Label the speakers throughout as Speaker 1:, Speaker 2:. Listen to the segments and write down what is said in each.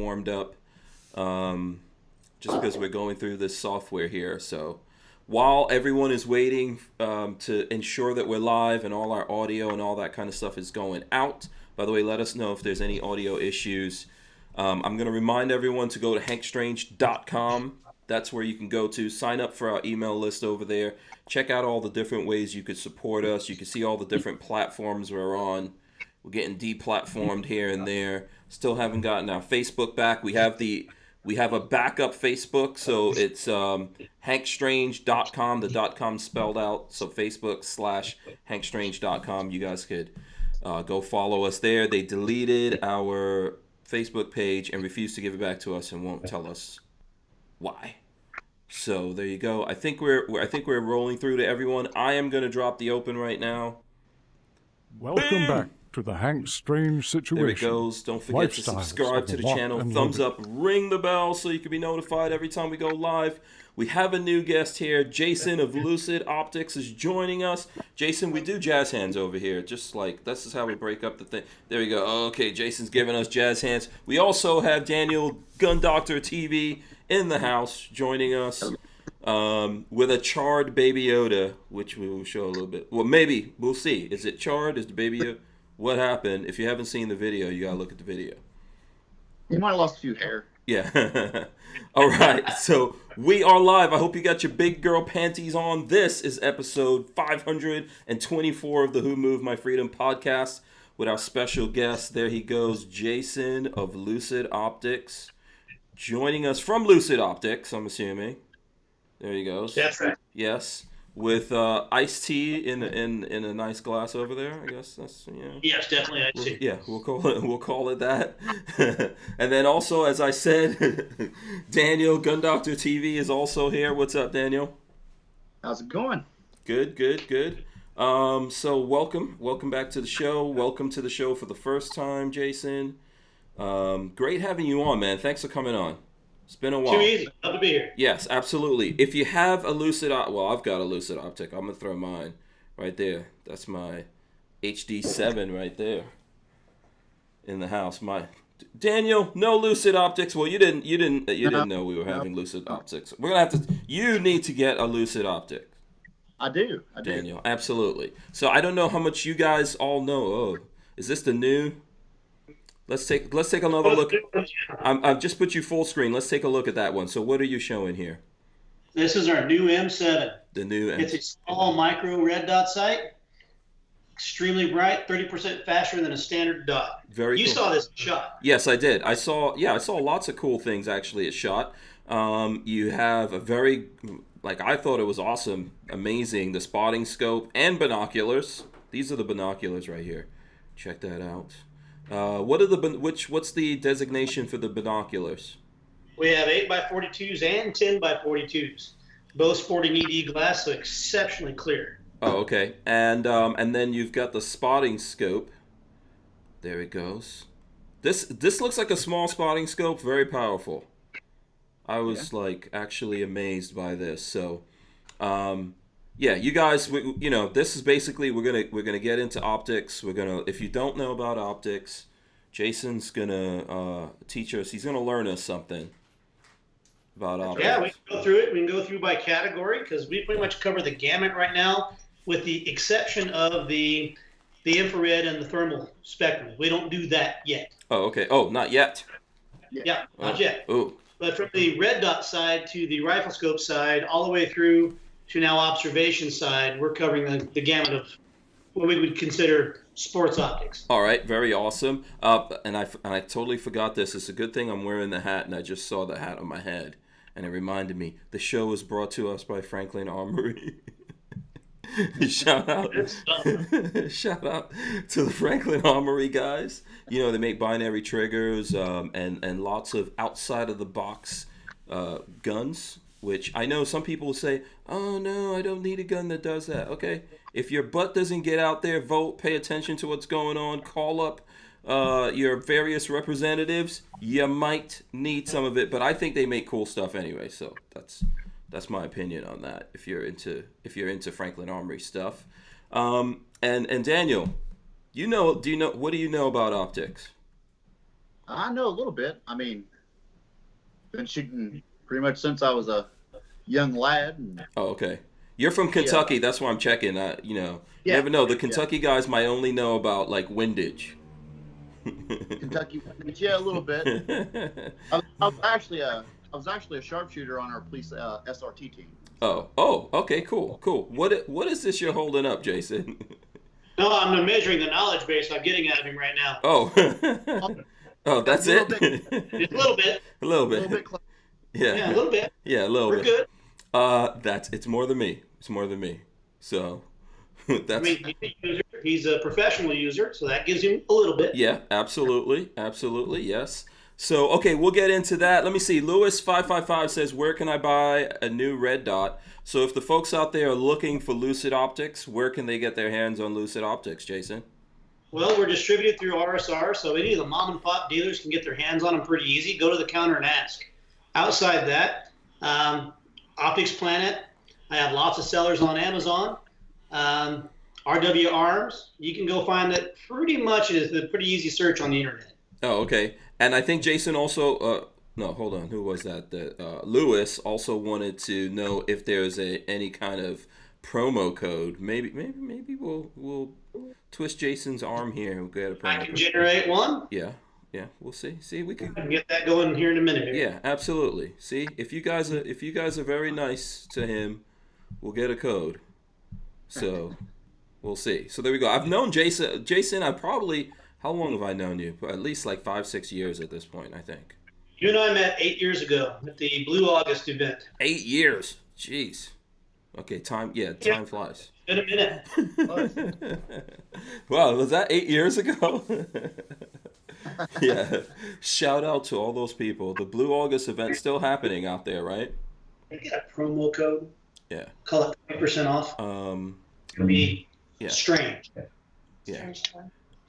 Speaker 1: warmed up, just because we're going through this software here. So while everyone is waiting to ensure that we're live and all our audio and all that kind of stuff is going out, by the way, let us know if there's any audio issues. I'm going to remind everyone to go to hankstrange.com. That's where you can go to sign up for our email list over there. Check out all the different ways you could support us. You can see all the different platforms we're on. We're getting deplatformed here and there. Still haven't gotten our Facebook back. We have a backup Facebook, so it's hankstrange.com, the .com spelled out. So Facebook/hankstrange.com. You guys could go follow us there. They deleted our Facebook page and refused to give it back to us and won't tell us why. So there you go. I think we're rolling through to everyone. I am going to drop the open right now.
Speaker 2: Welcome back to the Hank Strange Situation.
Speaker 1: There it goes. Don't forget to subscribe to the channel. Thumbs up, ring the bell so you can be notified every time we go live. We have a new guest here. Jason of Lucid Optics is joining us. Jason, we do jazz hands over here. Just like, this is how we break up the thing. There we go. Okay, Jason's giving us jazz hands. We also have Daniel, GunDoctorT.V, in the house joining us with a charred Baby Yoda, which we will show a little bit. Well, maybe. We'll see. Is it charred? Is the Baby Yoda? What happened? If you haven't seen the video, you gotta look at the video.
Speaker 3: You might have lost a few hair.
Speaker 1: Yeah. All right. So we are live. I hope you got your big girl panties on. This is episode 524 of the Who Moved My Freedom podcast with our special guest. There he goes, Jason of Lucid Optics, joining us from Lucid Optics, I'm assuming. There he goes.
Speaker 4: That's right.
Speaker 1: Yes. With iced tea in a nice glass over there, I guess that's
Speaker 4: Yes, definitely iced tea.
Speaker 1: Yeah, we'll call it that. And then also, as I said, Daniel GunDoctorT.V is also here. What's up, Daniel?
Speaker 3: How's it going?
Speaker 1: Good. So welcome back to the show. Welcome to the show for the first time, Jason. Great having you on, man. Thanks for coming on. It's been a while.
Speaker 4: Too easy. Love to be here.
Speaker 1: Yes, absolutely. If you have a Lucid I've got a Lucid Optic. I'm going to throw mine right there. That's my HD7 right there in the house. Daniel, no Lucid Optics. Well, you didn't know we were having Lucid Optics. We're going to have to you need to get a Lucid Optic.
Speaker 3: I do.
Speaker 1: Daniel, absolutely. So I don't know how much you guys all know. Oh, is this the new? Let's take another look. I've just put you full screen. Let's take a look at that one. So what are you showing here?
Speaker 4: This is our new M7.
Speaker 1: The new M7.
Speaker 4: It's a small micro red dot sight. Extremely bright, 30% faster than a standard dot.
Speaker 1: Very
Speaker 4: You
Speaker 1: cool.
Speaker 4: saw this shot.
Speaker 1: Yes, I did. I saw lots of cool things actually at shot. You have a very, I thought it was awesome, amazing, the spotting scope and binoculars. These are the binoculars right here. Check that out. What's the designation for the binoculars?
Speaker 4: We have 8x42s and 10x42s, both sporting ED glass, so exceptionally clear.
Speaker 1: Oh, okay. And then you've got the spotting scope. There it goes. This looks like a small spotting scope, very powerful. I was actually amazed by this. So, yeah, you guys, this is basically we're gonna get into optics. If you don't know about optics, Jason's gonna teach us. He's gonna learn us something about optics.
Speaker 4: Yeah, we can go through it. We can go through by category because we pretty much cover the gamut right now, with the exception of the infrared and the thermal spectrum. We don't do that yet.
Speaker 1: Oh, okay. Oh, not yet.
Speaker 4: Yeah, not yet.
Speaker 1: Oh.
Speaker 4: But from the red dot side to the rifle scope side, all the way through to now observation side, we're covering the gamut of what we would consider sports optics.
Speaker 1: All right, very awesome. And I totally forgot this. It's a good thing I'm wearing the hat, and I just saw the hat on my head, and it reminded me. The show is brought to us by Franklin Armory. Shout out to the Franklin Armory guys. They make binary triggers and lots of outside of the box guns, which I know some people will say, oh no, I don't need a gun that does that. Okay, if your butt doesn't get out there, vote, pay attention to what's going on, call up your various representatives, you might need some of it, but I think they make cool stuff anyway, so that's my opinion on that. If you're into Franklin Armory stuff, and Daniel, what do you know about optics?
Speaker 3: I know a little bit. I mean, Been shooting pretty much since I was a young lad. And,
Speaker 1: Oh, okay. You're from Kentucky. That's why I'm checking. You never know. The Kentucky guys might only know about like windage.
Speaker 3: Kentucky, yeah, a little bit. I was actually a sharpshooter on our police SRT team.
Speaker 1: Oh, okay, cool. What is this you're holding up, Jason?
Speaker 4: No, I'm measuring the knowledge base I'm getting out of him right now.
Speaker 1: Oh, that's it.
Speaker 4: Just a little bit.
Speaker 1: A little bit.
Speaker 4: Yeah, a little bit.
Speaker 1: Yeah, a little
Speaker 4: bit.
Speaker 1: We're
Speaker 4: good.
Speaker 1: It's more than me. It's more than me. So that's.
Speaker 4: I mean, he's a professional user, so that gives him a little bit.
Speaker 1: Yeah, absolutely, yes. So okay, we'll get into that. Let me see. Lewis555 says, "Where can I buy a new red dot?" So if the folks out there are looking for Lucid Optics, where can they get their hands on Lucid Optics, Jason?
Speaker 4: Well, we're distributed through RSR, so any of the mom and pop dealers can get their hands on them pretty easy. Go to the counter and ask. Outside that, Optics Planet, I have lots of sellers on Amazon. RW Arms, you can go find it pretty much. It's a pretty easy search on the internet.
Speaker 1: Oh, okay. And I think Jason also, no, hold on. Who was that? Lewis also wanted to know if there's any kind of promo code. Maybe we'll twist Jason's arm here. We'll get a promo
Speaker 4: I can
Speaker 1: code.
Speaker 4: Generate one.
Speaker 1: Yeah, we'll see. We can
Speaker 4: get that going here in a minute. Here.
Speaker 1: Yeah, absolutely. See, if you guys are very nice to him, we'll get a code. So we'll see. So there we go. I've known Jason. How long have I known you? At least like 5-6 years at this point, I think.
Speaker 4: You and I met 8 years ago at the Blue August event.
Speaker 1: 8 years. Jeez. Okay, time flies.
Speaker 4: In a minute.
Speaker 1: Wow, was that 8 years ago? Yeah. Shout out to all those people. The Blue August event's still happening out there, right?
Speaker 4: I get a promo code.
Speaker 1: Yeah.
Speaker 4: Call it 20% off. It'll be strange.
Speaker 1: Yeah.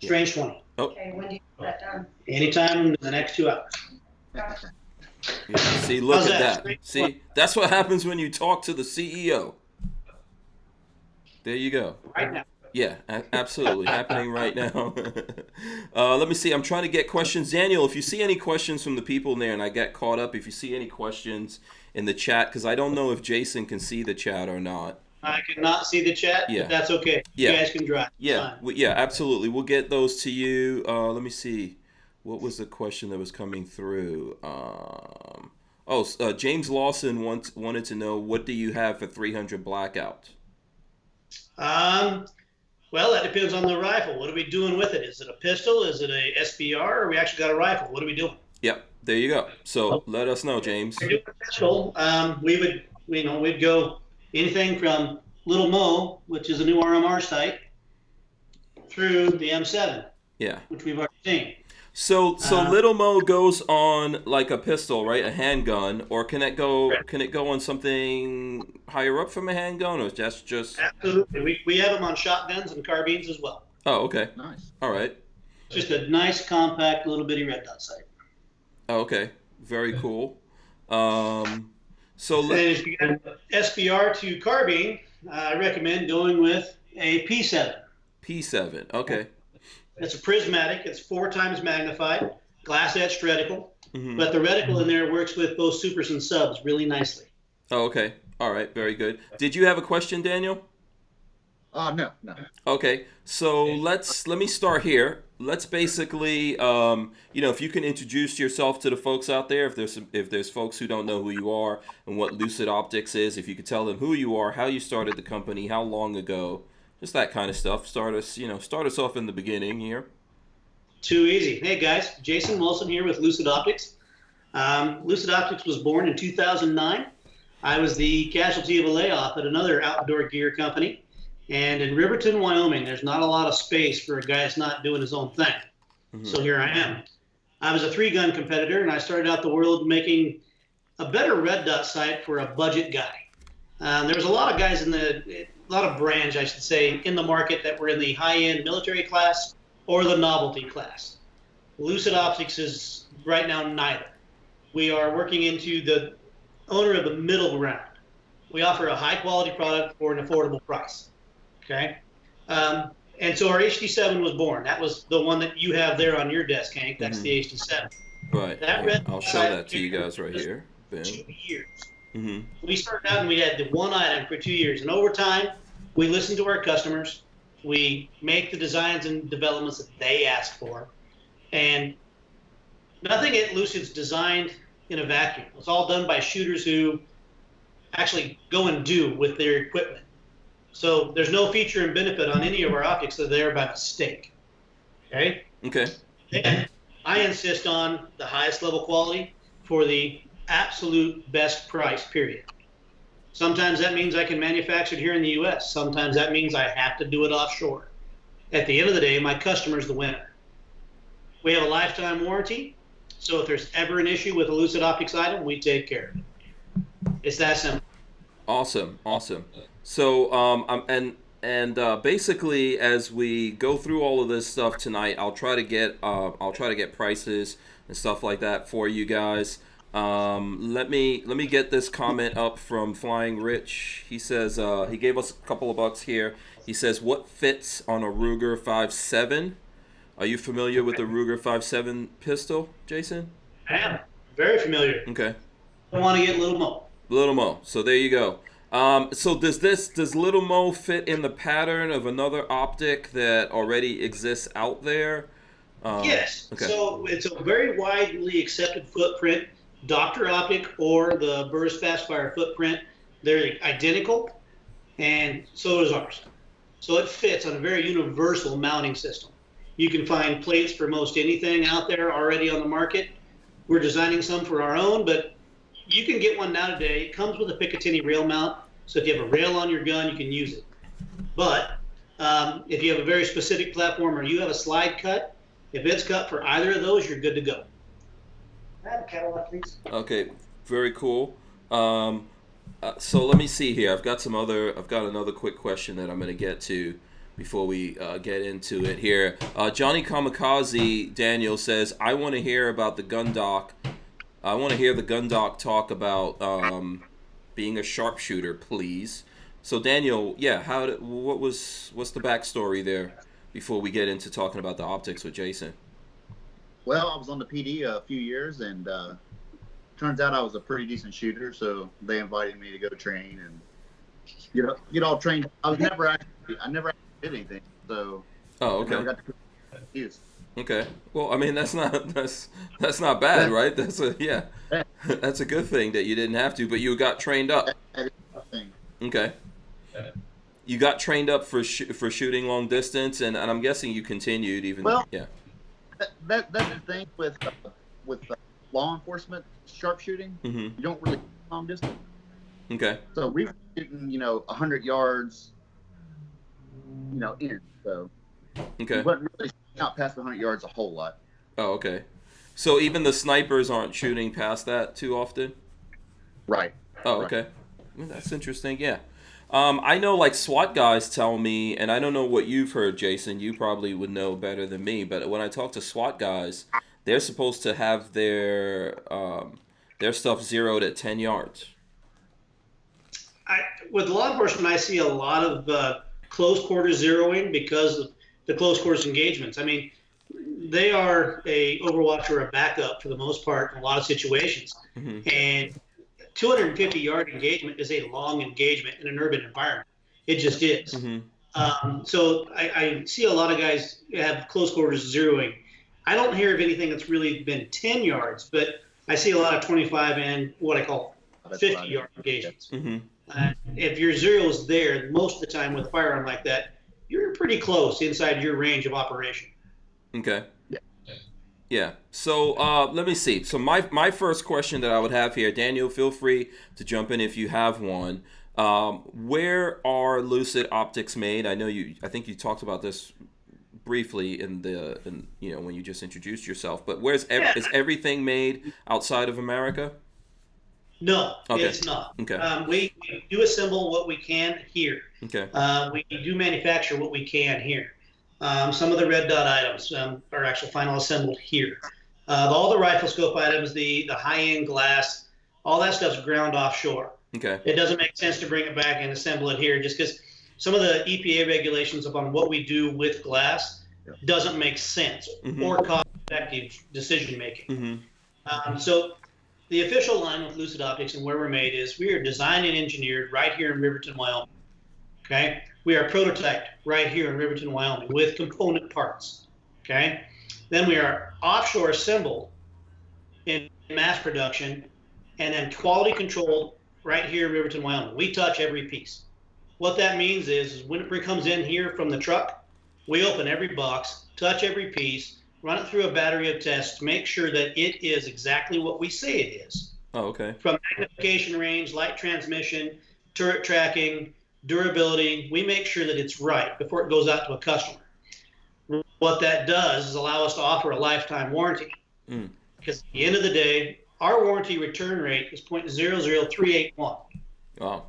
Speaker 4: Strange 20.
Speaker 1: Oh.
Speaker 5: Okay, when do you get that done?
Speaker 4: Anytime in the next 2 hours.
Speaker 1: Yeah, see, look
Speaker 4: How's
Speaker 1: at that.
Speaker 4: that?
Speaker 1: See, that's what happens when you talk to the CEO. There you go.
Speaker 4: Right now.
Speaker 1: Yeah, absolutely. Happening right now. Let me see. I'm trying to get questions. Daniel, if you see any questions from the people in there, and I get caught up, if you see any questions in the chat, because I don't know if Jason can see the chat or not.
Speaker 4: I cannot see the chat, but that's okay. You guys can drive.
Speaker 1: Yeah, absolutely. We'll get those to you. Let me see. What was the question that was coming through? James Lawson wanted to know, what do you have for 300 blackout?
Speaker 4: Well, that depends on the rifle. What are we doing with it? Is it a pistol? Is it a SBR? Or we actually got a rifle? What are we doing?
Speaker 1: Yep, there you go. So let us know, James.
Speaker 4: If we're doing a pistol, we'd go anything from Little Mo, which is a new RMR sight, through the M7.
Speaker 1: Yeah.
Speaker 4: Which we've already seen.
Speaker 1: So Little Mo goes on like a pistol, right? A handgun, or can it go on something higher up from a handgun, or just
Speaker 4: Absolutely. We have them on shotguns and carbines as well.
Speaker 1: Oh, okay.
Speaker 3: Nice.
Speaker 1: All right.
Speaker 4: Just a nice, compact, little bitty red dot sight.
Speaker 1: Oh, okay. Very cool.
Speaker 4: And if you got SBR to carbine, I recommend going with a P7.
Speaker 1: P7. Okay.
Speaker 4: It's a prismatic. It's 4 times magnified, glass etched reticle.
Speaker 1: Mm-hmm.
Speaker 4: But the reticle in there works with both supers and subs really nicely.
Speaker 1: Oh, okay. All right. Very good. Did you have a question, Daniel?
Speaker 3: No.
Speaker 1: Okay. So let me start here. Let's basically, if you can introduce yourself to the folks out there, if there's folks who don't know who you are and what Lucid Optics is, if you could tell them who you are, how you started the company, how long ago. Just that kind of stuff. Start us off in the beginning here.
Speaker 4: Too easy. Hey guys, Jason Wilson here with Lucid Optics. Lucid Optics was born in 2009. I was the casualty of a layoff at another outdoor gear company. And in Riverton, Wyoming, there's not a lot of space for a guy that's not doing his own thing. Mm-hmm. So here I am. I was a 3-gun competitor, and I started out the world making a better red dot sight for a budget guy. There was a lot of guys a lot of brands, I should say, in the market that were in the high-end military class or the novelty class. Lucid Optics is right now neither. We are working into the owner of the middle ground. We offer a high-quality product for an affordable price. Okay? And so our HD7 was born. That was the one that you have there on your desk, Hank. That's the HD7.
Speaker 1: Right.
Speaker 4: That
Speaker 1: Yeah.
Speaker 4: red
Speaker 1: I'll show
Speaker 4: dot
Speaker 1: that to you guys right here. Boom.
Speaker 4: 2 years.
Speaker 1: Mm-hmm.
Speaker 4: We started out and we had the one item for 2 years. And over time, we listen to our customers. We make the designs and developments that they ask for. And nothing at Lucid's designed in a vacuum. It's all done by shooters who actually go and do with their equipment. So there's no feature and benefit on any of our optics that are there by mistake. Okay?
Speaker 1: Okay.
Speaker 4: And I insist on the highest level quality for the absolute best price, period. Sometimes that means I can manufacture it here in the U.S. Sometimes that means I have to do it offshore. At the end of the day, my customer's the winner. We have a lifetime warranty, so if there's ever an issue with a Lucid Optics item, we take care of it. It's that simple.
Speaker 1: Awesome. So, basically, as we go through all of this stuff tonight, I'll try to get prices and stuff like that for you guys. Let me get this comment up from Flying Rich. He says he gave us a couple of bucks here. He says, "What fits on a Ruger 5.7?" Are you familiar with the Ruger 5.7 pistol, Jason?
Speaker 4: I am very familiar.
Speaker 1: Okay.
Speaker 4: I want to get Little Mo.
Speaker 1: Little Mo. So there you go. So does Little Mo fit in the pattern of another optic that already exists out there?
Speaker 4: Yes.
Speaker 1: Okay.
Speaker 4: So it's a very widely accepted footprint. Doctor Optic or the Burris Fastfire footprint, they're identical, and so is ours. So it fits on a very universal mounting system. You can find plates for most anything out there already on the market. We're designing some for our own, but you can get one now today. It comes with a Picatinny rail mount, so if you have a rail on your gun, you can use it. But if you have a very specific platform or you have a slide cut, if it's cut for either of those, you're good to go. I have a Cadillac, please.
Speaker 1: Okay, very cool. So let me see here. I've got another quick question that I'm going to get to before we get into it here. Johnny Kamikaze Daniel says, "I want to hear about the GunDoc. I want to hear the GunDoc talk about being a sharpshooter, please." So Daniel, yeah, what's the backstory there before we get into talking about the optics with Jason?
Speaker 3: Well, I was on the PD a few years, and turns out I was a pretty decent shooter, so they invited me to go train and get all trained. I never actually did anything, so
Speaker 1: Oh, okay.
Speaker 3: I never got to use.
Speaker 1: Okay. Well, I mean, that's not bad, right? That's a good thing that you didn't have to, but you got trained up.
Speaker 3: That is the thing.
Speaker 1: Okay. You got trained up for shooting long distance, and I'm guessing you continued even.
Speaker 3: Well,
Speaker 1: yeah.
Speaker 3: That's the thing with law enforcement sharpshooting.
Speaker 1: Mm-hmm.
Speaker 3: You don't really long distance.
Speaker 1: Okay.
Speaker 3: So we were shooting, 100 yards, in. So
Speaker 1: Okay.
Speaker 3: we wasn't really not past the 100 yards a whole lot.
Speaker 1: Oh, okay. So even the snipers aren't shooting past that too often?
Speaker 3: Right.
Speaker 1: Oh,
Speaker 3: Right.
Speaker 1: okay. Well, that's interesting. Yeah. I know, like, SWAT guys tell me, and I don't know what you've heard, Jason. You probably would know better than me. But when I talk to SWAT guys, they're supposed to have their stuff zeroed at 10 yards.
Speaker 4: With law enforcement, I see a lot of close quarters zeroing because of the close quarters engagements. I mean, they are a Overwatch or a backup for the most part in a lot of situations.
Speaker 1: Mm-hmm.
Speaker 4: And 250-yard engagement is a long engagement in an urban environment. It just is.
Speaker 1: Mm-hmm.
Speaker 4: So I see a lot of guys have close quarters zeroing. I don't hear of anything that's really been 10 yards, but I see a lot of 25 and what I call 50-yard engagements.
Speaker 1: Mm-hmm.
Speaker 4: If your zero is there, most of the time with a firearm like that, you're pretty close inside your range of operation.
Speaker 1: Okay. Yeah. So let me see. So my first question that I would have here, Daniel, feel free to jump in if you have one. Where are Lucid Optics made? I think you talked about this briefly in when you just introduced yourself. But is everything made outside of America?
Speaker 4: No,
Speaker 1: Okay.
Speaker 4: It's not.
Speaker 1: Okay.
Speaker 4: We do assemble what we can here.
Speaker 1: Okay.
Speaker 4: We do manufacture what we can here. Some of the red dot items are actually final assembled here. All the rifle scope items, the high-end glass, all that stuff's ground offshore.
Speaker 1: Okay.
Speaker 4: It doesn't make sense to bring it back and assemble it here just because some of the EPA regulations upon what we do with glass doesn't make sense
Speaker 1: Mm-hmm.
Speaker 4: or cost-effective decision-making.
Speaker 1: Mm-hmm.
Speaker 4: So the official line with Lucid Optics and where we're made is we are designed and engineered right here in Riverton, Wyoming. Okay, we are prototyped right here in Riverton, Wyoming with component parts. Okay, then we are offshore assembled in mass production and then quality controlled right here in Riverton, Wyoming. We touch every piece. What that means is when it comes in here from the truck, we open every box, touch every piece, run it through a battery of tests to make sure that it is exactly what we say it is.
Speaker 1: Oh, okay.
Speaker 4: From magnification range, light transmission, turret tracking, durability, we make sure that it's right before it goes out to a customer. What that does is allow us to offer a lifetime warranty. Because at the end of the day, our warranty return rate is 0.00381.
Speaker 1: Wow.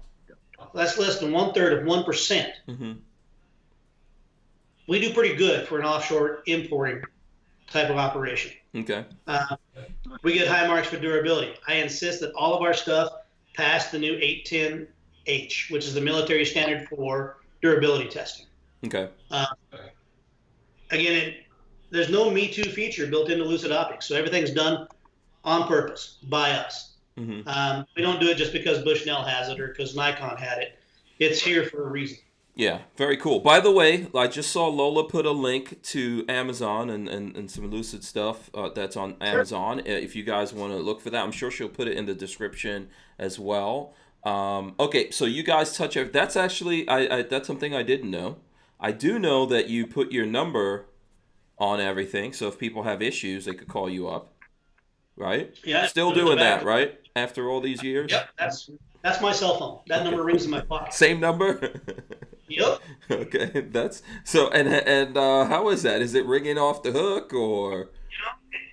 Speaker 4: That's less than 1/3 of 1%. We do pretty good for an offshore importing type of operation.
Speaker 1: Okay.
Speaker 4: We get high marks for durability. I insist that all of our stuff pass the new 810H, which is the military standard for durability testing.
Speaker 1: Okay.
Speaker 4: Again, there's no Me Too feature built into Lucid Optics, so everything's done on purpose by us. We don't do it just because Bushnell has it or because Nikon had it. It's here for a reason.
Speaker 1: Yeah, very cool. By the way, I just saw Lola put a link to Amazon and some Lucid stuff that's on Amazon. If you guys want to look for that, I'm sure she'll put it in the description as well. Okay, so you guys touch everything. That's actually, that's something I didn't know. I do know that you put your number on everything, so if people have issues, they could call you up, right?
Speaker 4: Yeah.
Speaker 1: Still doing that, right? After all these years?
Speaker 4: Yep, that's my cell phone. That number rings in my pocket.
Speaker 1: Same number?
Speaker 4: Yep.
Speaker 1: Okay, that's so. And how is that? Is it ringing off the hook or?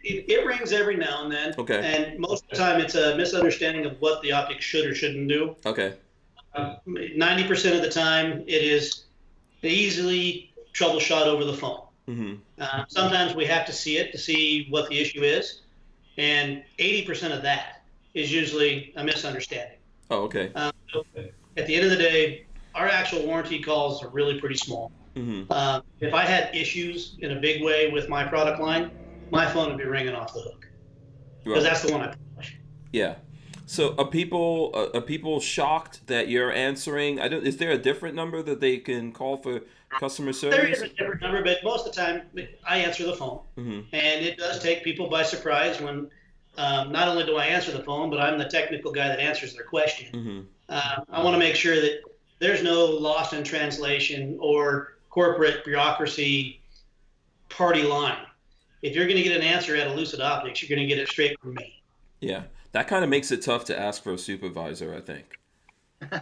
Speaker 4: It rings every now and then.
Speaker 1: Okay.
Speaker 4: And most of the time, it's a misunderstanding of what the optics should or shouldn't do.
Speaker 1: Okay.
Speaker 4: 90% of the time, it is easily troubleshot over the phone. Sometimes we have to see it to see what the issue is, and 80% of that is usually a misunderstanding.
Speaker 1: Oh, okay.
Speaker 4: So at the end of the day, our actual warranty calls are really pretty small. If I had issues in a big way with my product line, my phone would be ringing off the hook because that's the one I push.
Speaker 1: Yeah. So are people shocked that you're answering? Is there a different number that they can call for customer service?
Speaker 4: There is a different number, but most of the time I answer the phone, and it does take people by surprise when not only do I answer the phone, but I'm the technical guy that answers their question. I want to make sure that there's no lost in translation or corporate bureaucracy party line. If you're going to get an answer out of Lucid Optics, you're going to get it straight from me.
Speaker 1: Yeah, that kind of makes it tough to ask for a supervisor, I think.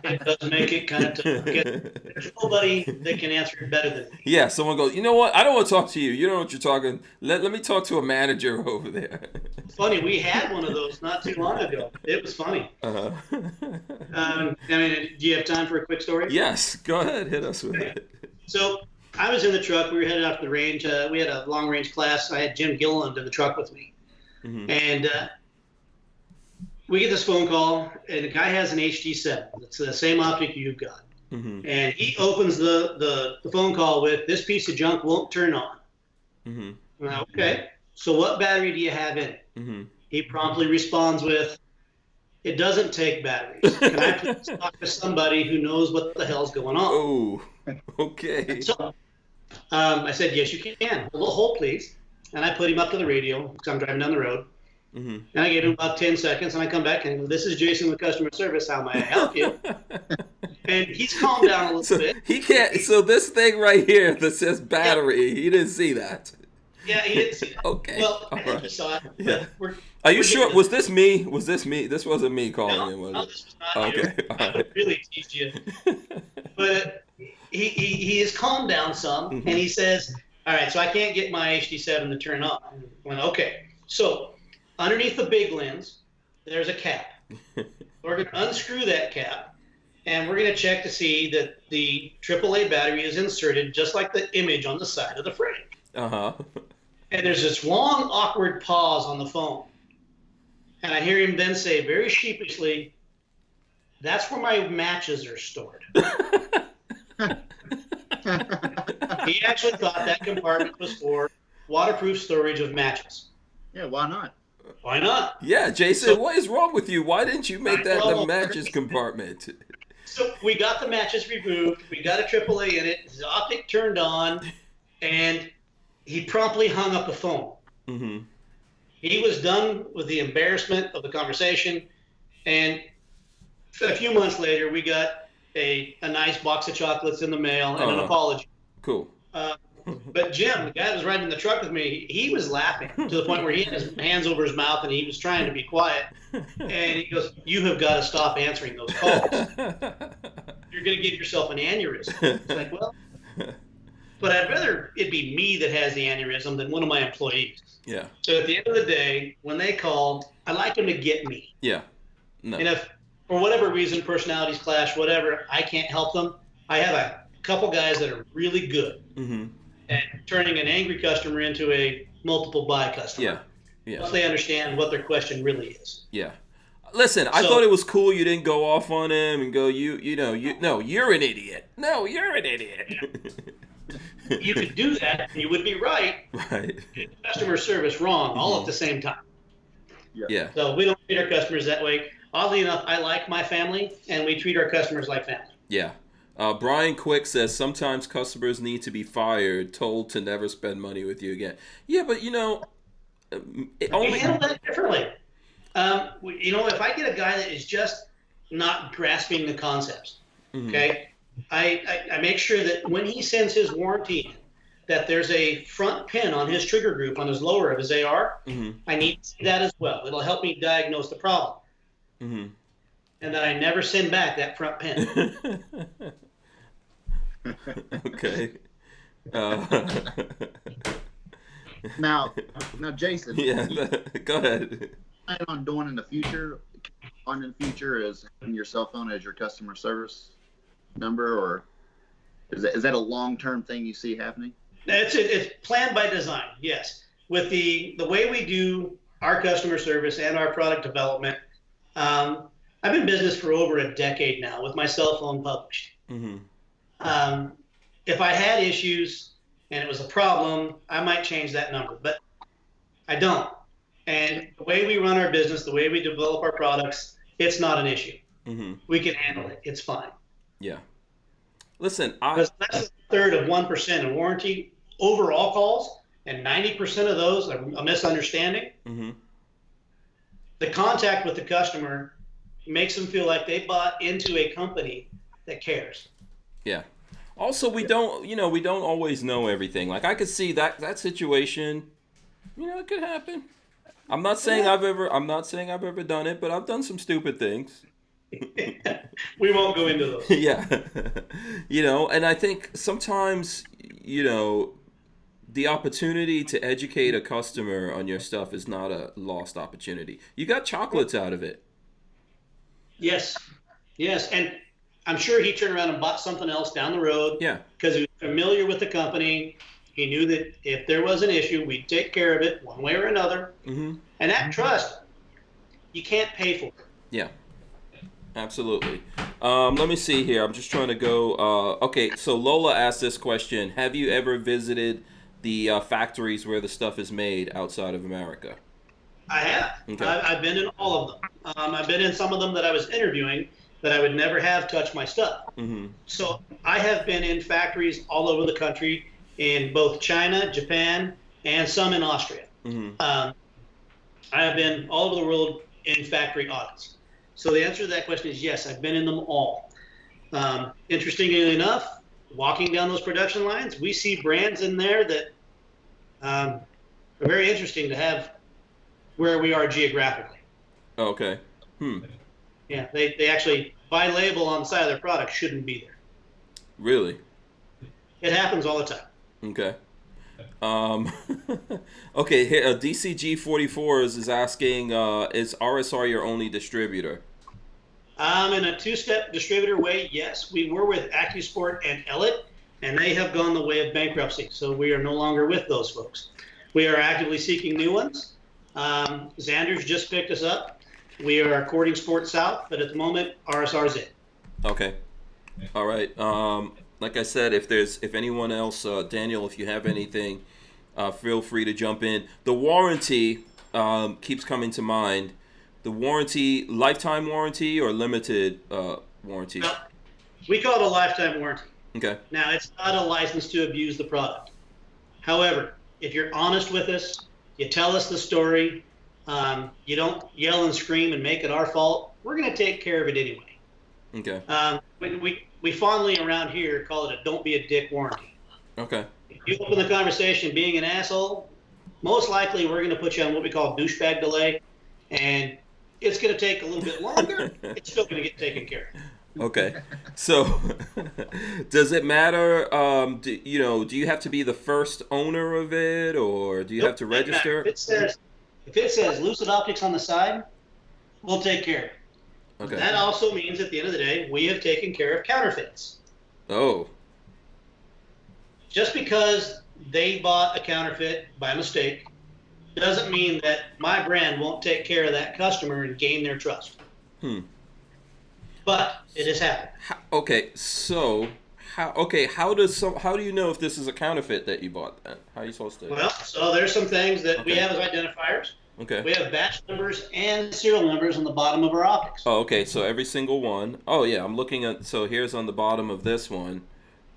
Speaker 4: It does make it kind of tough. There's nobody that can answer it better than me.
Speaker 1: Yeah, someone goes, you know what? I don't want to talk to you. You don't know what you're talking. Let me talk to a manager over there.
Speaker 4: Funny, we had one of those not too long ago. It was funny. I mean, do you have time for a quick story?
Speaker 1: Yes, go ahead. Hit us with it.
Speaker 4: So I was in the truck. We were headed out to the range. We had a long-range class. I had Jim Gilliland in the truck with me. And we get this phone call, and the guy has an HD7. It's the same optic you've got. And he opens the phone call with, "This piece of junk won't turn on." Well, okay, so what battery do you have in it? He promptly responds with, "It doesn't take batteries. Can I please talk to somebody who knows what the hell's going on?"
Speaker 1: Oh, okay.
Speaker 4: So I said, "Yes, you can. Hold, please." And I put him up to the radio because I'm driving down the road. And I gave him about 10 seconds, and I come back and go, "This is Jason with customer service. How may I help you?" And he's calmed down a little bit.
Speaker 1: He can't. So this thing right here that says battery, he didn't see that.
Speaker 4: Yeah, he didn't see that.
Speaker 1: Okay.
Speaker 4: Well, I think he saw it.
Speaker 1: Yeah.
Speaker 4: We're
Speaker 1: Are you sure? Was this me? Was this me? This wasn't me calling him, was
Speaker 4: no,
Speaker 1: it?
Speaker 4: this was not you.
Speaker 1: Okay.
Speaker 4: I would have really teased you. But he has calmed down some, and he says, "All right, so I can't get my HD7 to turn on." I went, "Okay." So underneath the big lens, there's a cap. We're going to unscrew that cap, and we're going to check to see that the AAA battery is inserted just like the image on the side of the frame. And there's this long, awkward pause on the phone. And I hear him then say very sheepishly, "That's where my matches are stored." He actually thought that compartment was for waterproof storage of matches.
Speaker 3: Yeah, why not?
Speaker 4: Why not?
Speaker 1: Yeah, Jason, what is wrong with you? Why didn't you make that the
Speaker 4: Well,
Speaker 1: matches compartment?
Speaker 4: So we got the matches removed. We got a AAA in it. His optic turned on, and he promptly hung up the phone.
Speaker 1: Mm-hmm.
Speaker 4: He was done with the embarrassment of the conversation, and a few months later, we got a nice box of chocolates in the mail and an apology.
Speaker 1: Cool.
Speaker 4: But Jim, the guy that was riding in the truck with me, he was laughing to the point where he had his hands over his mouth and he was trying to be quiet. And he goes, "You have got to stop answering those calls. You're going to give yourself an aneurysm." It's like, well, but I'd rather it be me that has the aneurysm than one of my employees.
Speaker 1: Yeah.
Speaker 4: So at the end of the day, when they call, I like them to get me.
Speaker 1: Yeah. No.
Speaker 4: And if, for whatever reason, personalities clash, whatever, I can't help them, I have a couple guys that are really good at turning an angry customer into a multiple buy customer.
Speaker 1: Yeah. Yeah.
Speaker 4: Once they understand what their question really is.
Speaker 1: Yeah. Listen, I thought it was cool you didn't go off on him and go, no, you're an idiot. No, you're an idiot.
Speaker 4: You could do that, and you would be right.
Speaker 1: Right.
Speaker 4: Customer service wrong, all at the same time.
Speaker 1: Yeah.
Speaker 4: So we don't treat our customers that way. Oddly enough, I like my family, and we treat our customers like family.
Speaker 1: Yeah. Brian Quick says sometimes customers need to be fired, told to never spend money with you again. Yeah, but
Speaker 4: We handle that differently. If I get a guy that is just not grasping the concepts, okay, I make sure that when he sends his warranty in, that there's a front pin on his trigger group on his lower of his AR. I need to see that as well. It'll help me diagnose the problem. And that I never send back that front pin.
Speaker 3: Okay. Now, Jason.
Speaker 1: Yeah, go ahead.
Speaker 3: What you plan on doing in the future? Is having your cell phone as your customer service number, or is that a long-term thing you see happening?
Speaker 4: It's planned by design. Yes, with the way we do our customer service and our product development. I've been in business for over a decade now with my cell phone published. If I had issues and it was a problem, I might change that number, but I don't. And the way we run our business, the way we develop our products, it's not an issue. We can handle it. It's fine.
Speaker 1: Yeah. Listen,
Speaker 4: because that's a third of 1% in warranty overall calls, and 90% of those are a misunderstanding. The contact with the customer makes them feel like they bought into a company that cares. Yeah.
Speaker 1: Also, we don't always know everything. Like, I could see that situation, it could happen. I'm not saying I've ever done it, but I've done some stupid things.
Speaker 4: We won't go into those.
Speaker 1: Yeah. And I think sometimes, the opportunity to educate a customer on your stuff is not a lost opportunity. You got chocolates out of it.
Speaker 4: Yes. And I'm sure he turned around and bought something else down the road.
Speaker 1: Yeah.
Speaker 4: Because he was familiar with the company. He knew that if there was an issue, we'd take care of it one way or another. And that trust, you can't pay for it.
Speaker 1: Yeah. Absolutely. Let me see here. I'm just trying to go. Okay, so Lola asked this question. Have you ever visited the factories where the stuff is made outside of America?
Speaker 4: I have.
Speaker 1: Okay.
Speaker 4: I've been in all of them. I've been in some of them that I was interviewing that I would never have touched my stuff. So I have been in factories all over the country, in both China, Japan, and some in Austria. I have been all over the world in factory audits. So the answer to that question is yes, I've been in them all. Interestingly enough, walking down those production lines, we see brands in there that are very interesting to have where we are geographically.
Speaker 1: Okay.
Speaker 4: Yeah, they actually, by label on the side of their product, shouldn't be there.
Speaker 1: Really?
Speaker 4: It happens all the time.
Speaker 1: Okay. Okay, here, DCG44 is asking, is RSR your only distributor?
Speaker 4: In a two-step distributor way, yes. We were with AccuSport and Elliott, and they have gone the way of bankruptcy, so we are no longer with those folks. We are actively seeking new ones. Xander's just picked us up. We are courting Sport South, but at the moment, RSR's it.
Speaker 1: Okay. All right. Like I said, if anyone else, Daniel, if you have anything, feel free to jump in. The warranty, keeps coming to mind. The warranty, lifetime warranty or limited warranty?
Speaker 4: Well, we call it a lifetime warranty.
Speaker 1: Okay.
Speaker 4: Now, it's not a license to abuse the product. However, if you're honest with us, you tell us the story, you don't yell and scream and make it our fault, we're going to take care of it anyway.
Speaker 1: Okay.
Speaker 4: We fondly around here call it a don't be a dick warranty.
Speaker 1: Okay.
Speaker 4: If you open the conversation being an asshole, most likely we're going to put you on what we call douchebag delay, and it's going to take a little bit longer. It's still going to get taken care of.
Speaker 1: Okay. So, does it matter? Do you have to be the first owner of it, or do you have to register?
Speaker 4: If it says Lucid Optics on the side, we'll take care of it.
Speaker 1: Okay.
Speaker 4: That also means at the end of the day, we have taken care of counterfeits.
Speaker 1: Oh.
Speaker 4: Just because they bought a counterfeit by mistake doesn't mean that my brand won't take care of that customer and gain their trust. But it has happened.
Speaker 1: How do you know if this is a counterfeit that you bought then? How are you supposed to?
Speaker 4: Well, so there's some things that we have as identifiers.
Speaker 1: Okay.
Speaker 4: We have batch numbers and serial numbers on the bottom of our optics.
Speaker 1: Oh, okay. So every single one. Oh, yeah. I'm looking at. So here's on the bottom of this one.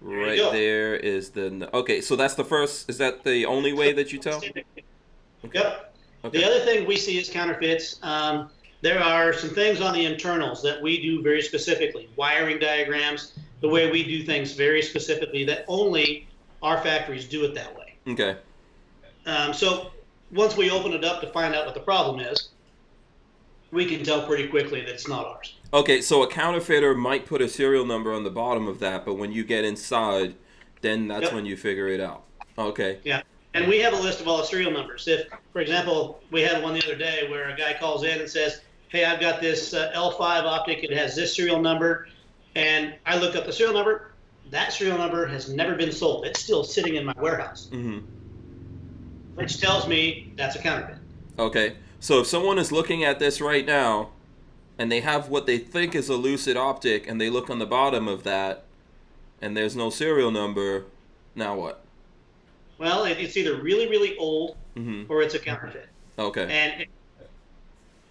Speaker 1: Right there is the. Okay. So that's the first. Is that the only way that you tell?
Speaker 4: Yep.
Speaker 1: Okay.
Speaker 4: The other thing we see as counterfeits. There are some things on the internals that we do very specifically. Wiring diagrams, the way we do things very specifically that only our factories do it that way.
Speaker 1: Okay.
Speaker 4: So once we open it up to find out what the problem is, we can tell pretty quickly that it's not ours.
Speaker 1: Okay, so a counterfeiter might put a serial number on the bottom of that, but when you get inside, then that's when you figure it out. Okay.
Speaker 4: Yeah, and we have a list of all the serial numbers. If, for example, we had one the other day where a guy calls in and says, hey, I've got this L5 optic, it has this serial number, and I look up the serial number, that serial number has never been sold. It's still sitting in my warehouse.
Speaker 1: Mm-hmm.
Speaker 4: Which tells me that's a counterfeit.
Speaker 1: Okay, so if someone is looking at this right now and they have what they think is a Lucid Optic and they look on the bottom of that and there's no serial number, now what?
Speaker 4: Well, it's either really, really old or it's a counterfeit.
Speaker 1: Okay.
Speaker 4: And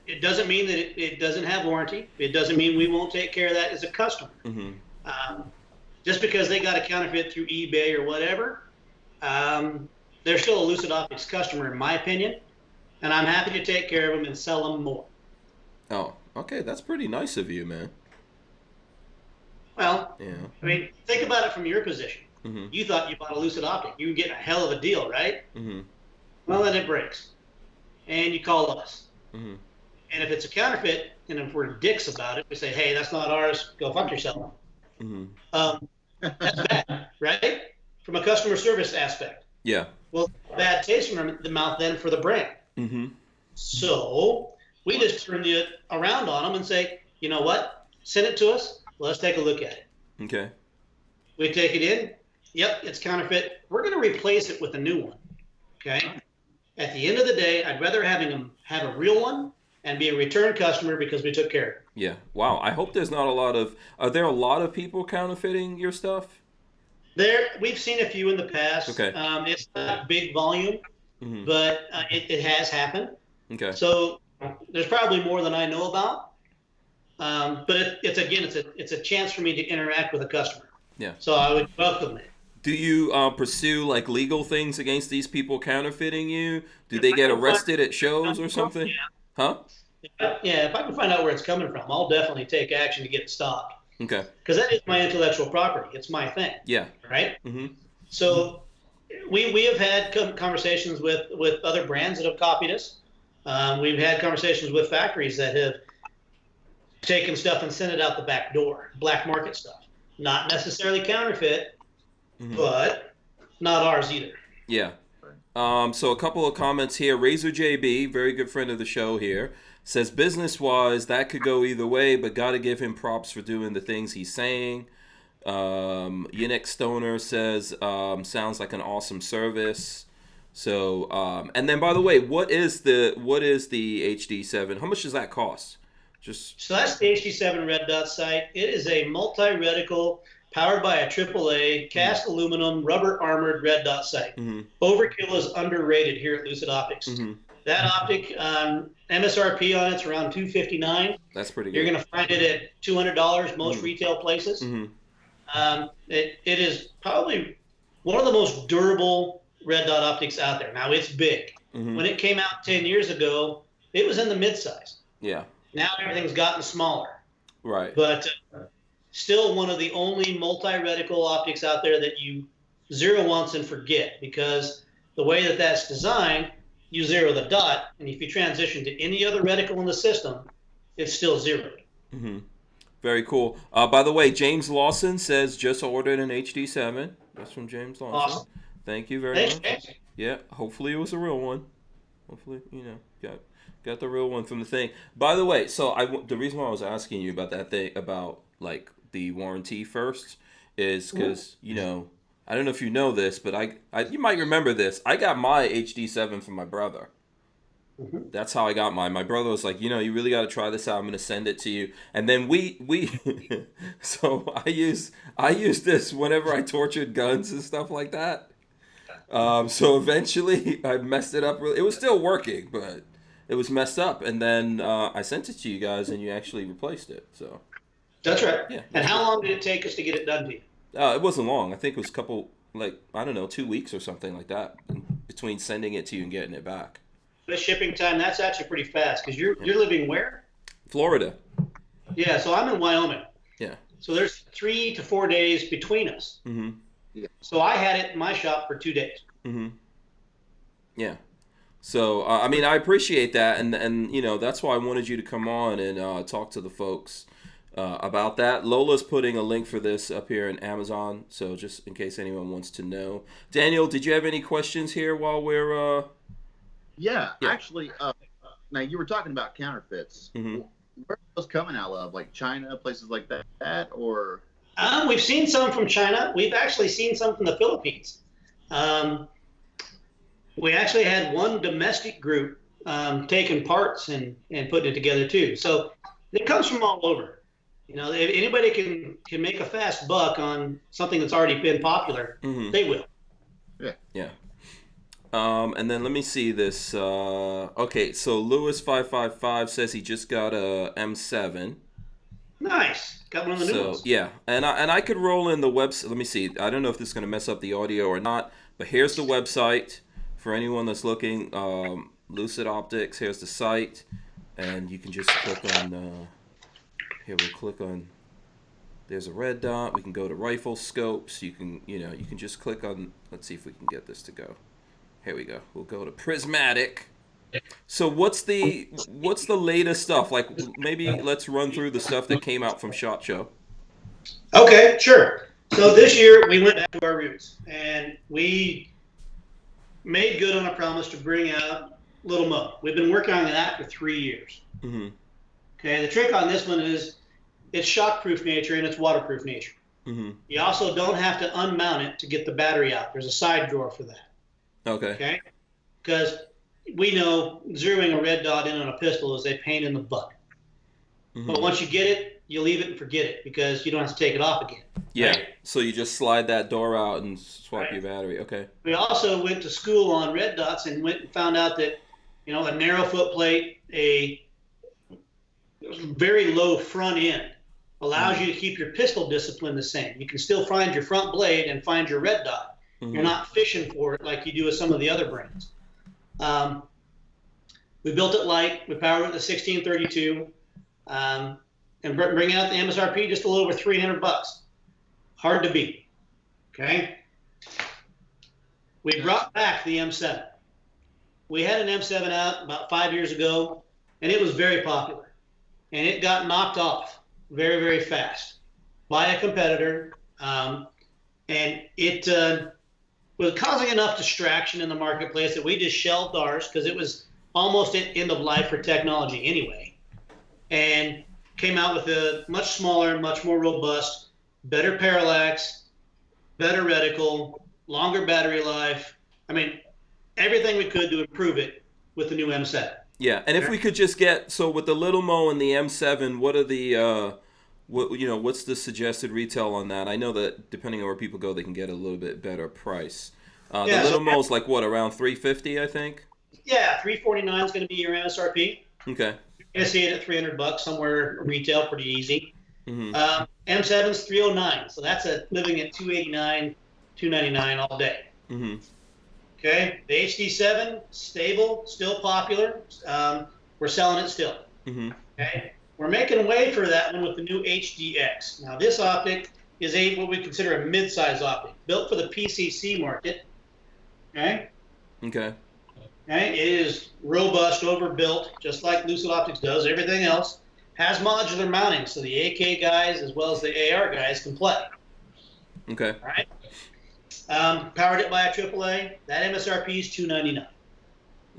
Speaker 4: it doesn't mean that it doesn't have warranty. It doesn't mean we won't take care of that as a customer. Just because they got a counterfeit through eBay or whatever, they're still a Lucid Optics customer, in my opinion, and I'm happy to take care of them and sell them more.
Speaker 1: Oh, okay. That's pretty nice of you, man.
Speaker 4: Well,
Speaker 1: yeah.
Speaker 4: I mean, think about it from your position. You thought you bought a Lucid Optic. You were getting a hell of a deal, right? Well, then it breaks. And you call us. And if it's a counterfeit, and if we're dicks about it, we say, hey, that's not ours. Go fuck yourself. That's bad, right? From a customer service aspect.
Speaker 1: Yeah.
Speaker 4: Well, bad taste from the mouth then for the brand. So we just turn it around on them and say, you know what? Send it to us. Let's take a look at it.
Speaker 1: Okay.
Speaker 4: We take it in. Yep, it's counterfeit. We're going to replace it with a new one. Okay. At the end of the day, I'd rather having them have a real one and be a return customer because we took care of it.
Speaker 1: Yeah. Wow. I hope there's not a lot of. Are there a lot of people counterfeiting your stuff?
Speaker 4: We've seen a few in the past.
Speaker 1: Okay.
Speaker 4: It's not big volume, but it has happened.
Speaker 1: Okay.
Speaker 4: So there's probably more than I know about. But it's a chance for me to interact with a customer. Yeah. So I would welcome it.
Speaker 1: Do you pursue like legal things against these people counterfeiting you? Do they get arrested at shows or something? Huh?
Speaker 4: Yeah, if I can find out where it's coming from, I'll definitely take action to get it stopped.
Speaker 1: Okay.
Speaker 4: Because that is my intellectual property. It's my thing.
Speaker 1: Yeah.
Speaker 4: Right? So we have had conversations with other brands that have copied us. We've had conversations with factories that have taken stuff and sent it out the back door, black market stuff. Not necessarily counterfeit, but not ours either.
Speaker 1: Yeah. So a couple of comments here. Razor JB, very good friend of the show here, says business-wise, that could go either way, but got to give him props for doing the things he's saying. Yannick Stoner says, sounds like an awesome service. So, and then by the way, what is the HD7? How much does that cost?
Speaker 4: So that's the HD7 red dot sight. It is a multi-reticle powered by a AAA cast aluminum rubber armored red dot sight. Overkill is underrated here at Lucid Optics. That optic, MSRP on it's around $259.
Speaker 1: That's pretty good.
Speaker 4: You're going to find it at $200 most retail places. It is probably one of the most durable red dot optics out there. Now, it's big. When it came out 10 years ago, it was in the mid-size.
Speaker 1: Yeah.
Speaker 4: Now everything's gotten smaller.
Speaker 1: Right.
Speaker 4: But still one of the only multi-reticle optics out there that you zero once and forget, because the way that that's designed, you zero the dot, and if you transition to any other reticle in the system, it's still zeroed.
Speaker 1: Very cool. By the way, James Lawson says just ordered an HD7. That's from James Lawson. Awesome. Thank you very much. James. Yeah, hopefully it was a real one. Hopefully, got the real one from the thing. By the way, so the reason why I was asking you about that thing, about like the warranty first, is because, I don't know if you know this, but you might remember this. I got my HD7 from my brother. That's how I got mine. My brother was like, you really got to try this out. I'm going to send it to you. And then we so I used this whenever I tortured guns and stuff like that. So eventually I messed it up. It was still working, but it was messed up. And then I sent it to you guys, and you actually replaced it. So
Speaker 4: that's right.
Speaker 1: Yeah.
Speaker 4: And how long did it take us to get it done to you?
Speaker 1: It wasn't long. I think it was a couple, 2 weeks or something like that, between sending it to you and getting it back.
Speaker 4: The shipping time, that's actually pretty fast, because you're living where?
Speaker 1: Florida.
Speaker 4: Yeah, so I'm in Wyoming.
Speaker 1: Yeah.
Speaker 4: So there's 3 to 4 days between us.
Speaker 3: Yeah.
Speaker 4: So I had it in my shop for 2 days.
Speaker 1: Yeah. So, I appreciate that, and that's why I wanted you to come on and talk to the folks about that. Lola's putting a link for this up here in Amazon, so just in case anyone wants to know. Daniel, did you have any questions here while we're...
Speaker 3: Yeah, actually, now you were talking about counterfeits. Where are those coming out of? Like China, places like that, or?
Speaker 4: We've seen some from China. We've actually seen some from the Philippines. We actually had one domestic group taking parts and putting it together too. So it comes from all over. If anybody can make a fast buck on something that's already been popular, they will.
Speaker 1: Yeah. And then let me see this. Okay, so Lewis555 says he just got a M7.
Speaker 4: Nice. Got one of the new ones.
Speaker 1: Yeah, and I could roll in the website. Let me see. I don't know if this is going to mess up the audio or not, but here's the website for anyone that's looking. Lucid Optics. Here's the site, and you can just click on. Here we'll click on. There's a red dot. We can go to rifle scopes. You can just click on. Let's see if we can get this to go. Here we go. We'll go to prismatic. So what's the latest stuff? Like, maybe let's run through the stuff that came out from SHOT Show.
Speaker 4: Okay, sure. So this year we went back to our roots, and we made good on a promise to bring out Little Mo. We've been working on that for 3 years. Okay, the trick on this one is it's shockproof nature and it's waterproof nature. You also don't have to unmount it to get the battery out. There's a side drawer for that. Okay? Because we know zeroing a red dot in on a pistol is a pain in the butt. But once you get it, you leave it and forget it, because you don't have to take it off again.
Speaker 1: Yeah.
Speaker 4: Right?
Speaker 1: So you just slide that door out and swap your battery. Okay.
Speaker 4: We also went to school on red dots and went and found out that, a narrow foot plate, a very low front end allows you to keep your pistol discipline the same. You can still find your front blade and find your red dot. You're not fishing for it like you do with some of the other brands. We built it light. We powered it with a 1632, and bring out the MSRP just a little over $300. Hard to beat. Okay. We brought back the M7. We had an M7 out about 5 years ago, and it was very popular, and it got knocked off very, very fast by a competitor, and it was causing enough distraction in the marketplace that we just shelved ours, because it was almost at end of life for technology anyway, and came out with a much smaller, much more robust, better parallax, better reticle, longer battery life. Everything we could to improve it with the new M7.
Speaker 1: Yeah, and if we could just get, so with the Little Mo and the M7, what are the what's the suggested retail on that? I know that depending on where people go, they can get a little bit better price. The Little Mo's like what, around $350, I think.
Speaker 4: Yeah, 349 is going to be your MSRP.
Speaker 1: Okay.
Speaker 4: You're going to see it at $300 somewhere retail, pretty easy.
Speaker 1: Mm-hmm.
Speaker 4: M7's 309, so that's living at 289, 299 all day.
Speaker 1: Mm-hmm.
Speaker 4: Okay, the HD7, stable, still popular. We're selling it still.
Speaker 1: Mm-hmm.
Speaker 4: Okay, we're making way for that one with the new HDX. Now, this optic is what we consider a mid-size optic, built for the PCC market. Okay.
Speaker 1: Okay.
Speaker 4: Okay, it is robust, overbuilt, just like Lucid Optics does. Everything else has modular mounting, so the AK guys as well as the AR guys can play.
Speaker 1: Okay.
Speaker 4: All right. Powered it by a AAA. That MSRP is $299.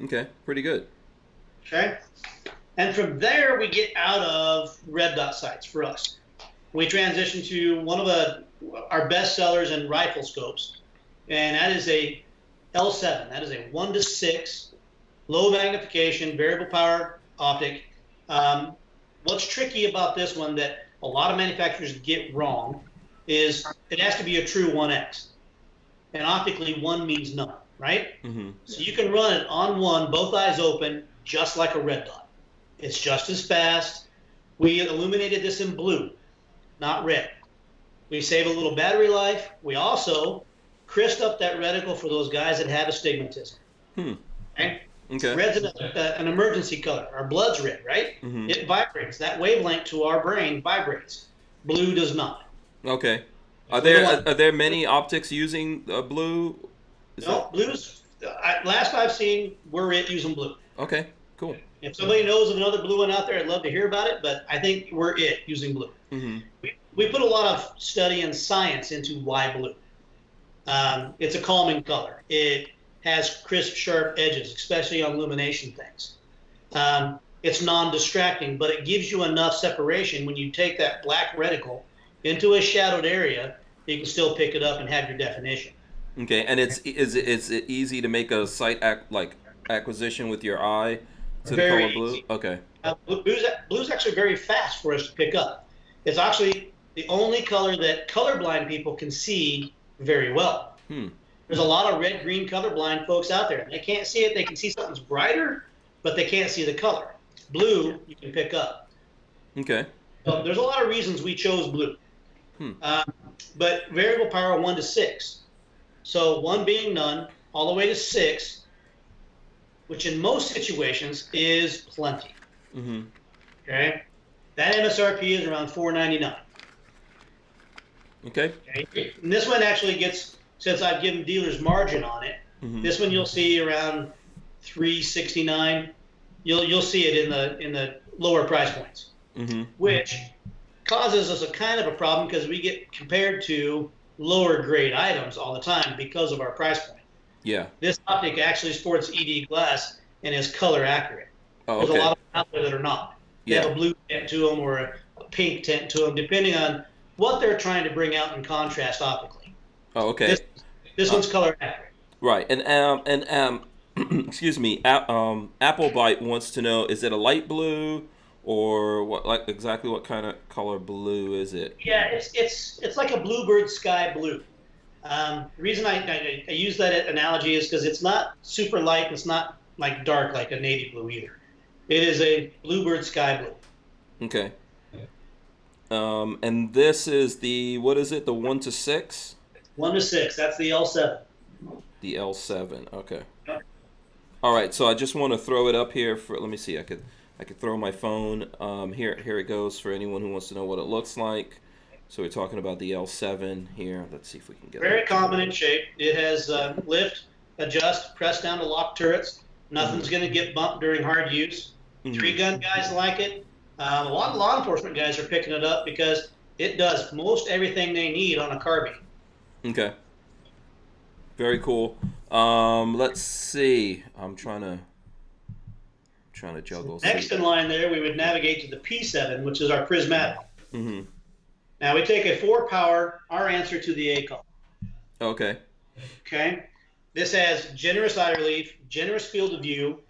Speaker 1: Okay. Pretty good.
Speaker 4: Okay. And from there, we get out of red dot sights for us. We transition to one of our best sellers in rifle scopes, and that is a L7. That is a 1:6, low magnification, variable power optic. What's tricky about this one that a lot of manufacturers get wrong is it has to be a true 1X. And optically, 1 means none, right?
Speaker 1: Mm-hmm.
Speaker 4: So you can run it on 1, both eyes open, just like a red dot. It's just as fast. We illuminated this in blue, not red. We save a little battery life. We also crisped up that reticle for those guys that have astigmatism. Okay?
Speaker 1: Okay.
Speaker 4: Red's an emergency color. Our blood's red, right?
Speaker 1: Mm-hmm.
Speaker 4: It vibrates. That wavelength to our brain vibrates. Blue does not.
Speaker 1: Okay. Are there many optics using blue?
Speaker 4: No, blues. Last I've seen, we're using blue.
Speaker 1: Okay. Cool.
Speaker 4: If somebody knows of another blue one out there, I'd love to hear about it. But I think we're using blue.
Speaker 1: Mm-hmm.
Speaker 4: We put a lot of study and science into why blue. It's a calming color. It has crisp, sharp edges, especially on illumination things. It's non-distracting, but it gives you enough separation when you take that black reticle into a shadowed area, you can still pick it up and have your definition.
Speaker 1: Okay, and is it easy to make a sight acquisition with your eye to the color blue?
Speaker 4: Easy.
Speaker 1: Okay.
Speaker 4: Blue's actually very fast for us to pick up. It's actually the only color that colorblind people can see very well. There's a lot of red-green colorblind folks out there. They can't see it. They can see something's brighter, but they can't see the color. Blue, you can pick up.
Speaker 1: Okay.
Speaker 4: So there's a lot of reasons we chose blue. But variable power 1:6. So 1 being none, all the way to 6, which in most situations is plenty.
Speaker 1: Mm-hmm.
Speaker 4: Okay? That MSRP is around $499.
Speaker 1: Okay.
Speaker 4: And this one actually gets, since I've given dealers margin on it, this one you'll see around $369. You'll see it in the lower price points, which causes us a kind of a problem because we get compared to lower grade items all the time because of our price point.
Speaker 1: Yeah.
Speaker 4: This optic actually sports ED glass and is color accurate.
Speaker 1: Oh, okay.
Speaker 4: There's a lot of them out there that are not. They have a blue tint to them or a pink tint to them, depending on what they're trying to bring out in contrast optically.
Speaker 1: Oh, okay.
Speaker 4: This one's color accurate.
Speaker 1: Right, and excuse me, Applebite wants to know: is it a light blue, or exactly what kind of color blue is it?
Speaker 4: Yeah, it's like a bluebird sky blue. The reason I use that analogy is because it's not super light. It's not like dark like a navy blue either. It is a bluebird sky blue.
Speaker 1: Okay. And this is the, what is it? The 1:6? 1:6.
Speaker 4: That's the L7.
Speaker 1: The L7. Okay. All right. So I just want to throw it up here for. Let me see. I could throw my phone. Here it goes for anyone who wants to know what it looks like. So we're talking about the L7 here. Let's see if we can get.
Speaker 4: Very common in shape. It has lift, adjust, press down to lock turrets. Nothing's going to get bumped during hard use. 3-gun guys like it. A lot of law enforcement guys are picking it up because it does most everything they need on a carbine.
Speaker 1: Okay. Very cool. Let's see. I'm trying to juggle.
Speaker 4: Next in line there, we would navigate to the P7, which is our prismatic. Now we take a 4-power, our answer to the A call.
Speaker 1: Okay.
Speaker 4: Okay. This has generous eye relief, generous field of view,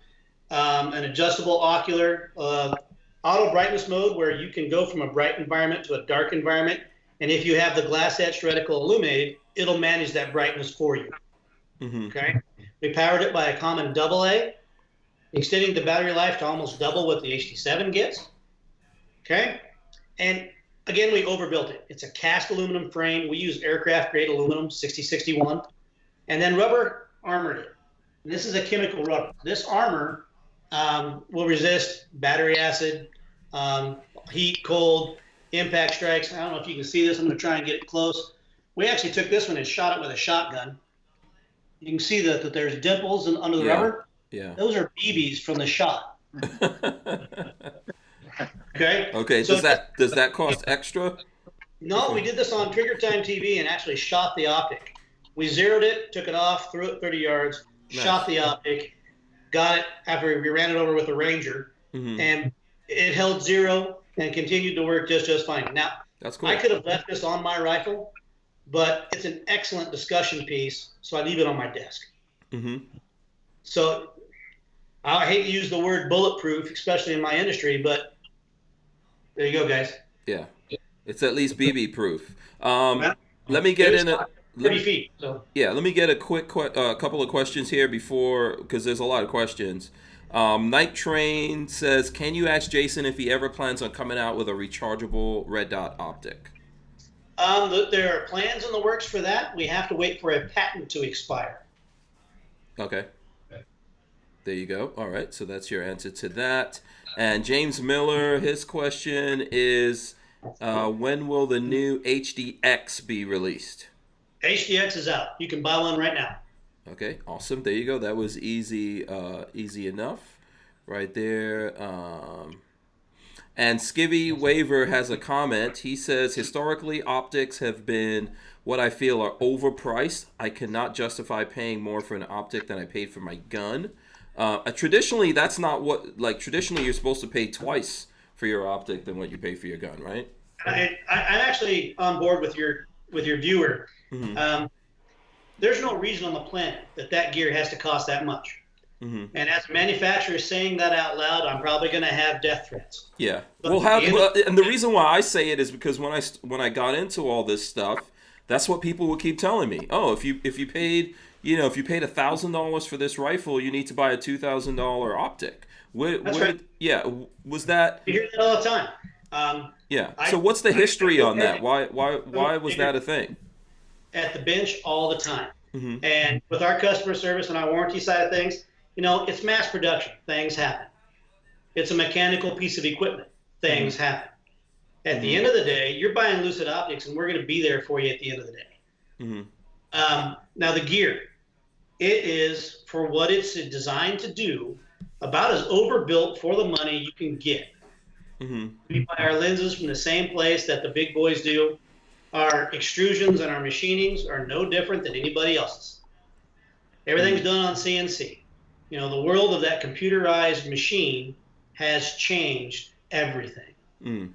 Speaker 4: an adjustable ocular, auto brightness mode where you can go from a bright environment to a dark environment. And if you have the glass etched reticle illuminated, it'll manage that brightness for you. Okay. We powered it by a common AA. extending the battery life to almost double what the HD7 gets. Okay, and again, we overbuilt it. It's a cast aluminum frame. We use aircraft grade aluminum, 6061, and then rubber armored it. And this is a chemical rubber. This armor will resist battery acid, heat, cold, impact strikes. I don't know if you can see this. I'm going to try and get it close. We actually took this one and shot it with a shotgun. You can see that there's dimples under the rubber.
Speaker 1: Yeah.
Speaker 4: Those are BBs from the shot. Okay.
Speaker 1: Okay.
Speaker 4: So
Speaker 1: does that cost extra?
Speaker 4: No, we did this on Trigger Time TV and actually shot the optic. We zeroed it, took it off, threw it 30 yards, shot the optic, got it after we ran it over with a Ranger, and it held zero and continued to work just fine. Now,
Speaker 1: that's cool.
Speaker 4: I could have left this on my rifle, but it's an excellent discussion piece, so I leave it on my desk. So I hate to use the word bulletproof, especially in my industry, but there you go, guys.
Speaker 1: Yeah, it's at least BB proof. Let me get in a
Speaker 4: 30 feet. So
Speaker 1: let me get a quick couple of questions here before, because there's a lot of questions. Night Train says, can you ask Jason if he ever plans on coming out with a rechargeable red dot optic?
Speaker 4: There are plans in the works for that. We have to wait for a patent to expire.
Speaker 1: Okay. There you go. All right. So that's your answer to that. And James Miller, his question is, when will the new HDX be released?
Speaker 4: HDX is out. You can buy one right now.
Speaker 1: Okay. Awesome. There you go. That was easy enough right there. And Skivvy Waver has a comment. He says, historically, optics have been what I feel are overpriced. I cannot justify paying more for an optic than I paid for my gun. Traditionally, that's not what, traditionally you're supposed to pay twice for your optic than what you pay for your gun, right?
Speaker 4: I'm actually on board with your viewer. There's no reason on the planet that gear has to cost that much. And as a manufacturer saying that out loud, I'm probably going to have death threats.
Speaker 1: Yeah. Well, and the reason why I say it is because when I got into all this stuff, that's what people would keep telling me. Oh, if you paid $1,000 for this rifle, you need to buy a $2,000 optic.
Speaker 4: That's right.
Speaker 1: Yeah. Was that?
Speaker 4: You hear that all the time.
Speaker 1: Yeah. So what's the history on that? Why was that a thing?
Speaker 4: At the bench all the time. And with our customer service and our warranty side of things, it's mass production. Things happen. It's a mechanical piece of equipment. Things happen. At the end of the day, you're buying Lucid Optics, and we're going to be there for you at the end of the day. Now, the gear, it is, for what it's designed to do, about as overbuilt for the money you can get. We buy our lenses from the same place that the big boys do. Our extrusions and our machinings are no different than anybody else's. Everything's done on CNC. The world of that computerized machine has changed everything.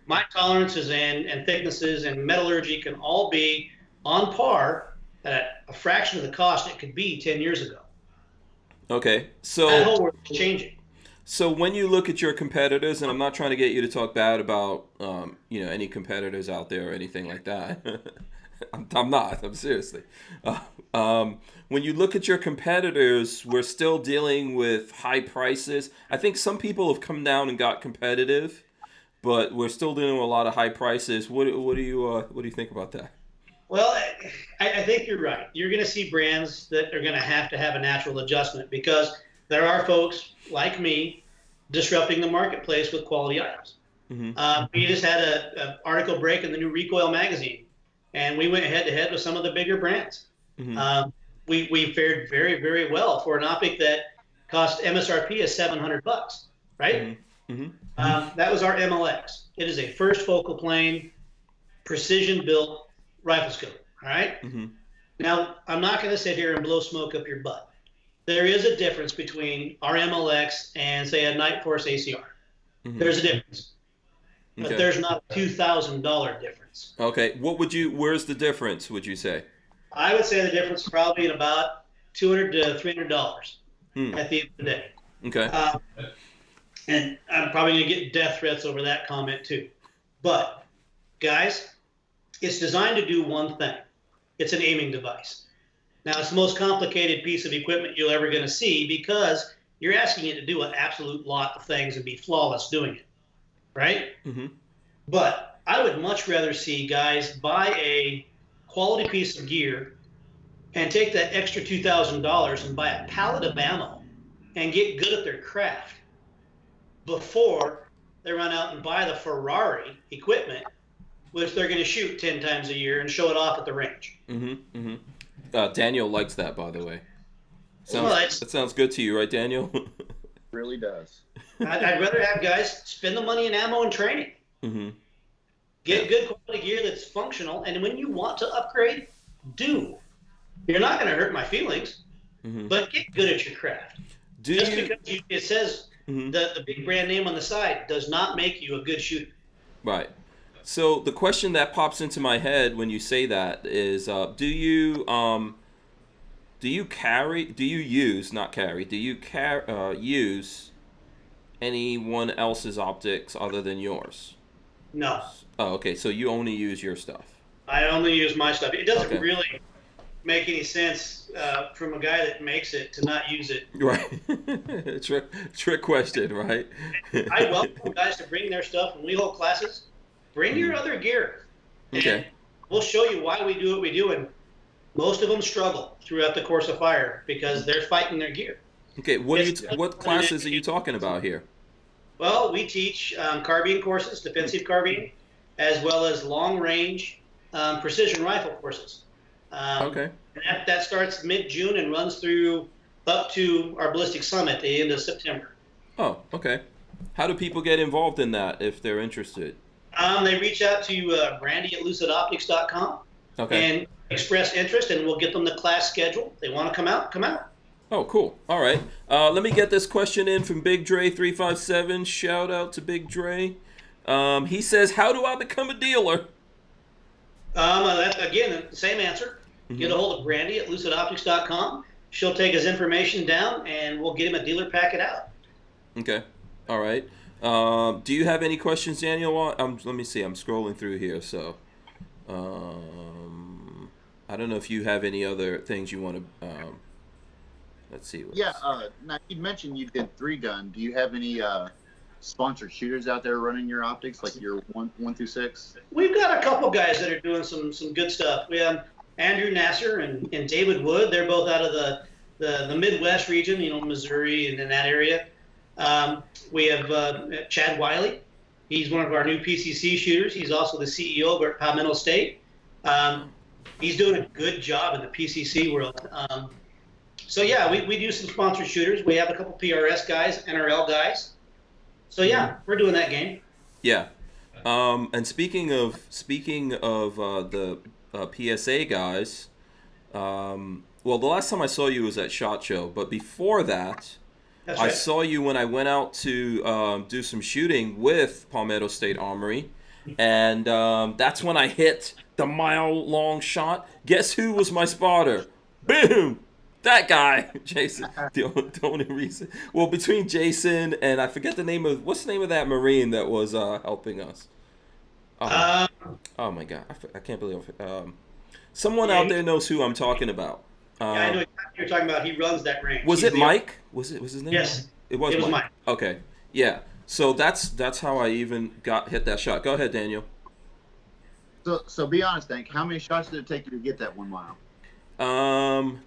Speaker 4: My tolerances and thicknesses and metallurgy can all be on par at a fraction of the cost it could be 10 years ago.
Speaker 1: Okay, so
Speaker 4: that whole world is changing.
Speaker 1: So when you look at your competitors, and I'm not trying to get you to talk bad about any competitors out there or anything like that. I'm not. I'm seriously. When you look at your competitors, we're still dealing with high prices. I think some people have come down and got competitive, but we're still dealing with a lot of high prices. What do you think about that?
Speaker 4: Well, I think you're right. You're going to see brands that are going to have a natural adjustment because there are folks like me disrupting the marketplace with quality items. We just had an article break in the new Recoil magazine, and we went head to head with some of the bigger brands. We fared very, very well for an optic that cost MSRP of $700, right? That was our MLX. It is a first focal plane, precision built rifle scope. All right. Now, I'm not going to sit here and blow smoke up your butt. There is a difference between our MLX and, say, a Night Force ACR. There's a difference. But there's not a $2,000 difference.
Speaker 1: Okay. Where's the difference, would you say?
Speaker 4: I would say the difference is probably in about $200 to $300 at the end of the day.
Speaker 1: Okay.
Speaker 4: And I'm probably going to get death threats over that comment too. But, guys, it's designed to do one thing. It's an aiming device. Now, it's the most complicated piece of equipment you're ever going to see because you're asking it to do an absolute lot of things and be flawless doing it, right?
Speaker 1: Mm-hmm.
Speaker 4: But I would much rather see guys buy a quality piece of gear and take that extra $2,000 and buy a pallet of ammo and get good at their craft before they run out and buy the Ferrari equipment, which they're going to shoot 10 times a year and show it off at the range.
Speaker 1: Mm-hmm. Mm-hmm. Daniel likes that, by the way.
Speaker 4: That
Speaker 1: sounds good to you, right, Daniel?
Speaker 3: Really does.
Speaker 4: I'd rather have guys spend the money in ammo and training.
Speaker 1: Mm-hmm.
Speaker 4: Get good quality gear that's functional, and when you want to upgrade, do. You're not going to hurt my feelings, but get good at your craft. Because it says the big brand name on the side does not make you a good shooter.
Speaker 1: Right. So the question that pops into my head when you say that is, do you use anyone else's optics other than yours?
Speaker 4: No.
Speaker 1: Oh, okay. So you only use your stuff.
Speaker 4: I only use my stuff. It doesn't really make any sense from a guy that makes it to not use it.
Speaker 1: Right. Trick question, right?
Speaker 4: I welcome guys to bring their stuff when we hold classes. Bring your other gear.
Speaker 1: Okay.
Speaker 4: We'll show you why we do what we do, and most of them struggle throughout the course of fire because they're fighting their gear.
Speaker 1: Okay. What classes are you talking about here?
Speaker 4: Well, we teach carbine courses, defensive carbine, as well as long-range precision rifle courses.
Speaker 1: Okay.
Speaker 4: And that starts mid-June and runs through up to our ballistic summit at the end of September.
Speaker 1: Oh, okay. How do people get involved in that if they're interested?
Speaker 4: They reach out to Brandy at LucidOptics.com and express interest, and we'll get them the class schedule. They want to come out, come out.
Speaker 1: Oh, cool. All right. Let me get this question in from Big Dre 357. Shout out to Big Dre. He says, how do I become a dealer?
Speaker 4: Again, the same answer. Get a hold of Brandy at LucidOptics.com. She'll take his information down, and we'll get him a dealer packet out.
Speaker 1: Okay. All right. Do you have any questions, Daniel? Let me see. I'm scrolling through here. So, I don't know if you have any other things you want to. Let's see.
Speaker 3: Now you mentioned you did 3-gun. Do you have any sponsored shooters out there running your optics, like your 1 through 6?
Speaker 4: We've got a couple guys that are doing some good stuff. We have Andrew Nasser and David Wood. They're both out of the Midwest region, Missouri and in that area. We have Chad Wiley. He's one of our new PCC shooters. He's also the CEO over at Palmetto State. He's doing a good job in the PCC world. So yeah, we do some sponsored shooters. We have a couple PRS guys, NRL guys. So yeah, we're doing that game.
Speaker 1: Yeah. And speaking of the PSA guys, well, the last time I saw you was at SHOT Show, but before that,
Speaker 4: That's right.
Speaker 1: I saw you when I went out to do some shooting with Palmetto State Armory, and that's when I hit the mile-long shot. Guess who was my spotter? Boom! That guy, Jason. The only reason. Well, between Jason and I forget the name of, what's the name of that Marine that was helping us? Oh my God, I can't believe someone out there knows who I'm talking about.
Speaker 4: I know exactly what you're talking about. He runs that range.
Speaker 1: Was it Mike? Was his name?
Speaker 4: Yes.
Speaker 1: It was Mike. Okay. Yeah. So that's how I even hit that shot. Go ahead, Daniel.
Speaker 3: So be honest, Hank. How many shots did it take you to get that 1 mile?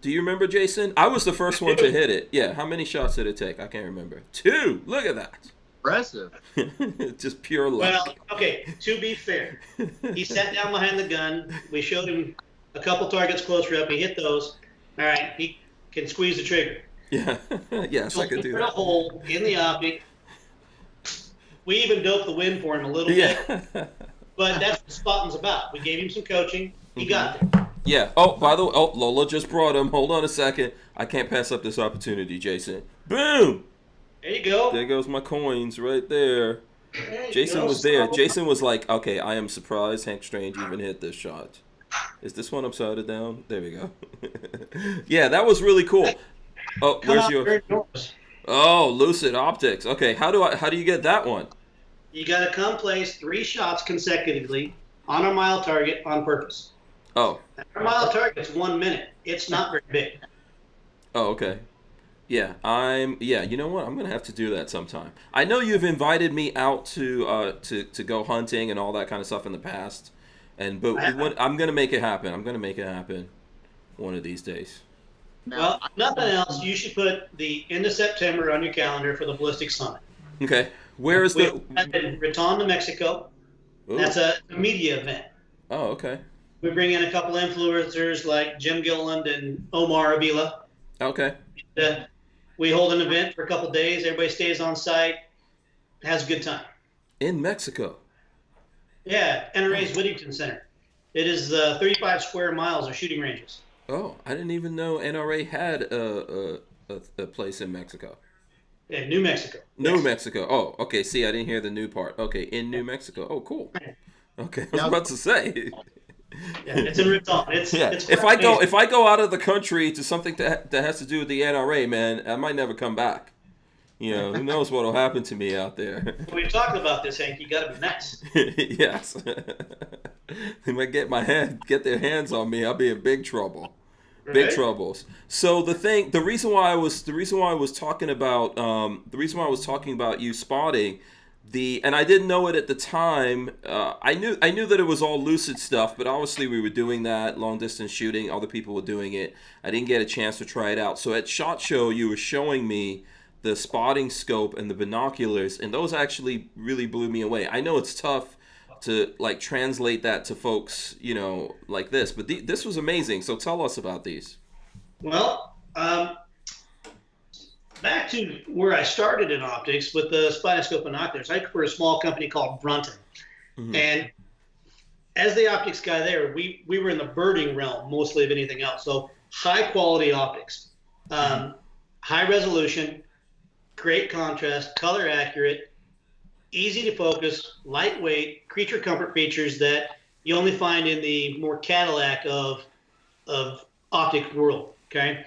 Speaker 1: Do you remember, Jason? I was the first one to hit it. Yeah. How many shots did it take? I can't remember. 2. Look at that.
Speaker 3: Impressive.
Speaker 1: Just pure luck.
Speaker 4: Well, okay. To be fair, he sat down behind the gun. We showed him a couple targets closer up. He hit those. All right. He can squeeze the trigger.
Speaker 1: Yeah. Yes, I could do
Speaker 4: Put a
Speaker 1: that.
Speaker 4: hole in the optic. We even doped the wind for him a little bit. But that's what spotting's about. We gave him some coaching. He got there.
Speaker 1: Yeah. Oh, by the way, Lola just brought him. Hold on a second. I can't pass up this opportunity, Jason. Boom!
Speaker 4: There you go.
Speaker 1: There goes my coins right there. Jason was there. Jason was like, okay, I am surprised Hank Strange even hit this shot. Is this one upside down? There we go. Yeah, that was really cool. Oh, where's your... Oh, Lucid Optics. Okay, how do you get that one?
Speaker 4: You got to come place 3 shots consecutively on a mile target on purpose.
Speaker 1: Oh.
Speaker 4: Our mile target's 1 minute. It's not very big.
Speaker 1: Oh, okay. Yeah, yeah, you know what? I'm gonna have to do that sometime. I know you've invited me out to go hunting and all that kind of stuff in the past, I'm gonna make it happen. I'm gonna make it happen one of these days.
Speaker 3: Now,
Speaker 4: Well, if nothing else, you should put the end of September on your calendar for the Ballistic Summit.
Speaker 1: Okay, where is
Speaker 4: We
Speaker 1: the?
Speaker 4: have in Raton, New Mexico.
Speaker 1: Ooh.
Speaker 4: That's a media event.
Speaker 1: Oh, okay.
Speaker 4: We bring in a couple influencers like Jim Gilliland and Omar Avila.
Speaker 1: Okay.
Speaker 4: We hold an event for a couple days. Everybody stays on site, has a good time.
Speaker 1: In Mexico.
Speaker 4: Yeah, NRA's Whittington Center. It is 35 square miles of shooting ranges.
Speaker 1: Oh, I didn't even know NRA had a place in Mexico.
Speaker 4: Yeah, New Mexico.
Speaker 1: New
Speaker 4: Yes.
Speaker 1: Mexico. Oh, okay. See, I didn't hear the new part. Okay, in New Mexico. Oh, cool. Okay, I was about to say.
Speaker 4: Yeah, it's in Raton. It's
Speaker 1: If I go out of the country to something that has to do with the NRA, man, I might never come back. You know, who knows what'll happen to me out there.
Speaker 4: We've talked about this, Hank. You got to be nice.
Speaker 1: Yes. They might get their hands on me. I'll be in big trouble.
Speaker 4: Right?
Speaker 1: Big troubles. So the reason why I was talking about you spotting and I didn't know it at the time. I knew that it was all Lucid stuff, but obviously we were doing that long distance shooting. Other people were doing it. I didn't get a chance to try it out. So at SHOT Show, you were showing me the spotting scope and the binoculars, and those actually really blew me away. I know it's tough to like translate that to folks, you know, like this, but this was amazing. So tell us about these.
Speaker 4: Well, back to where I started in optics with the Spotting binoculars. I worked for a small company called Brunton. Mm-hmm. And as the optics guy there, we were in the birding realm mostly of anything else. So high quality optics, high resolution, great contrast, color accurate, easy to focus, lightweight, creature comfort features that you only find in the more Cadillac of optic world. Okay.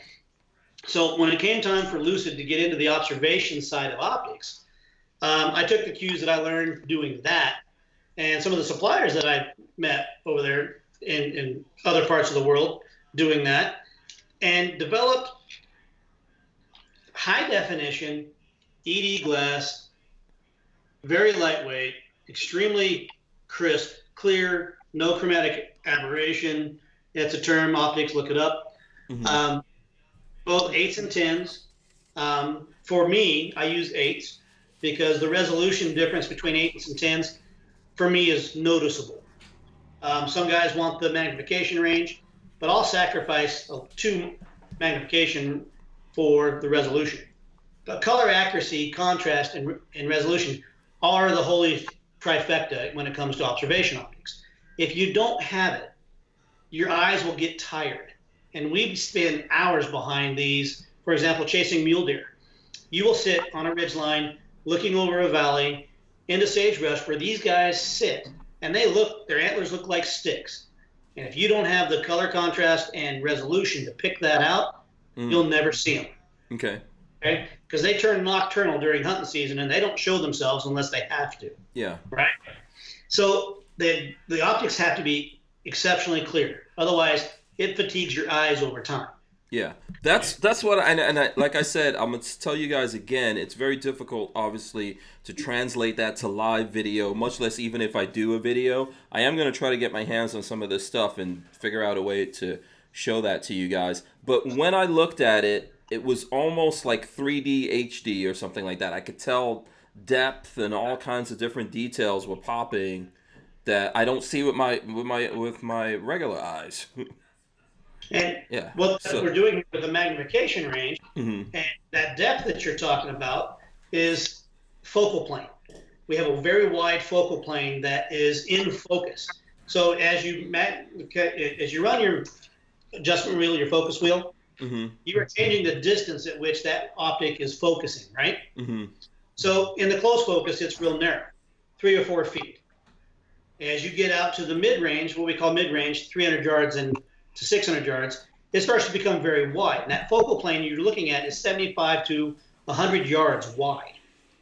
Speaker 4: So when it came time for Lucid to get into the observation side of optics, I took the cues that I learned doing that and some of the suppliers that I met over there in other parts of the world doing that, and developed high definition ED glass, very lightweight, extremely crisp, clear, no chromatic aberration. It's a term, optics, look it up. Mm-hmm. Both 8s and 10s. For me, I use 8s because the resolution difference between 8s and 10s for me is noticeable. Some guys want the magnification range, but I'll sacrifice 2 magnification for the resolution. But color accuracy, contrast, and resolution are the holy trifecta when it comes to observation optics. If you don't have it, your eyes will get tired. And we spend hours behind these, for example, chasing mule deer. You will sit on a ridgeline looking over a valley into sagebrush where these guys sit, and their antlers look like sticks. And if you don't have the color contrast and resolution to pick that out, you'll never see them.
Speaker 1: Okay.
Speaker 4: Okay? Because they turn nocturnal during hunting season, and they don't show themselves unless they have to.
Speaker 1: Yeah.
Speaker 4: Right? So the optics have to be exceptionally clear. Otherwise, it fatigues your eyes over time.
Speaker 1: Yeah, that's what I like I said, I'm gonna tell you guys again, it's very difficult obviously to translate that to live video, much less even if I do a video. I am gonna try to get my hands on some of this stuff and figure out a way to show that to you guys. But when I looked at it, it was almost like 3D HD or something like that. I could tell depth and all kinds of different details were popping that I don't see with my regular eyes.
Speaker 4: And what we're doing with the magnification range and that depth that you're talking about is focal plane. We have a very wide focal plane that is in focus. So as you run your adjustment wheel, your focus wheel, you are changing the distance at which that optic is focusing, right? So in the close focus, it's real narrow, 3 or 4 feet. As you get out to the mid-range, what we call mid-range, 300 yards to 600 yards, it starts to become very wide. And that focal plane you're looking at is 75 to 100 yards wide.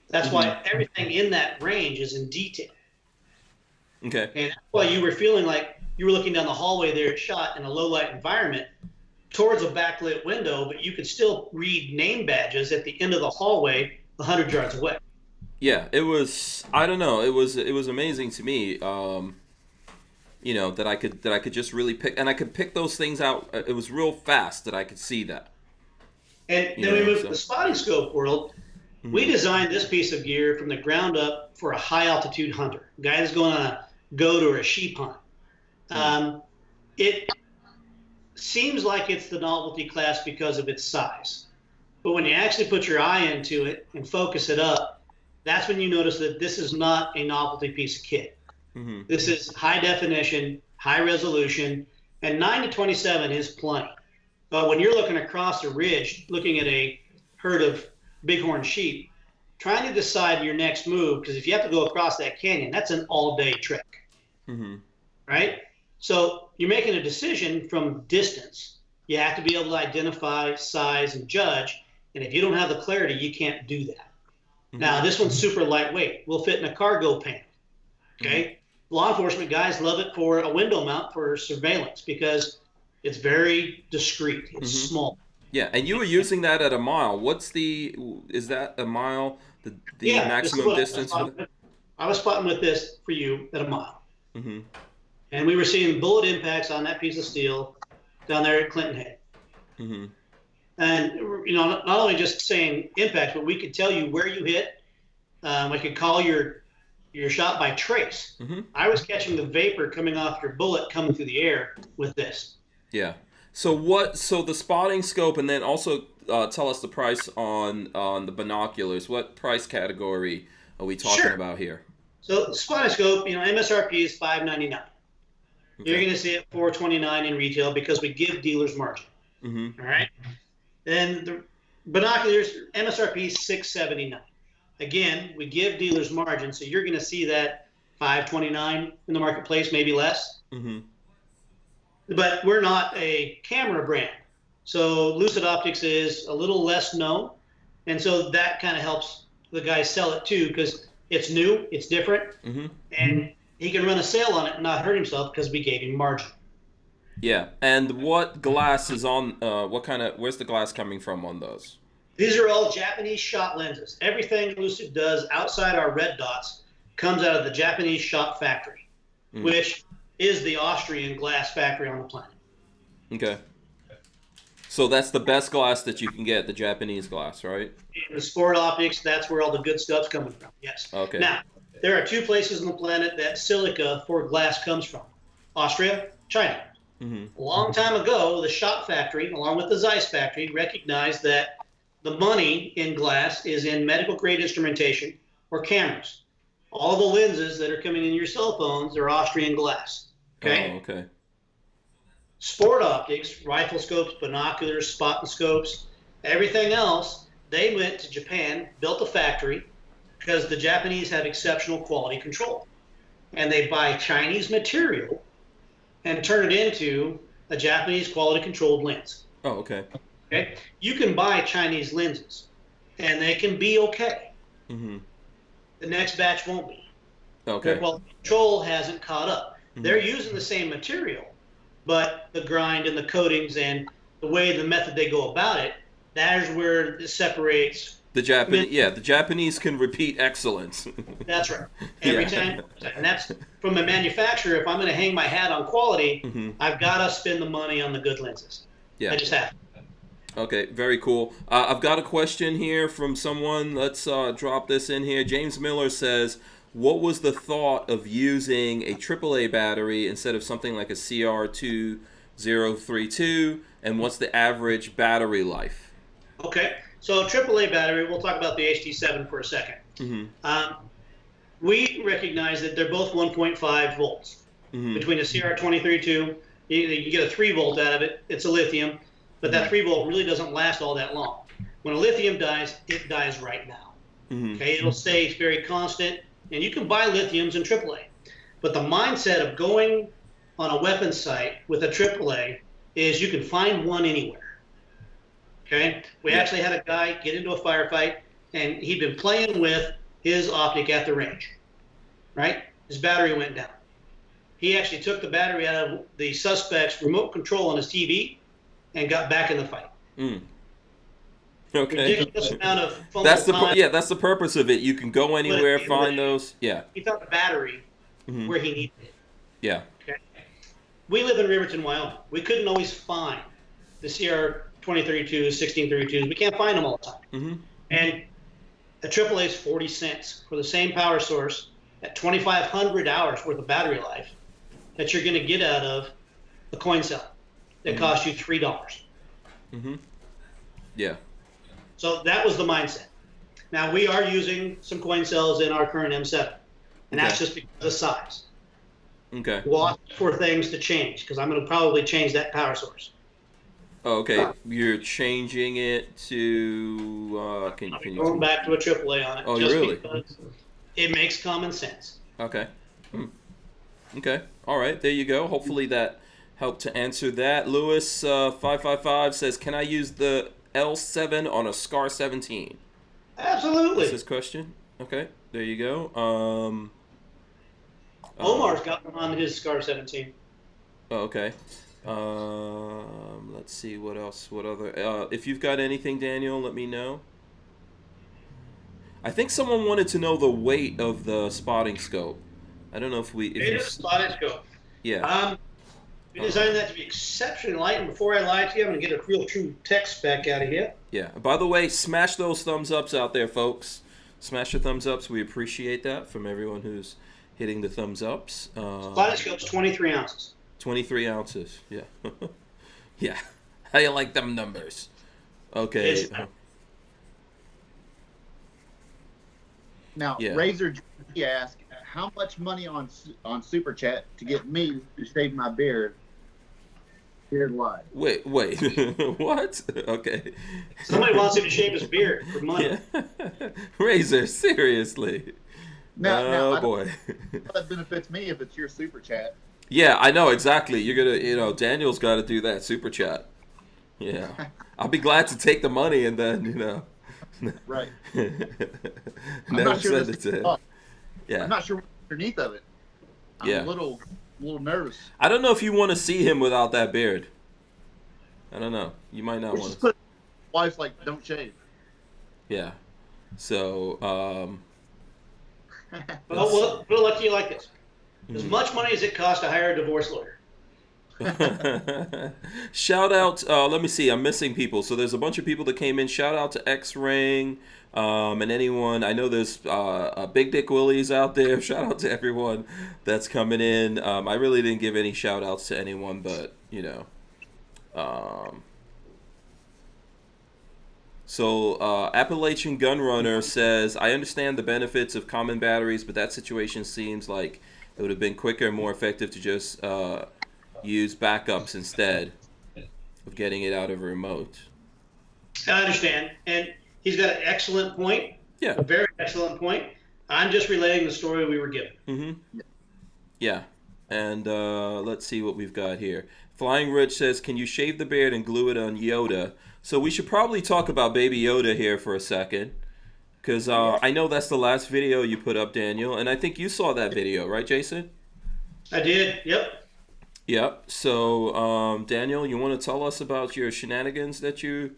Speaker 4: That's why everything in that range is in detail. Okay. And that's why you were feeling like you were looking down the hallway there at SHOT in a low light environment, towards a backlit window, but you could still read name badges at the end of the hallway 100 yards away.
Speaker 1: Yeah, it was. I don't know. It was amazing to me. You know, that I could just really pick, and I could pick those things out. It was real fast that I could see that.
Speaker 4: And then we moved to the spotting scope world. We designed this piece of gear from the ground up for a high altitude hunter, a guy that's going on a goat or a sheep hunt. It seems like it's the novelty class because of its size, but when you actually put your eye into it and focus it up, that's when you notice that this is not a novelty piece of kit. This is high definition, high resolution, and 9-27 is plenty. But when you're looking across a ridge, looking at a herd of bighorn sheep, trying to decide your next move, because if you have to go across that canyon, that's an all-day trek, right? So you're making a decision from distance. You have to be able to identify, size, and judge. And if you don't have the clarity, you can't do that. Now, this one's super lightweight. Will fit in a cargo pan, okay? Law enforcement guys love it for a window mount for surveillance because it's very discreet. It's small.
Speaker 1: Yeah, and you were using that at a mile. Is that a mile, the maximum distance?
Speaker 4: I was spotting with this for you at a mile. And we were seeing bullet impacts on that piece of steel down there at Clinton Head. And, you know, not only just saying impact, but we could tell you where you hit. I could call your shot by trace. I was catching the vapor coming off your bullet coming through the air with this.
Speaker 1: Yeah. So the spotting scope, and then also tell us the price on the binoculars. What price category are we talking about here?
Speaker 4: So the spotting scope, you know, MSRP is $599. You're going to see it $429 in retail because we give dealers margin. All right. Then the binoculars, MSRP is $679. Again, we give dealers margin, so you're going to see that $529 in the marketplace, maybe less. But we're not a camera brand. So Lucid Optics is a little less known. And so that kind of helps the guys sell it too, because it's new, it's different, and he can run a sale on it and not hurt himself because we gave him margin.
Speaker 1: Yeah. And what glass is on, where's the glass coming from on those?
Speaker 4: These are all Japanese shot lenses. Everything Lucid does outside our red dots comes out of the Japanese shot factory, which is the Austrian glass factory on the planet. Okay.
Speaker 1: So that's the best glass that you can get, the Japanese glass, right?
Speaker 4: In the sport optics, that's where all the good stuff's coming from, yes.
Speaker 1: Okay.
Speaker 4: Now, there are 2 places on the planet that silica for glass comes from. Austria, China. A long time ago, the shot factory, along with the Zeiss factory, recognized that the money in glass is in medical grade instrumentation or cameras. All the lenses that are coming in your cell phones are Austrian glass. Okay.
Speaker 1: Oh, okay.
Speaker 4: Sport optics, rifle scopes, binoculars, spotting scopes, everything else, they went to Japan, built a factory, because the Japanese have exceptional quality control. And they buy Chinese material and turn it into a Japanese quality controlled lens.
Speaker 1: Oh, okay.
Speaker 4: Okay. You can buy Chinese lenses, and they can be okay. The next batch won't be.
Speaker 1: Okay.
Speaker 4: Their quality control hasn't caught up. They're using the same material, but the grind and the coatings and the way, the method they go about it, that is where it separates.
Speaker 1: The Japanese can repeat excellence.
Speaker 4: That's right. Every time. And that's from a manufacturer. If I'm going to hang my hat on quality, I've got to spend the money on the good lenses.
Speaker 1: Yeah.
Speaker 4: I just have to.
Speaker 1: Okay, very cool. I've got a question here from someone. Let's drop this in here. James Miller says, what was the thought of using a AAA battery instead of something like a CR2032, and what's the average battery life?
Speaker 4: Okay, so AAA battery, we'll talk about the HT7 for a second. We recognize that they're both 1.5 volts. Between a CR2032, you get a 3 volt out of it, it's a lithium, but that 3 volt really doesn't last all that long. When a lithium dies, it dies right now. Okay, it'll stay very constant, and you can buy lithiums in AAA. But the mindset of going on a weapons site with a AAA is you can find one anywhere. Okay, we actually had a guy get into a firefight, and he'd been playing with his optic at the range. Right, his battery went down. He actually took the battery out of the suspect's remote control on his TV, and got back in the fight.
Speaker 1: Okay.
Speaker 4: Ridiculous amount of fumble
Speaker 1: That's the
Speaker 4: time.
Speaker 1: that's the purpose of it. You can go anywhere, find those. Yeah.
Speaker 4: He found the battery where he needed it.
Speaker 1: Yeah.
Speaker 4: Okay. We live in Riverton, Wyoming. We couldn't always find the CR 2032s, 1632s. We can't find them all the time. And a AAA is 40 cents for the same power source at 2,500 hours worth of battery life that you're going to get out of a coin cell that costs you $3.
Speaker 1: Yeah.
Speaker 4: So that was the mindset. Now we are using some coin cells in our current M7, and that's just because of size.
Speaker 1: Okay.
Speaker 4: Watch for things to change because I'm going to probably change that power source.
Speaker 1: Oh, okay. You're changing it to can you
Speaker 4: Going back to a AAA on it.
Speaker 1: Oh,
Speaker 4: just
Speaker 1: really?
Speaker 4: Because it makes common sense.
Speaker 1: Okay. Okay. All right. There you go. Hopefully that helped to answer that. Lewis 555 says, "Can I use the L7 on a SCAR 17?"
Speaker 4: Absolutely.
Speaker 1: That's his question. Okay. There you go.
Speaker 4: Omar's got one on his SCAR 17.
Speaker 1: Oh, okay. Let's see what else. What other? If you've got anything, Daniel, let me know. I think someone wanted to know the weight of the spotting scope. I don't know if we.
Speaker 4: Weight of the spotting scope.
Speaker 1: Yeah.
Speaker 4: We designed that to be exceptionally light. And before I lie to you, I'm going to get a real true tech spec out of here.
Speaker 1: Yeah. By the way, smash those thumbs ups out there, folks. Smash the thumbs ups. We appreciate that from everyone who's hitting the thumbs ups.
Speaker 4: Spotting scope's 23 ounces.
Speaker 1: 23 ounces. Yeah. Yeah. How you like them numbers? Okay.
Speaker 3: Now, Razor G asked, how much money on Super Chat to get me to shave my beard? Beard live.
Speaker 1: Wait. What? Okay.
Speaker 4: Somebody wants him to shave his beard for money.
Speaker 1: Yeah. Razor, seriously.
Speaker 3: Now,
Speaker 1: boy.
Speaker 3: That benefits me if it's your Super Chat.
Speaker 1: Yeah, I know exactly. You're gonna, Daniel's got to do that Super Chat. Yeah. I'll be glad to take the money and then,
Speaker 3: Right.
Speaker 1: Never send it to him. Yeah.
Speaker 3: I'm not sure what's underneath of it. I'm a little nervous.
Speaker 1: I don't know if you want to see him without that beard. I don't know. You might not want to.
Speaker 3: Wife's like, don't shave.
Speaker 1: Yeah. So,
Speaker 4: Well, we'll let you like this. As much money as it costs to hire a divorce lawyer.
Speaker 1: Shout out, let me see, I'm missing people. So there's a bunch of people that came in. Shout out to X-Ring, and anyone, I know there's Big Dick Willies out there. Shout out to everyone that's coming in. I really didn't give any shout outs to anyone, but, So Appalachian Gunrunner says, I understand the benefits of common batteries, but that situation seems like it would have been quicker and more effective to just use backups instead of getting it out of a remote.
Speaker 4: I understand. And he's got an excellent point.
Speaker 1: Yeah.
Speaker 4: A very excellent point. I'm just relaying the story we were given.
Speaker 1: Mm-hmm. Yeah. And let's see what we've got here. Flying Rich says, can you shave the beard and glue it on Yoda? So we should probably talk about Baby Yoda here for a second. Because I know that's the last video you put up, Daniel. And I think you saw that video, right, Jason?
Speaker 4: I did, yep.
Speaker 1: Yep. So, Daniel, you want to tell us about your shenanigans that you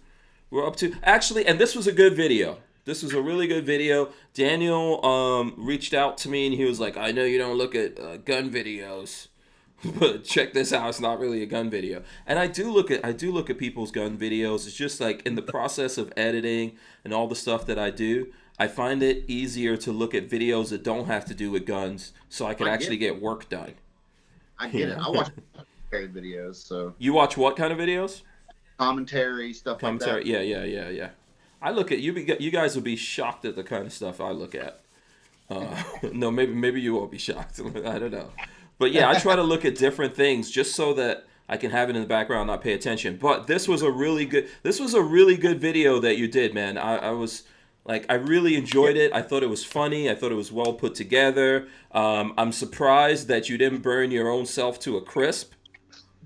Speaker 1: were up to? Actually, and this was a good video. This was a really good video. Daniel reached out to me and he was like, I know you don't look at gun videos, but check this out. It's not really a gun video. And I do look at people's gun videos. It's just like in the process of editing and all the stuff that I do, I find it easier to look at videos that don't have to do with guns so I can actually get work done.
Speaker 3: I get it. I watch commentary videos, so.
Speaker 1: You watch what kind of videos?
Speaker 3: Commentary, stuff like that.
Speaker 1: Yeah. I look at you guys will be shocked at the kind of stuff I look at. No, maybe you won't be shocked. I don't know. But yeah, I try to look at different things just so that I can have it in the background and not pay attention. But this was a really good video that you did, man. I was like, I really enjoyed it. I thought it was funny. I thought it was well put together. I'm surprised that you didn't burn your own self to a crisp.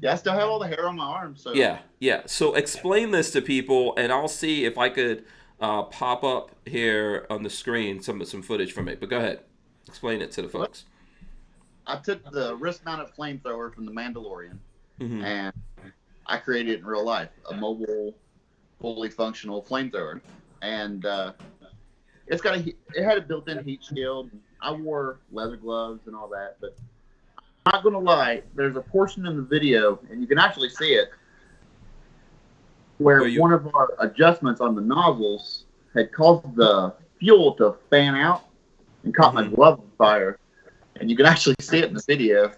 Speaker 3: Yeah, I still have all the hair on my arms. So.
Speaker 1: Yeah. So explain this to people, and I'll see if I could pop up here on the screen some footage from it. But go ahead. Explain it to the folks.
Speaker 3: I took the wrist-mounted flamethrower from the Mandalorian, and I created it in real life, a mobile, fully functional flamethrower, and it had a built-in heat shield. I wore leather gloves and all that, but I'm not gonna lie, there's a portion in the video, and you can actually see it, where one of our adjustments on the nozzles had caused the fuel to fan out and caught my glove on fire, and you can actually see it in the video.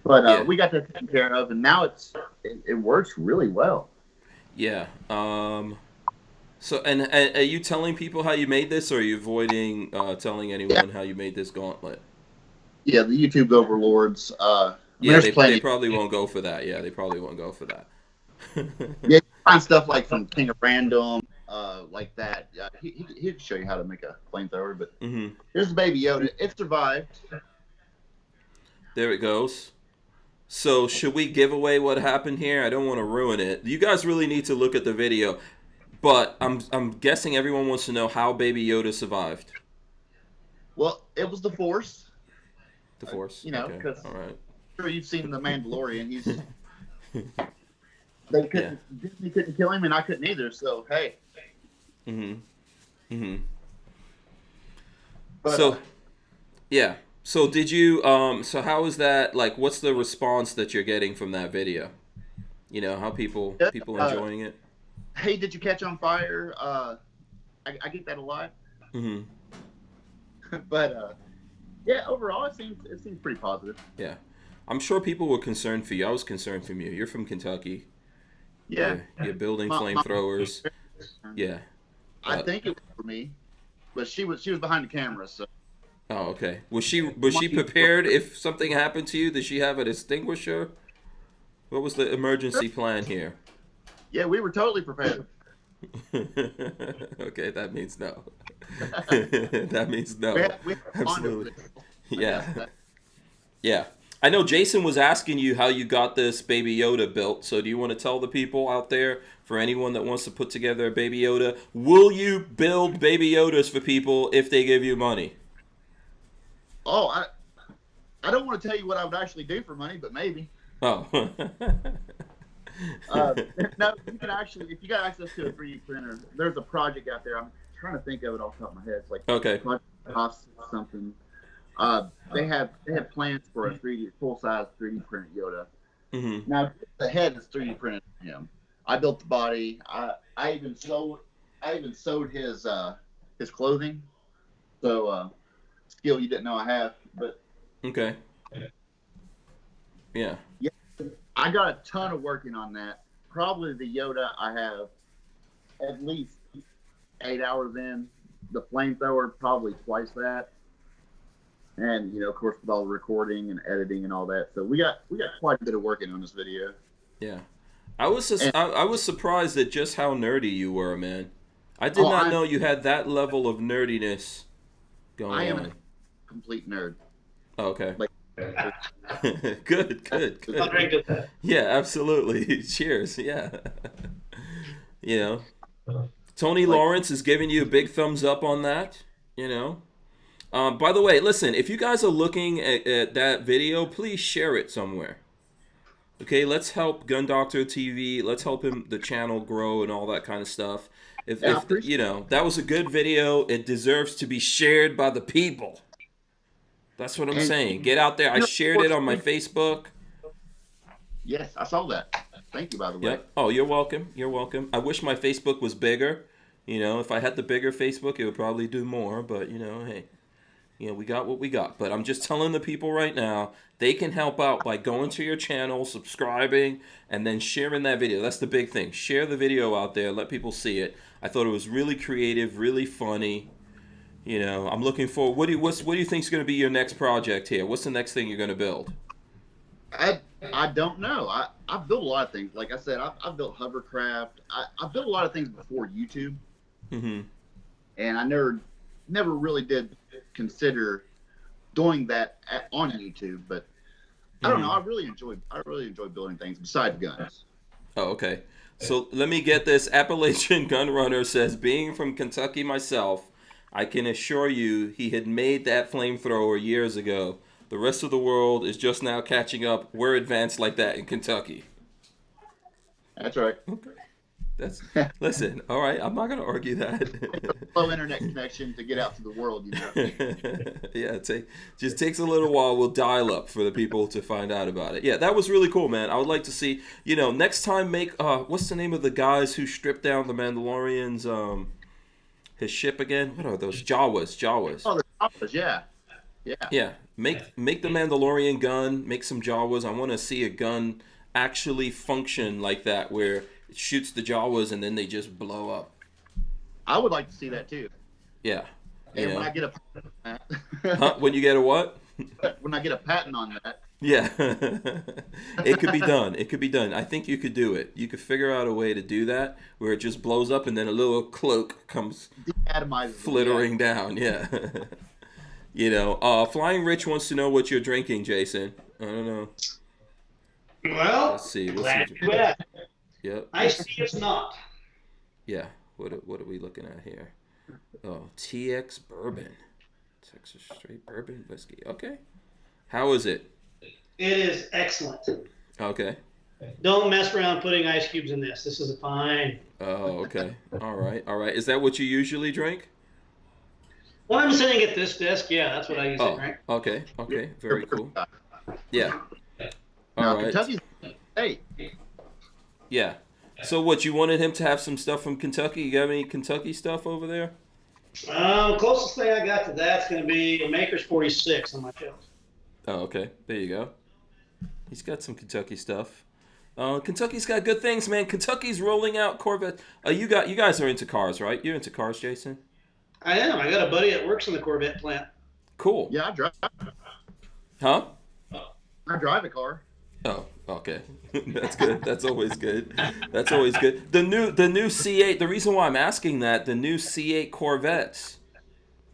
Speaker 3: But we got that taken care of, and now it works really well.
Speaker 1: Yeah. So, and are you telling people how you made this, or are you avoiding telling anyone how you made this gauntlet?
Speaker 3: Yeah, the YouTube overlords.
Speaker 1: Yeah, they probably won't go for that. Yeah, they probably won't go for that.
Speaker 3: Yeah, you find stuff like from King of Random, like that. He'd show you how to make a flamethrower, but here's the Baby Yoda. It survived.
Speaker 1: There it goes. So should we give away what happened here? I don't want to ruin it. You guys really need to look at the video, but I'm guessing everyone wants to know how Baby Yoda survived.
Speaker 3: Well, it was the Force.
Speaker 1: The Force.
Speaker 3: You know, because
Speaker 1: right.
Speaker 3: Sure, you've seen the Mandalorian. Disney couldn't kill him, and I couldn't either. So hey. But,
Speaker 1: so, yeah. So did you? So how is that? Like, what's the response that you're getting from that video? You know, how people enjoying it.
Speaker 3: Hey, did you catch on fire? I get that a lot. But yeah, overall it seems pretty positive.
Speaker 1: Yeah, I'm sure people were concerned for you. I was concerned for you. You're from Kentucky.
Speaker 3: Yeah.
Speaker 1: You're building flamethrowers. Yeah.
Speaker 3: I think it was for me, but she was behind the camera, so.
Speaker 1: Oh, okay. Was she prepared if something happened to you? Did she have an extinguisher? What was the emergency plan here?
Speaker 3: Yeah, we were totally prepared.
Speaker 1: Okay, that means no. That means no.
Speaker 3: We
Speaker 1: Absolutely. Yeah. Yeah. I know Jason was asking you how you got this Baby Yoda built. So do you want to tell the people out there, for anyone that wants to put together a Baby Yoda, will you build Baby Yodas for people if they give you money?
Speaker 3: Oh, I don't want to tell you what I would actually do for money, but maybe.
Speaker 1: Oh.
Speaker 3: No, you can actually, if you got access to a 3D printer, there's a project out there. I'm trying to think of it off the top of my head. It's like Project something. They have plans for a full-size 3D printed Yoda. Now the head is 3D printed for him. I built the body. I even sewed his clothing. So skill you didn't know I have, but
Speaker 1: okay. Yeah.
Speaker 3: Yeah, I got a ton of working on that. Probably the Yoda I have at least 8 hours in. The flamethrower probably twice that. And of course, with all the recording and editing and all that, so we got quite a bit of working on this video.
Speaker 1: Yeah, I was surprised at just how nerdy you were, man. I did not know you had that level of nerdiness going on.
Speaker 3: I am a complete nerd.
Speaker 1: Oh, okay.
Speaker 3: Like,
Speaker 1: good. Yeah, absolutely. Cheers. Yeah. Tony Lawrence is giving you a big thumbs up on that. By the way, listen, if you guys are looking at that video, please share it somewhere. Okay, let's help GunDoctorT.V. Let's help the channel grow and all that kind of stuff. If that was a good video, it deserves to be shared by the people. That's what I'm saying. Get out there. I shared it on my Facebook.
Speaker 3: Yes, I saw that. Thank you, by the way.
Speaker 1: Yep. Oh, you're welcome. You're welcome. I wish my Facebook was bigger. If I had the bigger Facebook, it would probably do more. But, hey, we got what we got. But I'm just telling the people right now, they can help out by going to your channel, subscribing, and then sharing that video. That's the big thing. Share the video out there. Let people see it. I thought it was really creative, really funny. I'm looking for. What do you think is going to be your next project here? What's the next thing you're going to build?
Speaker 3: I don't know. I've built a lot of things. Like I said, I've built hovercraft. I've built a lot of things before YouTube. And I never really did consider doing that on YouTube. But I don't know. I really enjoy building things besides guns.
Speaker 1: Oh, okay. So let me get this. Appalachian Gun Runner says, being from Kentucky myself, I can assure you he had made that flamethrower years ago. The rest of the world is just now catching up. We're advanced like that in Kentucky.
Speaker 3: That's right.
Speaker 1: That's listen. All right, I'm not gonna argue that.
Speaker 3: Slow internet connection to get out to the world, you know.
Speaker 1: Yeah, just takes a little while. We'll dial up for the people to find out about it. Yeah, that was really cool, man. I would like to see. Next time make what's the name of the guys who stripped down the Mandalorian's his ship again? What are those? Jawas.
Speaker 3: Oh, the Jawas, yeah.
Speaker 1: Yeah. Make the Mandalorian gun. Make some Jawas. I want to see a gun actually function like that, where it shoots the Jawas and then they just blow up.
Speaker 3: I would like to see that too.
Speaker 1: Yeah.
Speaker 3: And when I get a patent on that.
Speaker 1: Huh? When you get a what?
Speaker 3: When I get a patent on that.
Speaker 1: Yeah. It could be done. It could be done. I think you could do it. You could figure out a way to do that where it just blows up and then a little cloak comes flittering down. Yeah. Flying Rich wants to know what you're drinking, Jason. I don't know.
Speaker 4: Well,
Speaker 1: Let's see. Yep.
Speaker 4: I see it's not.
Speaker 1: Yeah. What are we looking at here? Oh, TX Bourbon. Texas Straight Bourbon Whiskey. Okay. How is it?
Speaker 4: It is excellent.
Speaker 1: Okay.
Speaker 4: Don't mess around putting ice cubes in this. This is fine.
Speaker 1: Oh, okay. All right. Is that what you usually drink?
Speaker 4: When I'm sitting at this desk, yeah, that's what I usually drink.
Speaker 1: Okay. Very cool. Yeah.
Speaker 3: Now,
Speaker 1: All right.
Speaker 3: Kentucky's hey.
Speaker 1: Yeah. So what, you wanted him to have some stuff from Kentucky? You got any Kentucky stuff over there?
Speaker 4: Closest thing I got to that's going to be a Maker's 46 on my shelf.
Speaker 1: Oh, okay. There you go. He's got some Kentucky stuff. Kentucky's got good things, man. Kentucky's rolling out Corvette. You guys are into cars, right? You're into cars, Jason?
Speaker 4: I am. I got a buddy that works in the Corvette plant.
Speaker 1: Cool.
Speaker 3: Yeah, I drive.
Speaker 1: Huh?
Speaker 3: I drive a car.
Speaker 1: Oh, okay. That's good. That's always good. That's always good. The new C8, the reason why I'm asking that, the new C8 Corvettes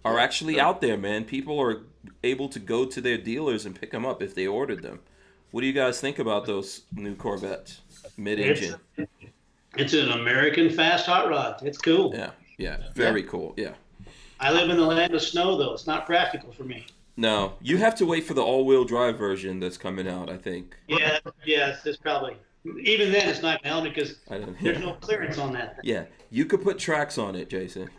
Speaker 1: are actually out there, man. People are able to go to their dealers and pick them up if they ordered them. What do you guys think about those new Corvettes? Mid-engine.
Speaker 4: It's an American fast hot rod. It's cool.
Speaker 1: Yeah. Very cool. Yeah.
Speaker 4: I live in the land of snow, though. It's not practical for me.
Speaker 1: No, you have to wait for the all-wheel drive version that's coming out, I think.
Speaker 4: Yeah, it's probably. Even then, it's not now because there's no clearance on that.
Speaker 1: Yeah, you could put tracks on it, Jason.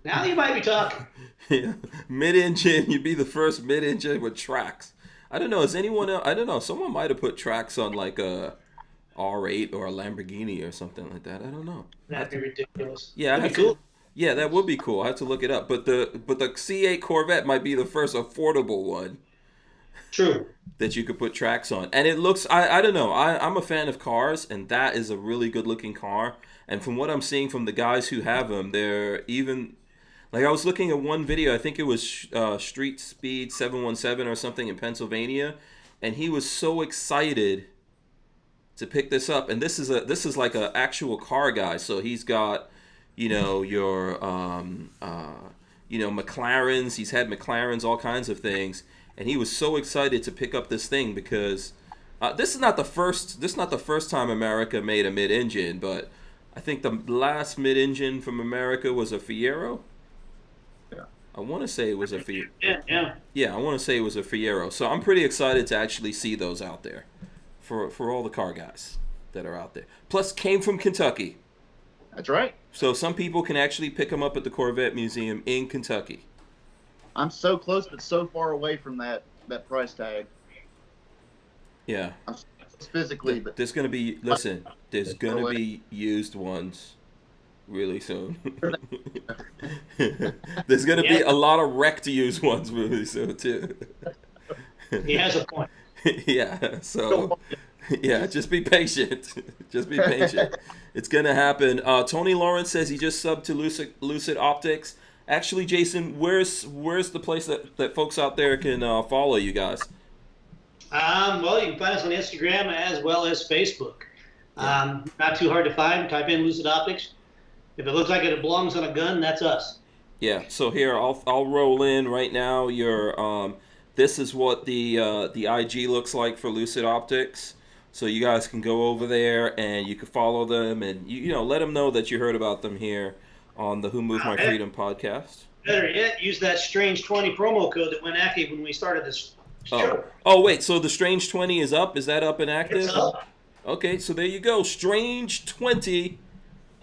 Speaker 4: Now you might be talking.
Speaker 1: Yeah, mid-engine, you'd be the first mid-engine with tracks. I don't know, is anyone else? I don't know, someone might have put tracks on like a R8 or a Lamborghini or something like that. I don't know.
Speaker 4: That'd be ridiculous.
Speaker 1: Yeah,
Speaker 4: that'd be cool.
Speaker 1: Yeah, that would be cool. I have to look it up. But the C8 Corvette might be the first affordable one.
Speaker 4: True.
Speaker 1: That you could put tracks on. And it looks, I don't know, I'm a fan of cars, and that is a really good looking car. And from what I'm seeing from the guys who have them, they're even, like I was looking at one video, I think it was Street Speed 717 or something in Pennsylvania, and he was so excited to pick this up. And this is like an actual car guy, so he's got, your McLarens. He's had McLarens, all kinds of things, and he was so excited to pick up this thing because this is not the first time America made a mid-engine, but I think the last mid-engine from America was a Fiero.
Speaker 3: Yeah.
Speaker 1: I want to say it was a Fiero.
Speaker 4: Yeah.
Speaker 1: Yeah, I want to say it was a Fiero. So I'm pretty excited to actually see those out there for all the car guys that are out there. Plus, came from Kentucky.
Speaker 3: That's right.
Speaker 1: So some people can actually pick them up at the Corvette Museum in Kentucky.
Speaker 3: I'm so close, but so far away from that price tag.
Speaker 1: Yeah.
Speaker 3: I'm physically, but
Speaker 1: there's gonna be used ones really soon. There's gonna be a lot of wrecked used ones really soon too.
Speaker 4: He has a point.
Speaker 1: Yeah. So. Yeah, just be patient. Just be patient. It's going to happen. Tony Lawrence says he just subbed to Lucid Optics. Actually, Jason, where's the place that folks out there can follow you guys?
Speaker 4: Well, you can find us on Instagram as well as Facebook. Not too hard to find. Type in Lucid Optics. If it looks like it belongs on a gun, that's us.
Speaker 1: Yeah, so here, I'll roll in right now. This is what the IG looks like for Lucid Optics. So you guys can go over there and you can follow them and let them know that you heard about them here on the Who Moved My Freedom podcast.
Speaker 4: Better yet, use that Strange 20 promo code that went active when we started this show.
Speaker 1: Oh wait, so the Strange 20 is up? Is that up and active?
Speaker 4: It's up.
Speaker 1: Okay, so there you go. Strange 20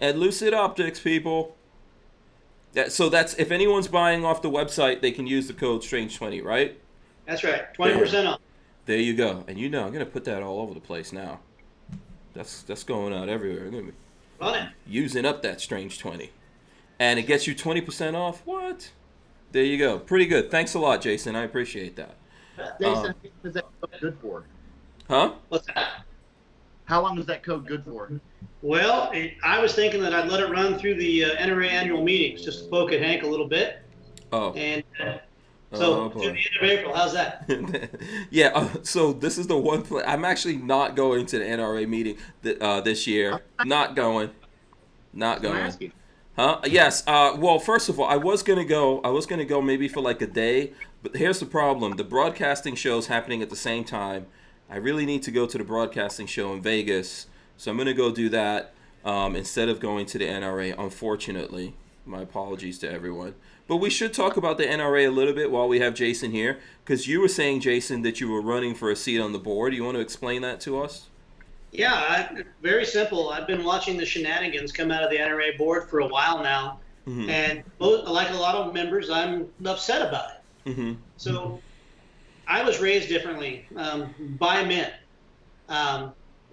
Speaker 1: at Lucid Optics, people. So that's, if anyone's buying off the website, they can use the code Strange 20, right?
Speaker 4: That's right. 20% off.
Speaker 1: There you go. And I'm going to put that all over the place now. That's going out everywhere. I'm going to be
Speaker 4: Run it.
Speaker 1: using up that Strange 20. And it gets you 20% off? What? There you go. Pretty good. Thanks a lot, Jason. I appreciate that.
Speaker 3: Jason, how long is that code good for?
Speaker 1: Huh?
Speaker 4: What's that?
Speaker 3: How long is that code good for?
Speaker 4: Well, I was thinking that I'd let it run through the NRA annual meetings just to poke at Hank a little bit.
Speaker 1: Oh.
Speaker 4: And so to the end of April, how's that?
Speaker 1: Yeah, so this is the one place. I'm actually not going to the NRA meeting this year. Not going. Not
Speaker 3: Can I
Speaker 1: going.
Speaker 3: ask you?
Speaker 1: Huh? Yes. Well, first of all, I was gonna go maybe for like a day, but here's the problem: the broadcasting show's happening at the same time. I really need to go to the broadcasting show in Vegas, so I'm gonna go do that instead of going to the NRA. Unfortunately, my apologies to everyone. But we should talk about the NRA a little bit while we have Jason here, because you were saying, Jason, that you were running for a seat on the board. You want to explain that to us?
Speaker 4: Yeah, very simple. I've been watching the shenanigans come out of the NRA board for a while now, and like a lot of members, I'm upset about it.
Speaker 1: Mm-hmm.
Speaker 4: So I was raised differently by men,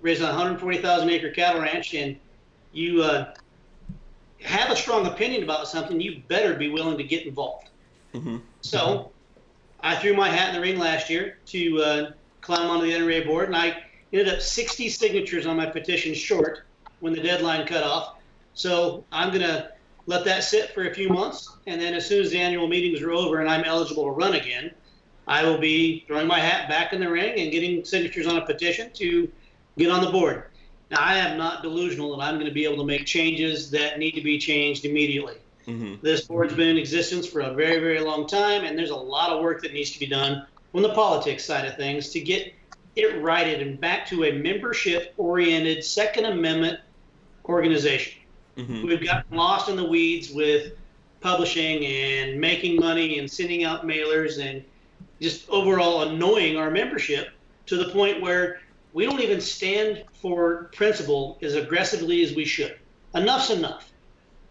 Speaker 4: raised on a 140,000-acre cattle ranch, and you have a strong opinion about something, you better be willing to get involved.
Speaker 1: Mm-hmm.
Speaker 4: So I threw my hat in the ring last year to climb onto the NRA board, and I ended up 60 signatures on my petition short when the deadline cut off. So I'm going to let that sit for a few months, and then as soon as the annual meetings are over and I'm eligible to run again, I will be throwing my hat back in the ring and getting signatures on a petition to get on the board. Now, I am not delusional that I'm going to be able to make changes that need to be changed immediately.
Speaker 1: Mm-hmm.
Speaker 4: This board's been in existence for a very, very long time, and there's a lot of work that needs to be done from the politics side of things to get it righted and back to a membership-oriented Second Amendment organization.
Speaker 1: Mm-hmm.
Speaker 4: We've gotten lost in the weeds with publishing and making money and sending out mailers and just overall annoying our membership to the point where we don't even stand for principle as aggressively as we should. Enough's enough.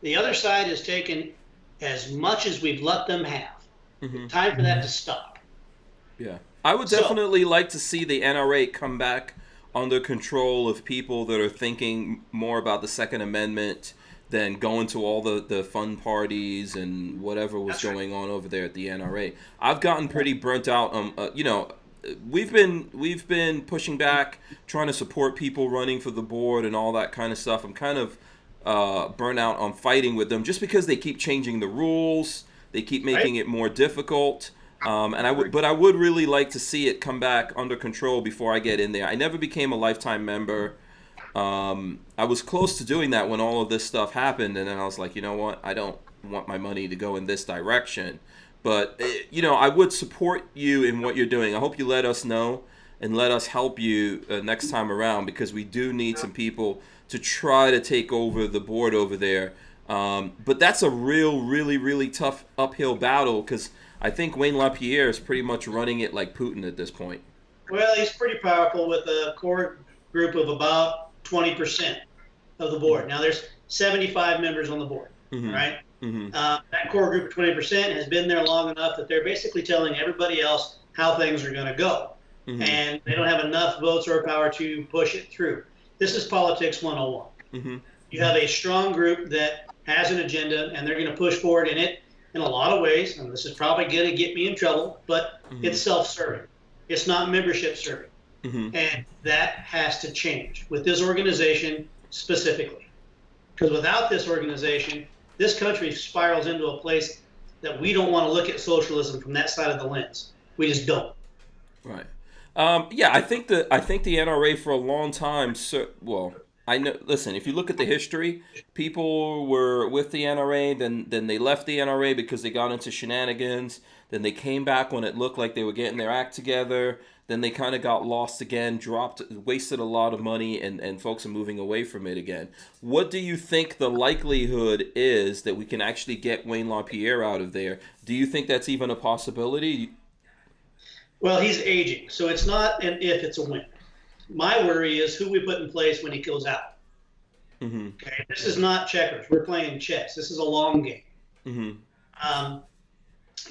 Speaker 4: The other side has taken as much as we've let them have.
Speaker 1: Mm-hmm.
Speaker 4: Time for that to stop.
Speaker 1: Yeah. I would definitely like to see the NRA come back under control of people that are thinking more about the Second Amendment than going to all the fun parties and whatever was going on over there at the NRA. I've gotten pretty burnt out. We've been pushing back, trying to support people running for the board and all that kind of stuff. I'm kind of burnt out on fighting with them just because they keep changing the rules. They keep making it more difficult. But I would really like to see it come back under control before I get in there. I never became a lifetime member. I was close to doing that when all of this stuff happened, and then I was like, you know what? I don't want my money to go in this direction. But, I would support you in what you're doing. I hope you let us know and let us help you next time around, because we do need some people to try to take over the board over there. But that's a really, really tough uphill battle, because I think Wayne LaPierre is pretty much running it like Putin at this point.
Speaker 4: Well, he's pretty powerful with a core group of about 20% of the board. Now, there's 75 members on the board, right? Mm-hmm. That core group of 20% has been there long enough that they're basically telling everybody else how things are going to go. Mm-hmm. And they don't have enough votes or power to push it through. This is politics 101. Mm-hmm. You have a strong group that has an agenda, and they're going to push forward in it in a lot of ways, and this is probably going to get me in trouble, but it's self-serving. It's not membership-serving. Mm-hmm. And that has to change with this organization specifically. Because without this organization, this country spirals into a place that we don't want to look at socialism from that side of the lens. We just don't.
Speaker 1: Right. I think the NRA for a long time, I know. Listen, if you look at the history, people were with the NRA, then they left the NRA because they got into shenanigans. Then they came back when it looked like they were getting their act together. Then they kind of got lost again, wasted a lot of money, and folks are moving away from it again. What do you think the likelihood is that we can actually get Wayne LaPierre out of there? Do you think that's even a possibility?
Speaker 4: Well, he's aging, so it's not an if, it's a when. My worry is who we put in place when he goes out.
Speaker 1: Mm-hmm.
Speaker 4: Okay, this is not checkers. We're playing chess. This is a long game.
Speaker 1: Mm-hmm.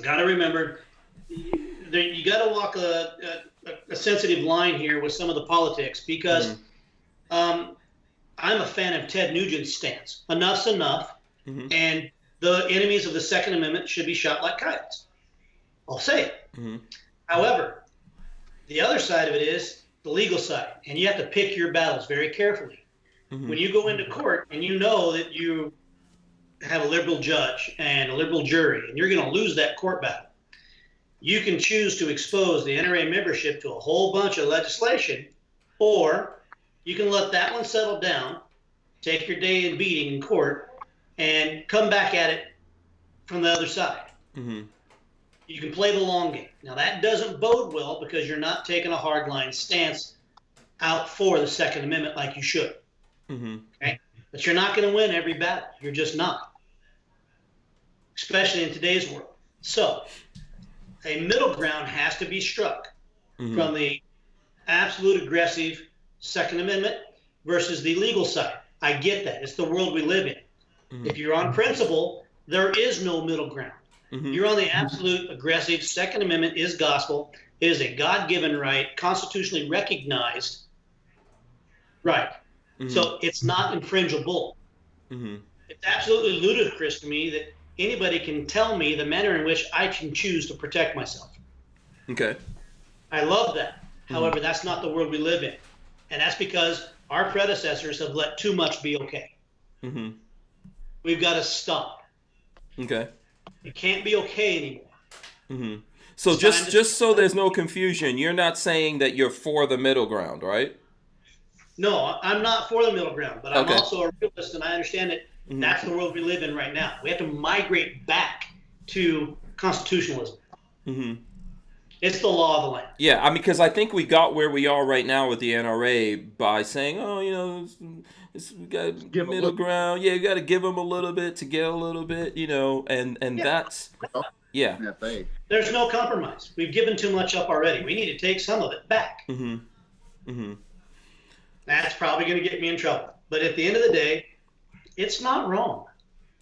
Speaker 4: Got to remember, you got to walk a sensitive line here with some of the politics because I'm a fan of Ted Nugent's stance. Enough's enough, and the enemies of the Second Amendment should be shot like coyotes. I'll say it. However, the other side of it is the legal side, and you have to pick your battles very carefully. When you go into court and you know that you have a liberal judge and a liberal jury, and you're going to lose that court battle, you can choose to expose the NRA membership to a whole bunch of legislation, or you can let that one settle down, take your day in beating in court, and come back at it from the other side. You can play the long game. Now, that doesn't bode well because you're not taking a hardline stance out for the Second Amendment like you should. Okay? But you're not going to win every battle. You're just not, especially in today's world. So a middle ground has to be struck from the absolute aggressive Second Amendment versus the legal side. I get that. It's the world we live in. If you're on principle, there is no middle ground. You're on the absolute aggressive. Second Amendment is gospel. It is a God-given right, constitutionally recognized right. So it's not infringible. It's absolutely ludicrous to me that anybody can tell me the manner in which I can choose to protect myself.
Speaker 1: Okay.
Speaker 4: I love that. However, that's not the world we live in. And that's because our predecessors have let too much be okay. We've got to stop.
Speaker 1: Okay.
Speaker 4: It can't be okay anymore.
Speaker 1: So just so there's no confusion, you're not saying that you're for the middle ground, right?
Speaker 4: No, I'm not for the middle ground, but I'm also a realist, and I understand that that's the world we live in right now. We have to migrate back to constitutionalism. It's the law of the land.
Speaker 1: Yeah, I mean, because I think we got where we are right now with the NRA by saying, oh, you know, we got middle ground. Yeah, you got to give them a little bit to get a little bit, you know, and that's,
Speaker 4: There's no compromise. We've given too much up already. We need to take some of it back. That's probably going to get me in trouble. But at the end of the day, it's not wrong.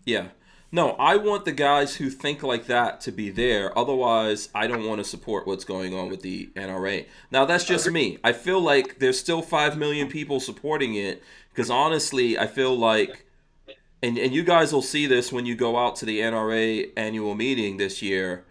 Speaker 1: Yeah. No, I want the guys who think like that to be there. Otherwise, I don't want to support what's going on with the NRA. Now, that's just me. I feel like there's still 5 million people supporting it because honestly, I feel like, and you guys will see this when you go out to the NRA annual meeting this year,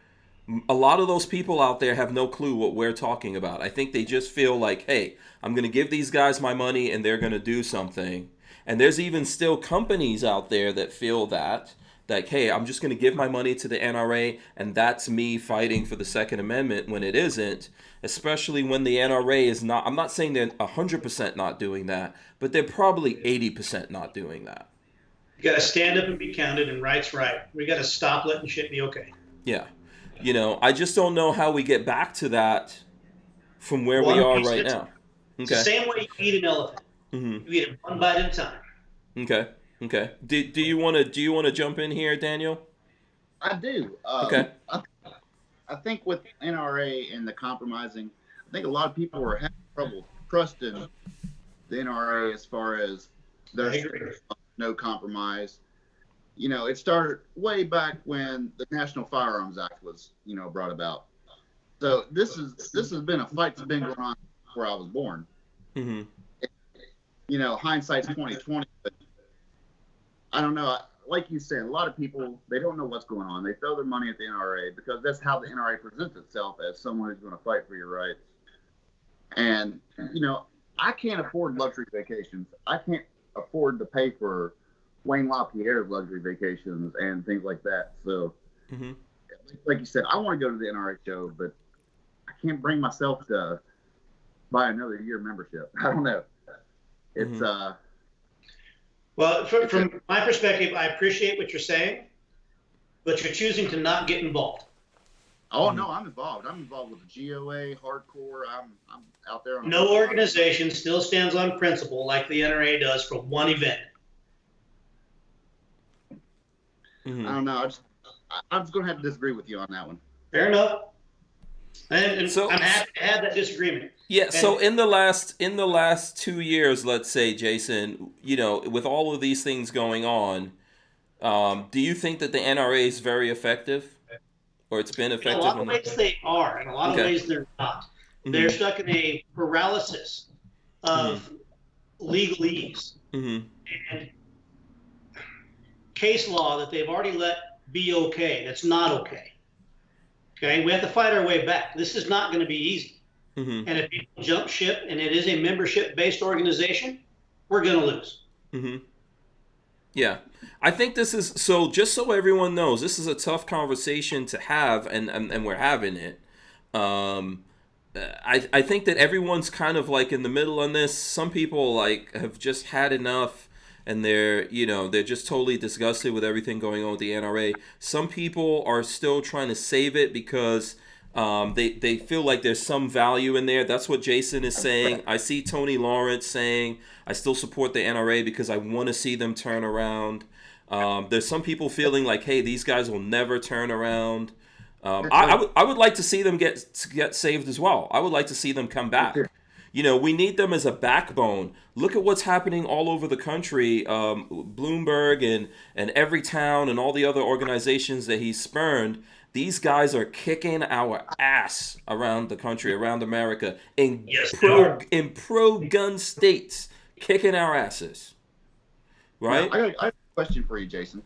Speaker 1: a lot of those people out there have no clue what we're talking about. I think they just feel like, hey, I'm going to give these guys my money and they're going to do something. And there's even still companies out there that feel that, hey, I'm just going to give my money to the NRA and that's me fighting for the Second Amendment when it isn't, especially when the NRA is not, I'm not saying they're 100% not doing that, but they're probably 80% not doing that.
Speaker 4: You got to stand up and be counted, and right's right. We got to stop letting shit be okay.
Speaker 1: Yeah. You know, I just don't know how we get back to that from where we are right now.
Speaker 4: It's the same way you eat an elephant. You eat it one bite at a time.
Speaker 1: Okay. Okay. Do you want to jump in here, Daniel?
Speaker 3: I do.
Speaker 1: Okay.
Speaker 3: I think with NRA and the compromising, I think a lot of people were having trouble trusting the NRA as far as their no compromise. You know, it started way back when the National Firearms Act was, you know, brought about. So this has been a fight that's been going on before I was born. You know, hindsight's 20/20, but I don't know. Like you said, a lot of people, they don't know what's going on. They throw their money at the NRA because that's how the NRA presents itself, as someone who's going to fight for your rights. And, you know, I can't afford luxury vacations. I can't afford to pay for Wayne LaPierre's luxury vacations and things like that. So, like you said, I want to go to the NRA show, but I can't bring myself to buy another year membership. I don't know. It's
Speaker 4: well, from my perspective, I appreciate what you're saying, but you're choosing to not get involved.
Speaker 3: Oh no, I'm involved. I'm involved with the GOA, hardcore. I'm out there.
Speaker 4: No organization still stands on principle like the NRA does for one event.
Speaker 3: I don't know. I'm just going to have to disagree with you on that one.
Speaker 4: Fair enough. And
Speaker 1: So,
Speaker 4: I'm happy to have that disagreement.
Speaker 1: Yeah,
Speaker 4: And
Speaker 1: so in the last 2 years, let's say, Jason, with all of these things going on, do you think that the NRA is very effective, or it's been
Speaker 4: in a
Speaker 1: effective
Speaker 4: lot of
Speaker 1: on the?
Speaker 4: ways they are. In a lot of
Speaker 1: Okay.
Speaker 4: ways they're not. They're
Speaker 1: Mhm.
Speaker 4: stuck in a paralysis
Speaker 1: Mhm.
Speaker 4: of legalese
Speaker 1: Mhm.
Speaker 4: and case law that they've already let be okay. That's not okay. Okay, we have to fight our way back. This is not going to be easy.
Speaker 1: Mhm.
Speaker 4: And if people jump ship and it is a membership-based organization, we're going to lose.
Speaker 1: Mhm. Yeah. I think this is so. Just so everyone knows, this is a tough conversation to have, and we're having it. Um, I think that everyone's kind of like in the middle on this. Some people like have just had enough, and they're just totally disgusted with everything going on with the NRA. Some people are still trying to save it because they feel like there's some value in there. That's what Jason is saying. I see Tony Lawrence saying I still support the NRA because I want to see them turn around. There's some people feeling like, hey, these guys will never turn around. I would like to see them get saved as well. I would like to see them come back. We need them as a backbone. Look at what's happening all over the country. Bloomberg and every town and all the other organizations that he spurned. These guys are kicking our ass around the country, around America, in
Speaker 4: Yes, they are.
Speaker 1: pro gun states, kicking our asses.
Speaker 3: Now,
Speaker 1: Right?
Speaker 3: I got a question for you, Jason.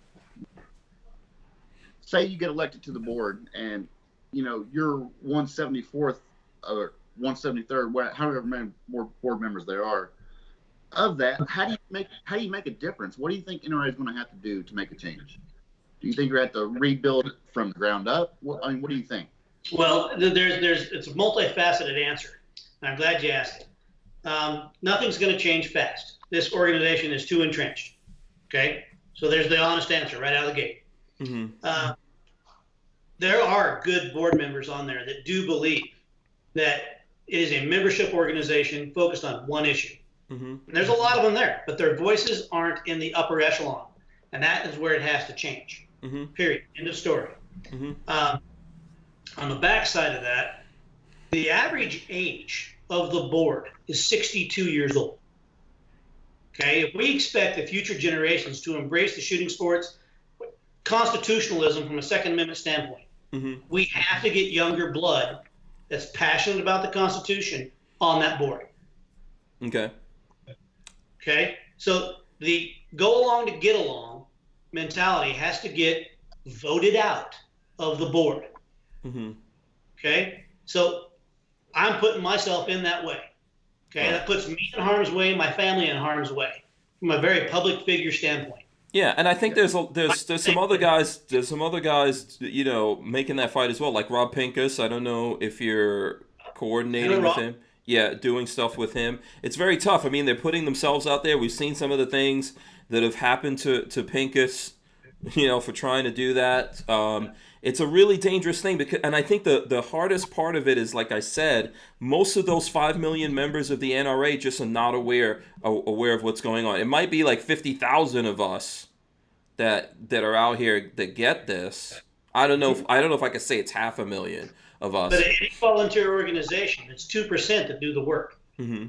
Speaker 3: Say you get elected to the board, and you're 174th or 173rd, however many more board members there are. Of that, how do you make a difference? What do you think NRA is going to have to do to make a change? Do you think you're going to have to rebuild it from the ground up? What do you think?
Speaker 4: Well, it's a multifaceted answer, and I'm glad you asked it. Nothing's going to change fast. This organization is too entrenched. Okay, so there's the honest answer right out of the gate.
Speaker 1: Mm-hmm.
Speaker 4: There are good board members on there that do believe that it is a membership organization focused on one issue.
Speaker 1: Mm-hmm.
Speaker 4: And there's a lot of them there, but their voices aren't in the upper echelon, and that is where it has to change.
Speaker 1: Mm-hmm.
Speaker 4: Period. End of story.
Speaker 1: Mm-hmm.
Speaker 4: On the backside of that, the average age of the board is 62 years old. Okay, if we expect the future generations to embrace the shooting sports, constitutionalism from a Second Amendment standpoint,
Speaker 1: Mm-hmm.
Speaker 4: we have to get younger blood that's passionate about the Constitution on that board.
Speaker 1: Okay.
Speaker 4: Okay, so the go along to get along mentality has to get voted out of the board.
Speaker 1: Mm-hmm.
Speaker 4: Okay, so I'm putting myself in that way. Okay, that puts me in harm's way, my family in harm's way, from a very public figure standpoint.
Speaker 1: Yeah, and I think there's some other guys making that fight as well, like Rob Pincus. I don't know if you're coordinating with him. Yeah, doing stuff with him. It's very tough. I mean, they're putting themselves out there. We've seen some of the things that have happened to Pincus, for trying to do that. It's a really dangerous thing and I think the hardest part of it is, like I said, most of those 5 million members of the NRA just are not aware of what's going on. It might be like 50,000 of us that are out here that get this. I don't know if I could say it's 500,000 of us.
Speaker 4: But any volunteer organization, it's 2% that do the work.
Speaker 1: Mm-hmm.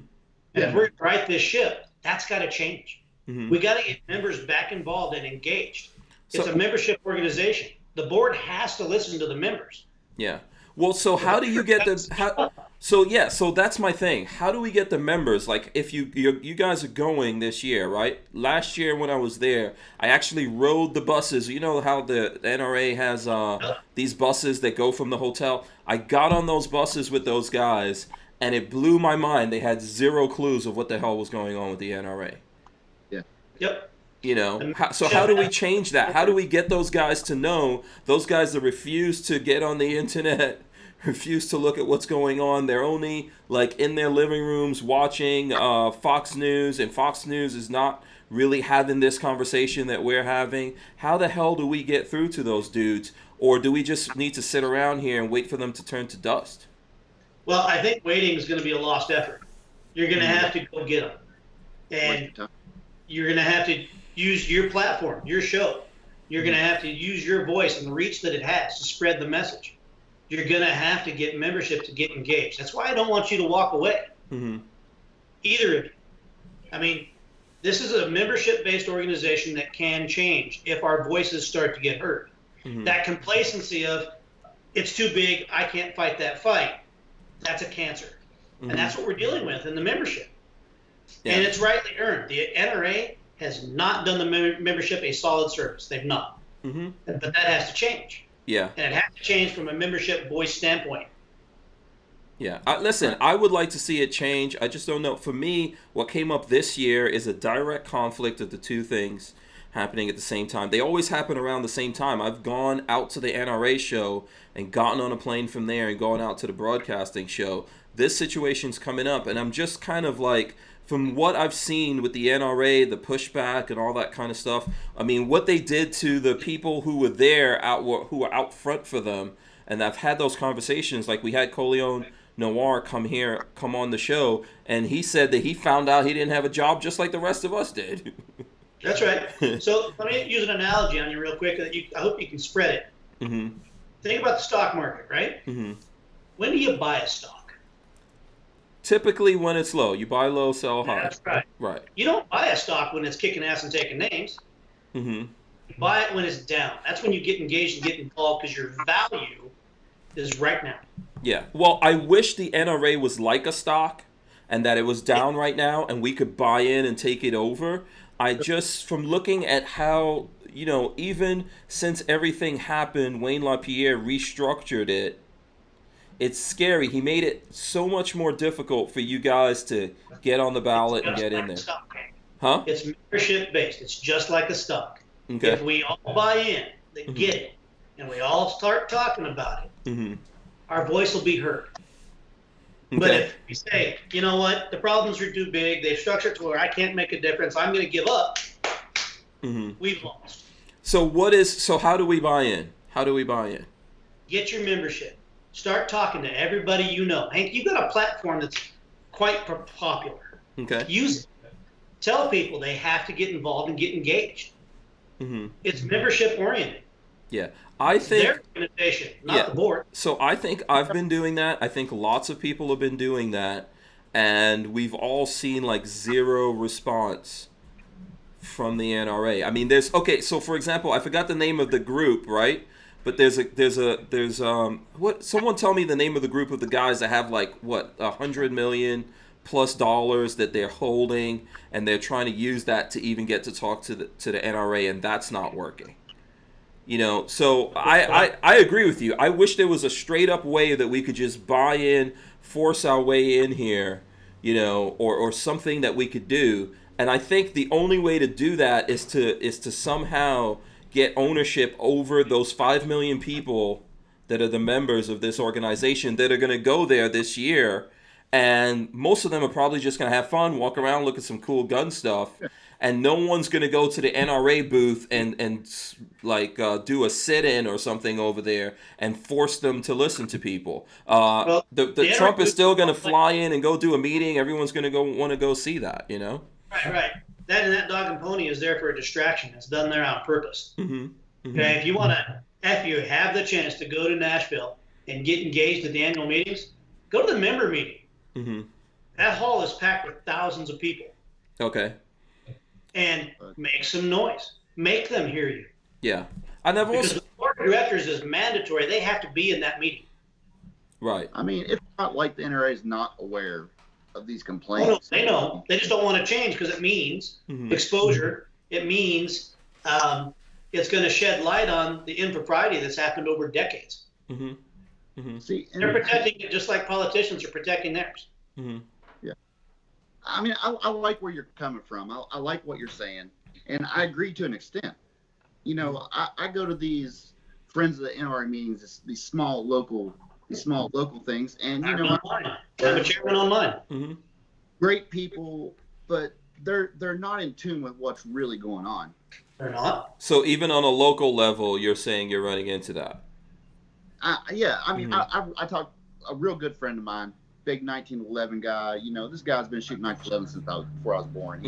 Speaker 4: And if we're going to right this ship, that's got to change.
Speaker 1: Mm-hmm.
Speaker 4: We got to get members back involved and engaged. It's a membership organization. The board has to listen to the members.
Speaker 1: Yeah. Well, so how do you get the so that's my thing. How do we get the members? Like, if you guys are going this year, right? Last year when I was there, I actually rode the buses. You know how the NRA has these buses that go from the hotel? I got on those buses with those guys, and it blew my mind. They had zero clues of what the hell was going on with the NRA.
Speaker 3: Yeah.
Speaker 4: Yep.
Speaker 1: How do we change that? How do we get those guys to know, those guys that refuse to get on the internet, refuse to look at what's going on? They're only like in their living rooms watching Fox News, and Fox News is not really having this conversation that we're having. How the hell do we get through to those dudes? Or do we just need to sit around here and wait for them to turn to dust?
Speaker 4: Well, I think waiting is going to be a lost effort. You're going to have to go get them. And you're going to have to use your platform, your show. You're going to have to use your voice and the reach that it has to spread the message. you're going to have to get membership to get engaged. That's why I don't want you to walk away. Either of you. I mean, this is a membership-based organization that can change if our voices start to get heard. That complacency of, it's too big, I can't fight that fight, that's a cancer. And that's what we're dealing with in the membership. And it's rightly earned. The NRA has not done the membership a solid service. They've not. But that has to change. And it has to change from a membership voice standpoint.
Speaker 1: Listen, I would like to see it change. I just don't know. For me, what came up this year is a direct conflict of the two things happening at the same time. They always happen around the same time. I've gone out to the NRA show and gotten on a plane from there and gone out to the broadcasting show. This situation's coming up, and I'm just kind of like, from what I've seen with the NRA, the pushback and all that kind of stuff, I mean, what they did to the people who were there, who were out front for them, and I've had those conversations, like we had Coleon Noir come on the show, and he said that he found out he didn't have a job just like the rest of us did.
Speaker 4: That's right. So let me use an analogy on you real quick that I hope you can spread it. Think about the stock market, right? When do you buy a stock?
Speaker 1: Typically when it's low. You buy low, sell high.
Speaker 4: That's right.
Speaker 1: Right.
Speaker 4: You don't buy a stock when it's kicking ass and taking names. You buy it when it's down. That's when you get engaged and get involved because your value is right now.
Speaker 1: Yeah. Well, I wish the NRA was like a stock and that it was down right now and we could buy in and take it over. I just, from looking at how, you know, even since everything happened, Wayne LaPierre restructured it. It's scary. He made it so much more difficult for you guys to get on the ballot and get in there. Huh?
Speaker 4: It's membership based. It's just like a stock.
Speaker 1: Okay.
Speaker 4: If we all buy in, they get it, and we all start talking about it, our voice will be heard. But if we say, you know what, the problems are too big, they've structured to where I can't make a difference, I'm going to give up, we've lost.
Speaker 1: So how do we buy in? How do we buy in?
Speaker 4: Get your membership. Start talking to everybody you know. Hank, you've got a platform that's quite popular.
Speaker 1: Okay.
Speaker 4: Use it. Tell people they have to get involved and get engaged. It's membership oriented.
Speaker 1: Yeah. I think
Speaker 4: their organization, not the board.
Speaker 1: So I think I've been doing that. I think lots of people have been doing that, and we've all seen like zero response from the NRA. I mean, so for example, I forgot the name of the group, right? But there's what? Someone tell me the name of the group of the guys that have like what $100 million plus that they're holding, and they're trying to use that to even get to talk to the NRA, and that's not working. You know, so I agree with you. I wish there was a straight up way that we could just buy in, force our way in here, you know, or something that we could do. And I think the only way to do that is to somehow get ownership over those 5 million people that are the members of this organization that are going to go there this year. And most of them are probably just going to have fun, walk around, look at some cool gun stuff. And no one's going to go to the NRA booth and do a sit-in or something over there and force them to listen to people. The Trump is still going to fly in and go do a meeting. Everyone's going to want to go see that, you know?
Speaker 4: Right. That dog and pony is there for a distraction. It's done there on purpose. Okay, if you have the chance to go to Nashville and get engaged at the annual meetings, go to the member meeting. That hall is packed with thousands of people.
Speaker 1: Okay.
Speaker 4: And make some noise. Make them hear you.
Speaker 1: Yeah. Because
Speaker 4: the board of directors is mandatory. They have to be in that meeting.
Speaker 1: Right.
Speaker 3: I mean, it's not like the NRA is not aware of these complaints.
Speaker 4: They know. They just don't want to change because it means exposure. It means it's going to shed light on the impropriety that's happened over decades.
Speaker 3: See,
Speaker 4: they're protecting it just like politicians are protecting theirs.
Speaker 3: Yeah. I mean, I like where you're coming from. I like what you're saying, and I agree to an extent. You know, I go to these Friends of the NRA meetings, these small local things, and you know,
Speaker 4: I'm a chairman online.
Speaker 3: Great people, but they're not in tune with what's really going on.
Speaker 4: They're not.
Speaker 1: So even on a local level, you're saying you're running into that.
Speaker 3: Yeah, I mean, I talked a real good friend of mine, big 1911 guy. You know, this guy's been shooting 1911 since before I was born.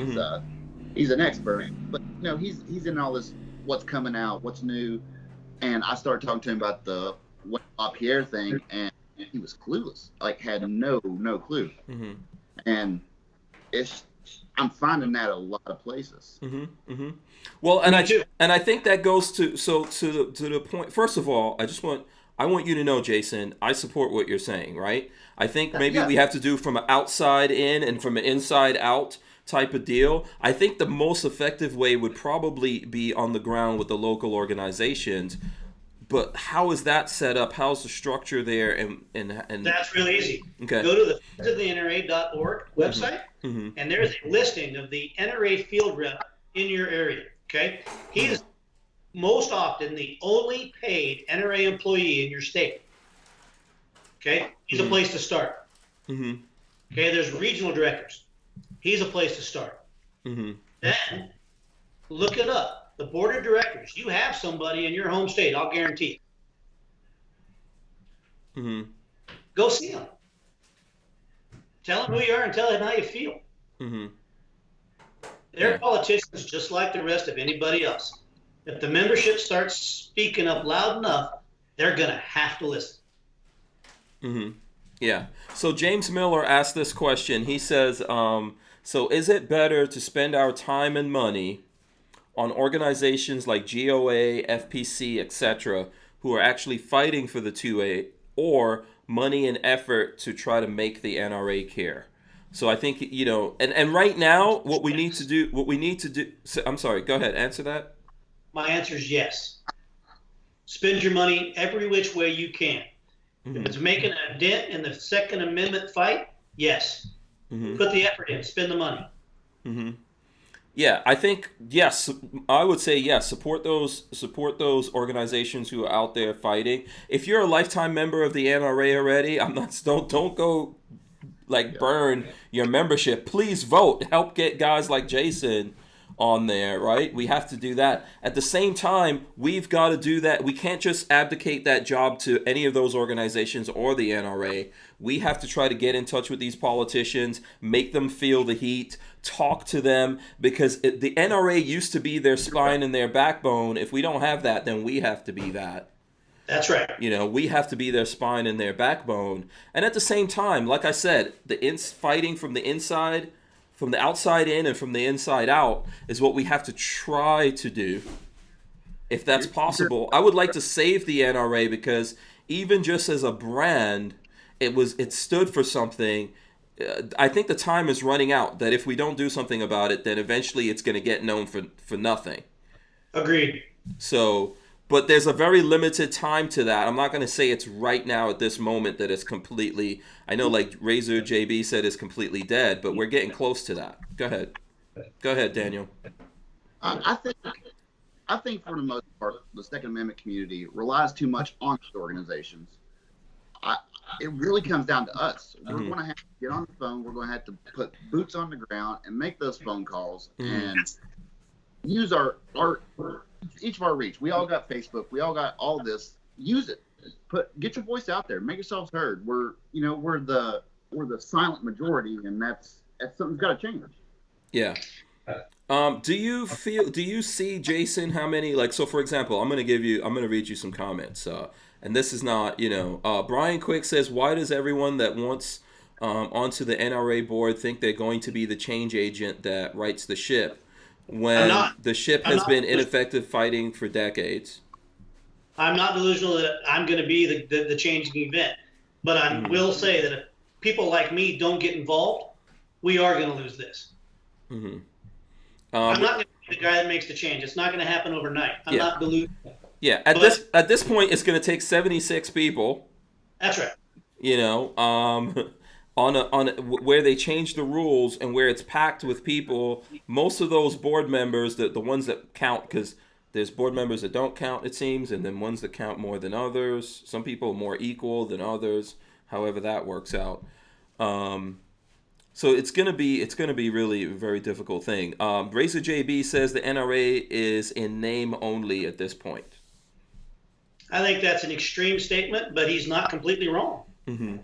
Speaker 3: He's an expert, but you know, he's in all this, what's coming out, what's new, and I started talking to him about the went Pierre thing, and he was clueless, like had no clue.
Speaker 1: Mm-hmm.
Speaker 3: And I'm finding that a lot of places.
Speaker 1: Mm-hmm. Mm-hmm. Well, and I think that goes to the point. First of all, I want you to know, Jason, I support what you're saying, right? I think maybe we have to do from an outside in and from an inside out type of deal. I think the most effective way would probably be on the ground with the local organizations. But how is that set up? How's the structure there? And
Speaker 4: that's really easy.
Speaker 1: Okay.
Speaker 4: Go to the NRA.org website,
Speaker 1: mm-hmm.
Speaker 4: and there's a listing of the NRA field rep in your area. Okay, he is most often the only paid NRA employee in your state. Okay, he's a place to start.
Speaker 1: Mm-hmm.
Speaker 4: Okay, there's regional directors. He's a place to start.
Speaker 1: Mm-hmm.
Speaker 4: Then look it up. The board of directors. You have somebody in your home state. I'll guarantee it.
Speaker 1: Mm-hmm.
Speaker 4: Go see them. Tell them who you are and tell them how you feel.
Speaker 1: Mm-hmm.
Speaker 4: They're politicians just like the rest of anybody else. If the membership starts speaking up loud enough, they're going to have to listen.
Speaker 1: Mm-hmm. Yeah. So James Miller asked this question. He says, so is it better to spend our time and money on organizations like GOA, FPC, etc., who are actually fighting for the 2A, or money and effort to try to make the NRA care? So I think, and right now, what we need to do, I'm sorry, go ahead, answer that.
Speaker 4: My answer is yes. Spend your money every which way you can. Mm-hmm. If it's making a dent in the Second Amendment fight, yes. Mm-hmm. Put the effort in, spend the money.
Speaker 1: Mm-hmm. Yeah, I think yes. I would say yes. Support those organizations who are out there fighting. If you're a lifetime member of the NRA already, don't go burn your membership. Please vote. Help get guys like Jason on there, right? We have to do that. At the same time, we've got to do that. We can't just abdicate that job to any of those organizations or the NRA. We have to try to get in touch with these politicians, make them feel the heat, talk to them, because the NRA used to be their spine and their backbone. If we don't have that, then we have to be that.
Speaker 4: That's right.
Speaker 1: We have to be their spine and their backbone. And at the same time, like I said, fighting from the inside, from the outside in and from the inside out is what we have to try to do, if that's possible. I would like to save the NRA because even just as a brand, it stood for something. I think the time is running out that if we don't do something about it, then eventually it's going to get known for nothing.
Speaker 4: Agreed.
Speaker 1: So, but there's a very limited time to that. I'm not going to say it's right now at this moment that it's completely, I know like Razor JB said it's completely dead, but we're getting close to that. Go ahead, Daniel.
Speaker 3: I think for the most part, the Second Amendment community relies too much on these organizations. It really comes down to us. We're going to have to get on the phone. We're going to have to put boots on the ground and make those phone calls and use each of our reach. We all got Facebook. We all got all this. Use it. Get your voice out there. Make yourselves heard. We're the silent majority, and that's something's got to change. Yeah.
Speaker 1: Do you see, Jason, how many, so for example, I'm going to read you some comments. And this is not, Brian Quick says, why does everyone that wants onto the NRA board think they're going to be the change agent that rights the ship when the ship has been ineffective fighting for decades?
Speaker 4: I'm not delusional that I'm going to be the changing event, but I will say that if people like me don't get involved, we are going to lose this. Mm-hmm. I'm not going to be the guy that makes the change. It's not going to happen overnight. I'm not delusional.
Speaker 1: Yeah, at this point, it's going to take 76 people.
Speaker 4: That's right.
Speaker 1: On where they change the rules and where it's packed with people. Most of those board members, the ones that count, because there's board members that don't count, it seems, and then ones that count more than others. Some people are more equal than others. However that works out. So it's gonna be really a very difficult thing. Razor JB says the NRA is in name only at this point.
Speaker 4: I think that's an extreme statement, but he's not completely wrong.
Speaker 1: Mm-hmm.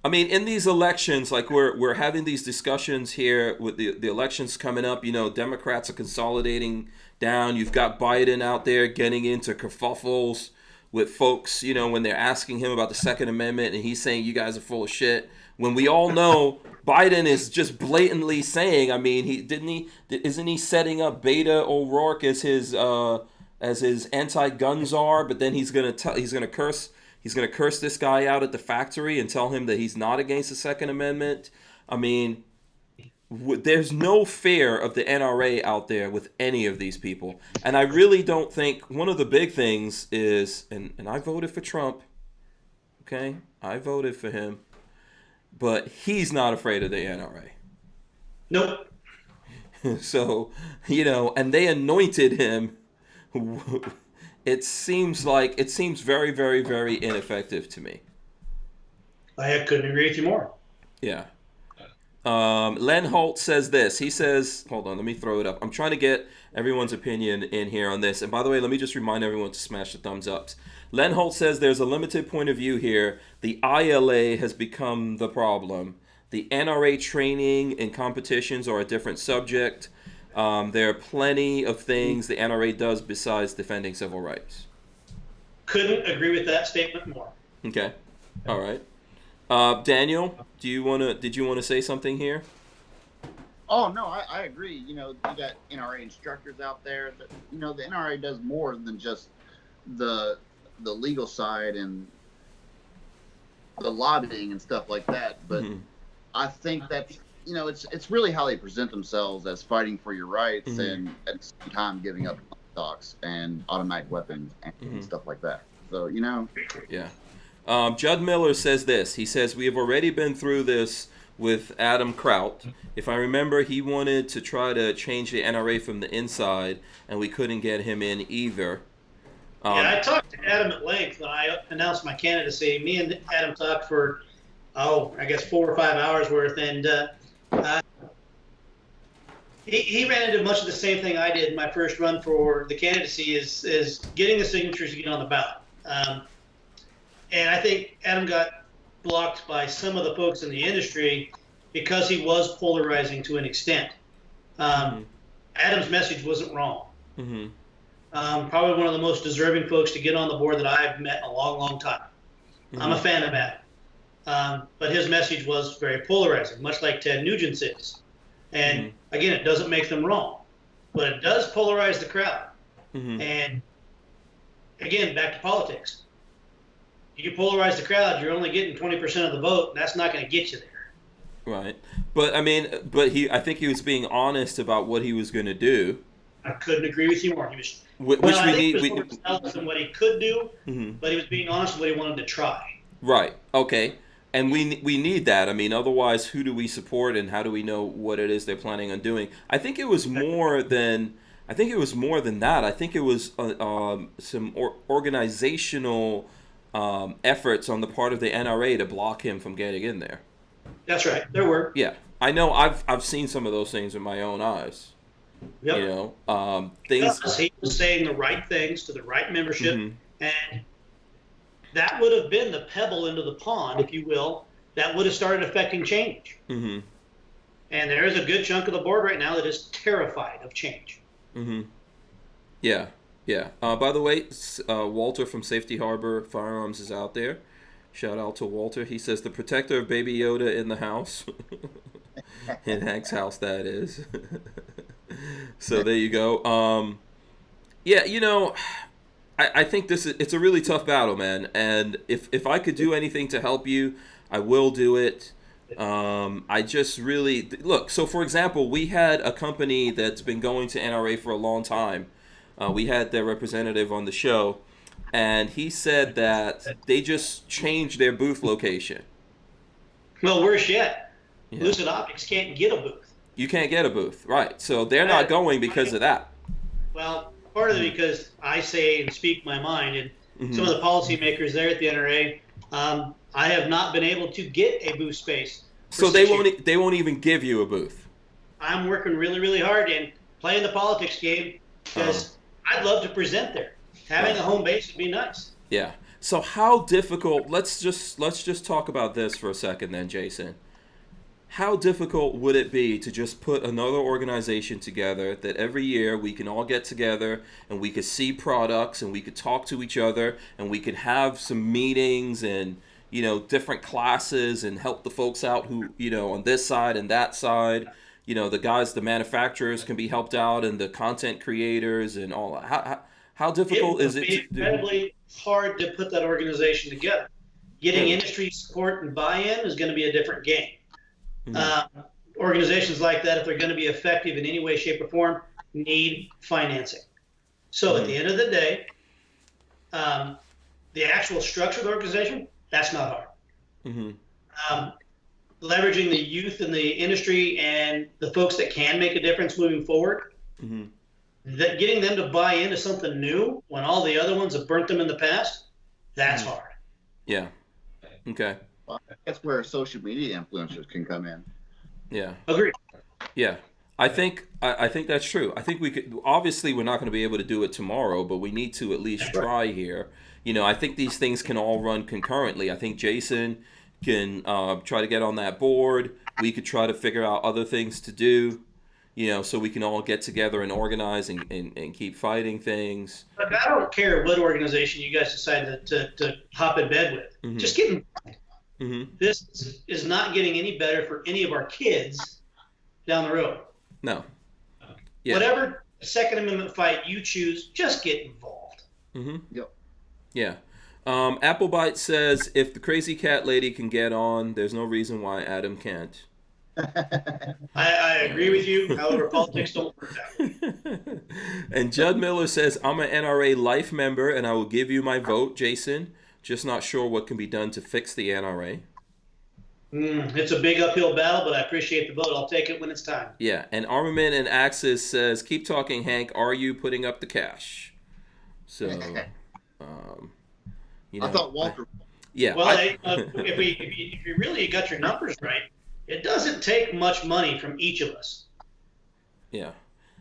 Speaker 1: I mean, in these elections, like we're having these discussions here with the elections coming up. Democrats are consolidating down. You've got Biden out there getting into kerfuffles with folks, you know, when they're asking him about the Second Amendment and he's saying you guys are full of shit. When we all know Biden is just blatantly saying, I mean, isn't he setting up Beta O'Rourke as his anti-gun czar? But then he's gonna curse this guy out at the factory and tell him that he's not against the Second Amendment. I mean, there's no fear of the NRA out there with any of these people. And I really don't think one of the big things is, and I voted for Trump, okay? I voted for him, but he's not afraid of the NRA.
Speaker 4: Nope.
Speaker 1: So, you know, and they anointed him. It seems very, very, very ineffective to me.
Speaker 4: I couldn't agree with you more.
Speaker 1: Yeah. Len Holt says this. He says, hold on, let me throw it up. I'm trying to get everyone's opinion in here on this. And by the way, let me just remind everyone to smash the thumbs ups. Len Holt says there's a limited point of view here. The ILA has become the problem. The NRA training and competitions are a different subject. There are plenty of things the NRA does besides defending civil rights.
Speaker 4: Couldn't agree with that statement more.
Speaker 1: Okay. All right. Daniel, did you want to say something here?
Speaker 3: Oh no, I agree. You know, you got NRA instructors out there. You know, the NRA does more than just the legal side and the lobbying and stuff like that. But I think that, you know, it's really how they present themselves as fighting for your rights and at the same time giving up stocks and automatic weapons and stuff like that. So, you know.
Speaker 1: Yeah. Judd Miller says this. He says, we have already been through this with Adam Kraut. If I remember, he wanted to try to change the NRA from the inside, and we couldn't get him in either.
Speaker 4: Yeah, I talked to Adam at length when I announced my candidacy. Me and Adam talked for, I guess 4 or 5 hours worth, and he ran into much of the same thing I did in my first run for the candidacy is getting the signatures to get on the ballot. And I think Adam got blocked by some of the folks in the industry because he was polarizing to an extent. Adam's message wasn't wrong. Probably one of the most deserving folks to get on the board that I've met in a long, long time. I'm a fan of Adam. But his message was very polarizing, much like Ted Nugent's is. And again, it doesn't make them wrong, but it does polarize the crowd. And again, back to politics. You polarize the crowd, you're only getting 20% of the vote, and that's not going to get you there.
Speaker 1: Right. But I mean, I think he was being honest about what he was going to do.
Speaker 4: I couldn't agree with you more. He was,
Speaker 1: I think
Speaker 4: he was more zealous in what he could do, but he was being honest with what he wanted to try.
Speaker 1: Right. Okay. And we need that. I mean, otherwise, who do we support, and how do we know what it is they're planning on doing? I think it was more than that. I think it was some organizational efforts on the part of the NRA to block him from getting in there.
Speaker 4: That's right. There were.
Speaker 1: Yeah, I know. I've seen some of those things with my own eyes.
Speaker 4: Yep.
Speaker 1: You know, things.
Speaker 4: Because he was saying the right things to the right membership, and that would have been the pebble into the pond, if you will, that would have started affecting change. And there is a good chunk of the board right now that is terrified of change.
Speaker 1: Yeah. Yeah. By the way, Walter from Safety Harbor Firearms is out there. Shout out to Walter. He says the protector of Baby Yoda in the house. In Hank's house, that is. So there you go. Yeah, you know, I think it's a really tough battle, man. And if I could do anything to help you, I will do it. I just really look. So for example, we had a company that's been going to NRA for a long time. We had their representative on the show, and he said that they just changed their booth location.
Speaker 4: Well, worse yet, Lucid Optics can't get a booth.
Speaker 1: You can't get a booth, right? So they're not going because of that.
Speaker 4: Well, part of it because I say and speak my mind, and some of the policymakers there at the NRA, I have not been able to get a booth space.
Speaker 1: So they won't even give you a booth.
Speaker 4: I'm working really, really hard and playing the politics game because I'd love to present there. Having a home base would be nice.
Speaker 1: Yeah. So how difficult? Let's just talk about this for a second, then, Jason. how difficult would it be to just put another organization together that every year we can all get together and we could see products and we could talk to each other and we could have some meetings and, you know, different classes and help the folks out who, you know, on this side and that side, you know, the guys, the manufacturers can be helped out and the content creators and all. How difficult is it to do?
Speaker 4: It's incredibly hard to put that organization together. Getting industry support and buy-in is going to be a different game. Organizations like that, if they're going to be effective in any way, shape, or form, need financing. So at the end of the day, the actual structure of the organization, that's not hard. Leveraging the youth in the industry and the folks that can make a difference moving forward, that getting them to buy into something new when all the other ones have burnt them in the past, that's hard.
Speaker 1: Yeah. Okay.
Speaker 3: Well, that's where social media influencers can come in.
Speaker 1: Yeah.
Speaker 4: Agreed.
Speaker 1: Yeah. I think that's true. I think we could, obviously we're not going to be able to do it tomorrow, but we need to at least try here. You know, I think these things can all run concurrently. I think Jason can try to get on that board. We could try to figure out other things to do, you know, so we can all get together and organize and keep fighting things.
Speaker 4: Look, I don't care what organization you guys decide to hop in bed with. Just get involved. This is not getting any better for any of our kids down the road.
Speaker 1: No. Yeah.
Speaker 4: Whatever Second Amendment fight you choose, just get involved.
Speaker 3: Yep.
Speaker 1: Yeah. Applebite says, if the crazy cat lady can get on, there's no reason why Adam can't.
Speaker 4: I agree with you. However, politics don't work out.
Speaker 1: And Judd Miller says, I'm an NRA life member and I will give you my vote, Jason. Just not sure what can be done to fix the NRA.
Speaker 4: It's a big uphill battle, but I appreciate the vote. I'll take it when it's time.
Speaker 1: Yeah, and Armament and Axis says, keep talking, Hank. Are you putting up the cash? So, you know,
Speaker 3: I thought Walter.
Speaker 1: Yeah.
Speaker 4: Well, if you really got your numbers right, it doesn't take much money from each of us.
Speaker 1: Yeah.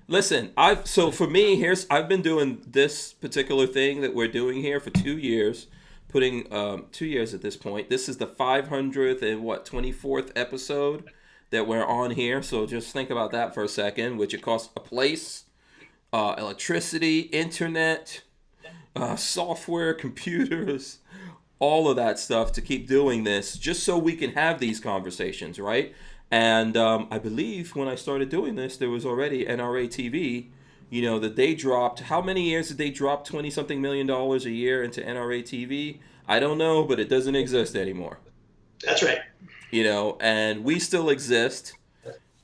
Speaker 1: Listen, so for me, I've been doing this particular thing that we're doing here for 2 years, putting 2 years at this point. This is the 500th and 24th episode that we're on here. So just think about that for a second, which it costs a place, electricity, internet, software, computers, all of that stuff to keep doing this, just so we can have these conversations, right? And I believe when I started doing this, there was already NRA TV, you know, that they dropped. How many years did they drop $20-something million a year into NRA TV? I don't know, but it doesn't exist anymore.
Speaker 4: That's right.
Speaker 1: You know, and we still exist,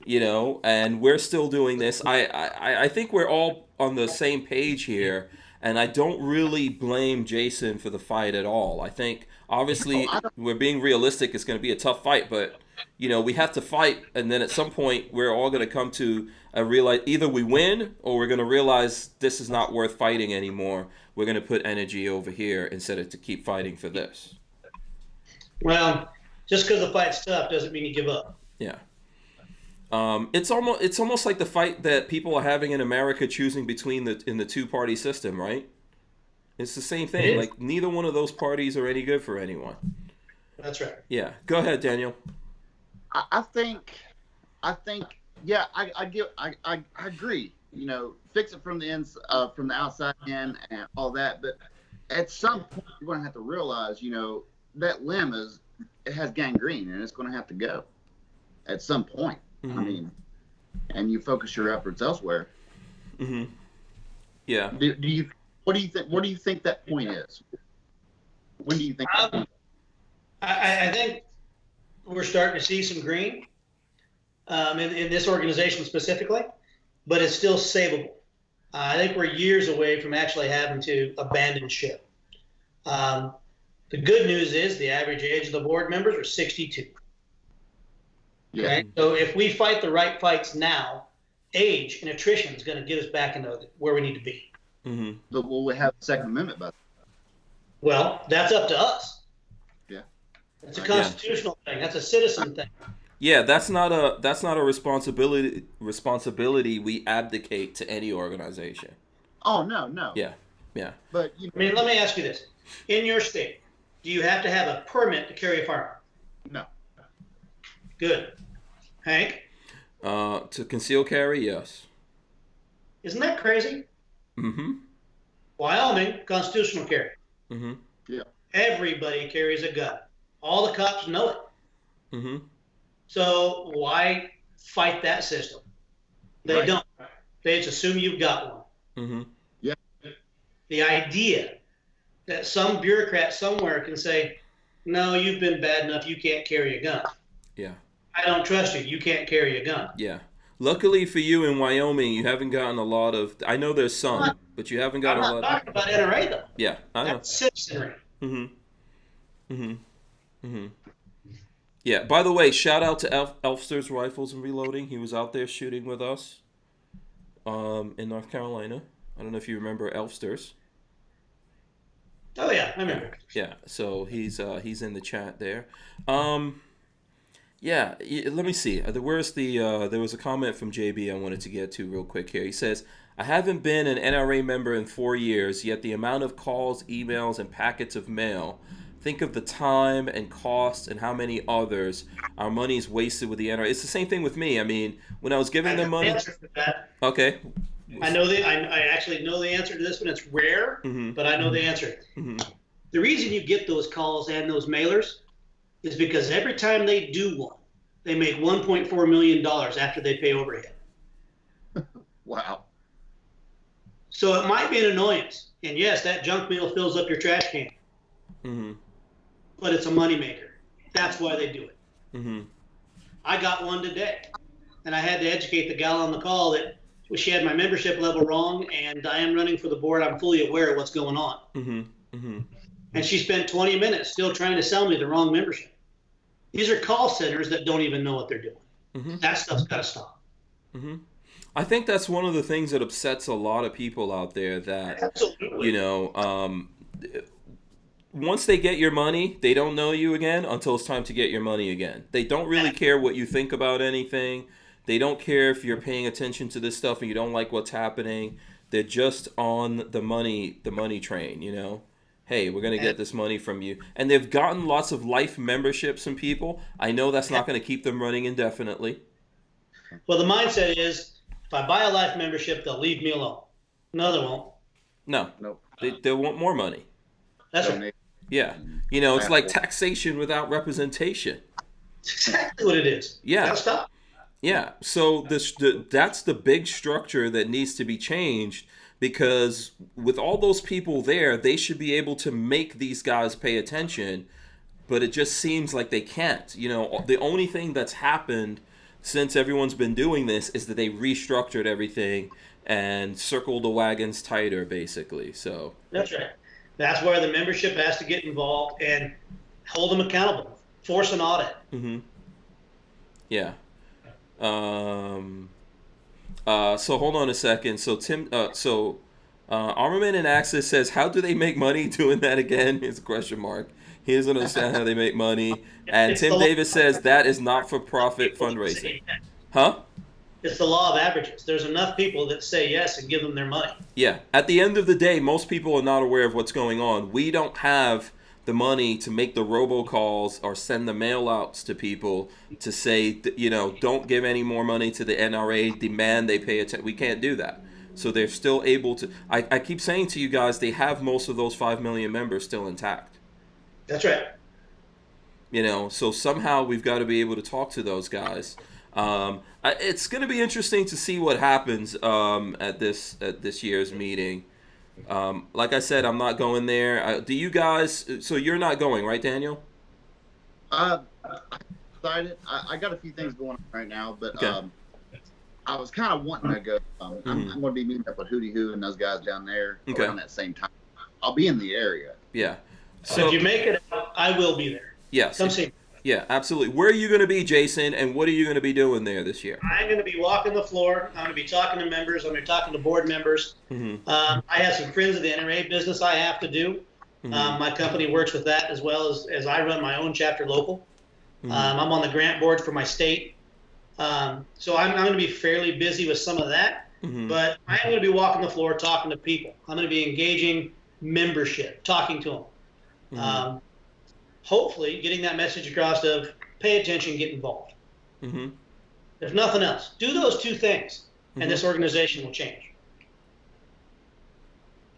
Speaker 1: you know, and we're still doing this. I think we're all on the same page here, and I don't really blame Jason for the fight at all. I think, obviously, we're being realistic. It's going to be a tough fight, but, you know, we have to fight, and then at some point, we're all going to come to a realize either we win or we're going to realize this is not worth fighting anymore. We're going to put energy over here instead of to keep fighting for this.
Speaker 4: Well, just because the fight's tough doesn't mean you give up.
Speaker 1: Yeah. It's almost like the fight that people are having in America choosing between in the two-party system, right? It's the same thing. Like, neither one of those parties are any good for anyone.
Speaker 4: That's right.
Speaker 1: Yeah. Go ahead, Daniel.
Speaker 3: I think, yeah, I agree. You know, fix it from the outside in and all that. But at some point, you're going to have to realize, you know, that limb it has gangrene and it's going to have to go at some point. I mean, and you focus your efforts elsewhere.
Speaker 1: Yeah.
Speaker 3: What do you think that point is? When do you think?
Speaker 4: I think we're starting to see some green in this organization specifically, but it's still savable. I think we're years away from actually having to abandon ship. The good news is the average age of the board members are 62.
Speaker 3: Yeah.
Speaker 4: Okay? So if we fight the right fights now, age and attrition is going to get us back into where we need to be.
Speaker 3: But will we have the Second Amendment by then?
Speaker 4: Well, that's up to us.
Speaker 3: Yeah.
Speaker 4: It's a constitutional thing. That's a citizen thing.
Speaker 1: Yeah, that's not a responsibility we abdicate to any organization.
Speaker 3: Oh no.
Speaker 1: Yeah.
Speaker 3: But
Speaker 4: I mean, let me ask you this: in your state, do you have to have a permit to carry a firearm?
Speaker 3: No.
Speaker 4: Good. Hank,
Speaker 1: To conceal carry, yes.
Speaker 4: isn't that crazy?
Speaker 1: Mm-hmm.
Speaker 4: Wyoming, constitutional carry.
Speaker 1: Mm-hmm.
Speaker 3: Yeah.
Speaker 4: Everybody carries a gun. All the cops know it.
Speaker 1: Mm-hmm.
Speaker 4: So why fight that system? They
Speaker 3: Right.
Speaker 4: don't. They just assume you've got one.
Speaker 1: Mm-hmm.
Speaker 3: Yeah.
Speaker 4: The idea that some bureaucrat somewhere can say, no, you've been bad enough, you can't carry a gun.
Speaker 1: Yeah.
Speaker 4: I don't trust you, you can't carry a gun.
Speaker 1: Yeah. Luckily for you in Wyoming, you haven't gotten a lot of. I know there's some, but you haven't
Speaker 4: I'm
Speaker 1: gotten a
Speaker 4: not
Speaker 1: lot.
Speaker 4: talking about NRA, though.
Speaker 1: Yeah, I know.
Speaker 4: That's citizenry.
Speaker 1: Mm-hmm. Mm-hmm. Mm-hmm. Yeah. By the way, shout out to Elfster's Rifles and Reloading. He was out there shooting with us, in North Carolina. I don't know if you remember Elfster's.
Speaker 4: Oh, yeah, I remember.
Speaker 1: Yeah. So he's in the chat there. Yeah. Let me see. Where's the? There was a comment from JB I wanted to get to real quick here. He says, "I haven't been an NRA member in 4 years, yet the amount of calls, emails, and packets of mail. Think of the time and cost and how many others our money is wasted with the NRA." It's the same thing with me. I mean, when I was giving them money.
Speaker 4: Answer for that.
Speaker 1: Okay.
Speaker 4: I actually know the answer to this one. It's rare, but I know the answer.
Speaker 1: Mm-hmm.
Speaker 4: The reason you get those calls and those mailers is because every time they do one, they make $1.4 million after they pay overhead.
Speaker 3: Wow.
Speaker 4: So it might be an annoyance. And yes, that junk mail fills up your trash can.
Speaker 1: Mm-hmm.
Speaker 4: But it's a moneymaker. That's why they do it.
Speaker 1: Mm-hmm.
Speaker 4: I got one today. And I had to educate the gal on the call that she had my membership level wrong, and I am running for the board. I'm fully aware of what's going on.
Speaker 1: Mm-hmm. Mm-hmm.
Speaker 4: And she spent 20 minutes still trying to sell me the wrong membership. These are call centers that don't even know what they're doing.
Speaker 1: Mm-hmm.
Speaker 4: That stuff's got to stop.
Speaker 1: Mm-hmm. I think that's one of the things that upsets a lot of people out there that,
Speaker 4: Absolutely.
Speaker 1: you know, once they get your money, they don't know you again until it's time to get your money again. They don't really care what you think about anything. They don't care if you're paying attention to this stuff and you don't like what's happening. They're just on the money train, you know. Hey, we're going to get this money from you. And they've gotten lots of life memberships from people. I know that's not going to keep them running indefinitely.
Speaker 4: Well, the mindset is, if I buy a life membership, they'll leave me alone. No, they won't.
Speaker 1: No.
Speaker 3: Nope.
Speaker 1: They want more money.
Speaker 4: That's right.
Speaker 1: Yeah. You know, it's like taxation without representation.
Speaker 4: That's exactly what it is.
Speaker 1: Yeah.
Speaker 4: Gotta stop.
Speaker 1: Yeah. So that's the big structure that needs to be changed, because with all those people there, they should be able to make these guys pay attention, but it just seems like they can't. You know, the only thing that's happened since everyone's been doing this is that they restructured everything and circled the wagons tighter, basically. So
Speaker 4: That's right. That's where the membership has to get involved and hold them accountable. Force an audit.
Speaker 1: Mm-hmm. Yeah. So hold on a second. So Armament and Access says, how do they make money doing that again? Is a question mark. He doesn't understand how they make money. And Tim Davis says that is not for profit fundraising. Huh?
Speaker 4: It's the law of averages. There's enough people that say yes and give them their money.
Speaker 1: Yeah. At the end of the day, most people are not aware of what's going on. We don't have the money to make the robocalls or send the mail outs to people to say, you know, don't give any more money to the NRA, demand they pay attention. We can't do that. So they're still able to. I keep saying to you guys, they have most of those 5 million members still intact.
Speaker 4: That's right.
Speaker 1: You know, so somehow we've got to be able to talk to those guys. It's going to be interesting to see what happens at this year's meeting. Like I said, I'm not going there. Do you guys? So you're not going, right, Daniel?
Speaker 3: I decided. I got a few things going on right now, but
Speaker 1: Okay.
Speaker 3: I was kind of wanting to go. I'm going to be meeting up with Hootie Hoo and those guys down there
Speaker 1: Okay.
Speaker 3: around that same time. I'll be in the area.
Speaker 1: Yeah.
Speaker 4: So if you make it out, I will be there.
Speaker 1: Yes.
Speaker 4: Come see me.
Speaker 1: Yeah, absolutely. Where are you going to be, Jason, and what are you going to be doing there this year?
Speaker 4: I'm going to be walking the floor. I'm going to be talking to members. I'm going to be talking to board members.
Speaker 1: Mm-hmm.
Speaker 4: I have some friends of the NRA business I have to do.
Speaker 1: Mm-hmm.
Speaker 4: My company works with that as well as I run my own chapter local.
Speaker 1: Mm-hmm.
Speaker 4: I'm on the grant board for my state. So I'm going to be fairly busy with some of that.
Speaker 1: Mm-hmm.
Speaker 4: But I'm going to be walking the floor talking to people. I'm going to be engaging membership, talking to them.
Speaker 1: Mm-hmm.
Speaker 4: Hopefully getting that message across of pay attention, get involved.
Speaker 1: Mm-hmm.
Speaker 4: There's nothing else. Do those two things, and this organization will change.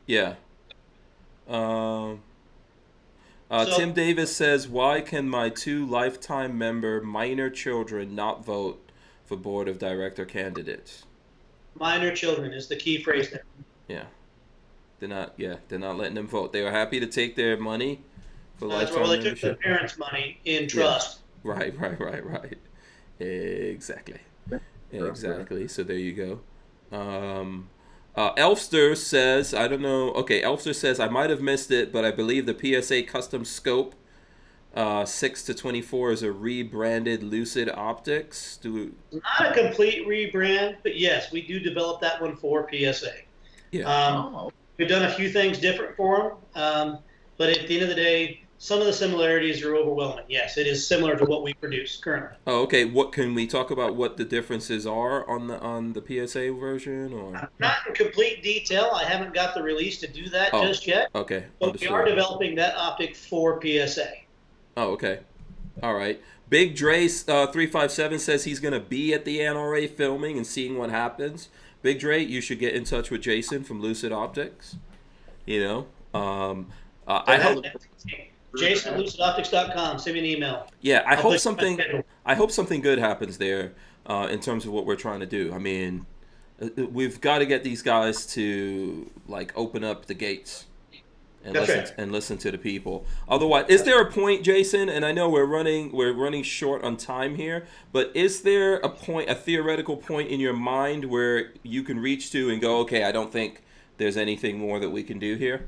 Speaker 1: Yeah. Tim Davis says, why can my 2 lifetime member minor children not vote for board of director candidates?
Speaker 4: Minor children is the key phrase there.
Speaker 1: Yeah. They're not letting them vote. They were happy to take their money for lifetime
Speaker 4: Well, they
Speaker 1: membership.
Speaker 4: took their parents' money in trust.
Speaker 1: Yeah. Right. Exactly. So there you go. Elfster says, I don't know. Okay, Elfster says, I might have missed it, but I believe the PSA custom scope 6 to 24 is a rebranded Lucid Optics.
Speaker 4: Not a complete rebrand, but yes, we do develop that one for PSA.
Speaker 1: Yeah.
Speaker 4: We've done a few things different for them, but at the end of the day, some of the similarities are overwhelming. Yes, it is similar to what we produce currently.
Speaker 1: Oh, okay. What can we talk about? What the differences are on the PSA version, or
Speaker 4: not in complete detail? I haven't got the release to do that just yet.
Speaker 1: Okay,
Speaker 4: but
Speaker 1: understood.
Speaker 4: we are developing that optic for PSA.
Speaker 1: Oh, okay. All right. Big Dre 357 says he's gonna be at the NRA filming and seeing what happens. Big Dre, you should get in touch with Jason from Lucid Optics. You know, I hope.
Speaker 4: Jason at lucidoptics.com. Send me an email.
Speaker 1: Yeah, I hope something good happens there in terms of what we're trying to do. I mean, we've got to get these guys to like open up the gates and listen to the people. Otherwise, is there a point, Jason? And I know we're running short on time here, but is there a theoretical point in your mind where you can reach to and go, okay, I don't think there's anything more that we can do here?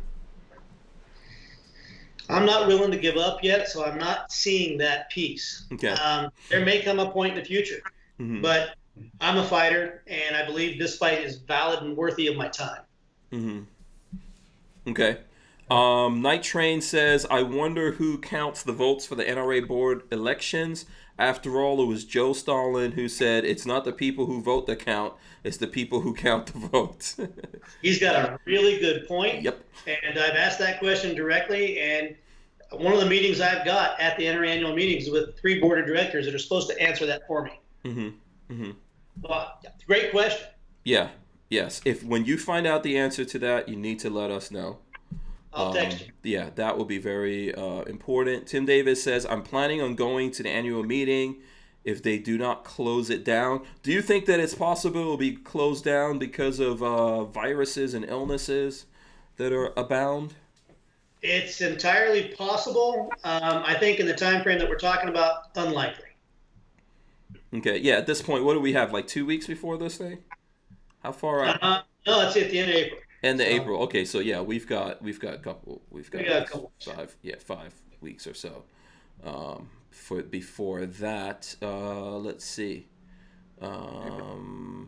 Speaker 4: I'm not willing to give up yet, so I'm not seeing that piece.
Speaker 1: Okay.
Speaker 4: There may come a point in the future, but I'm a fighter, and I believe this fight is valid and worthy of my time.
Speaker 1: Okay. Night Train says, I wonder who counts the votes for the NRA board elections. After all, it was Joe Stalin who said, it's not the people who vote that count, it's the people who count the votes.
Speaker 4: He's got a really good point.
Speaker 1: Yep.
Speaker 4: And I've asked that question directly, and one of the meetings I've got at the NRA annual meetings with 3 board of directors that are supposed to answer that for me. Well, great question.
Speaker 1: Yeah. Yes. When you find out the answer to that, you need to let us know.
Speaker 4: I'll text you.
Speaker 1: Yeah, that will be very important. Tim Davis says, I'm planning on going to the annual meeting if they do not close it down. Do you think that it's possible it will be closed down because of viruses and illnesses that are abound?
Speaker 4: It's entirely possible. I think in the time frame that we're talking about, unlikely.
Speaker 1: Okay, yeah, at this point, what do we have, like 2 weeks before this thing? How far out?
Speaker 4: No, it's at the end of April.
Speaker 1: End of April. Okay, so yeah, we've got a couple 5 weeks or so. For before that, let's see. So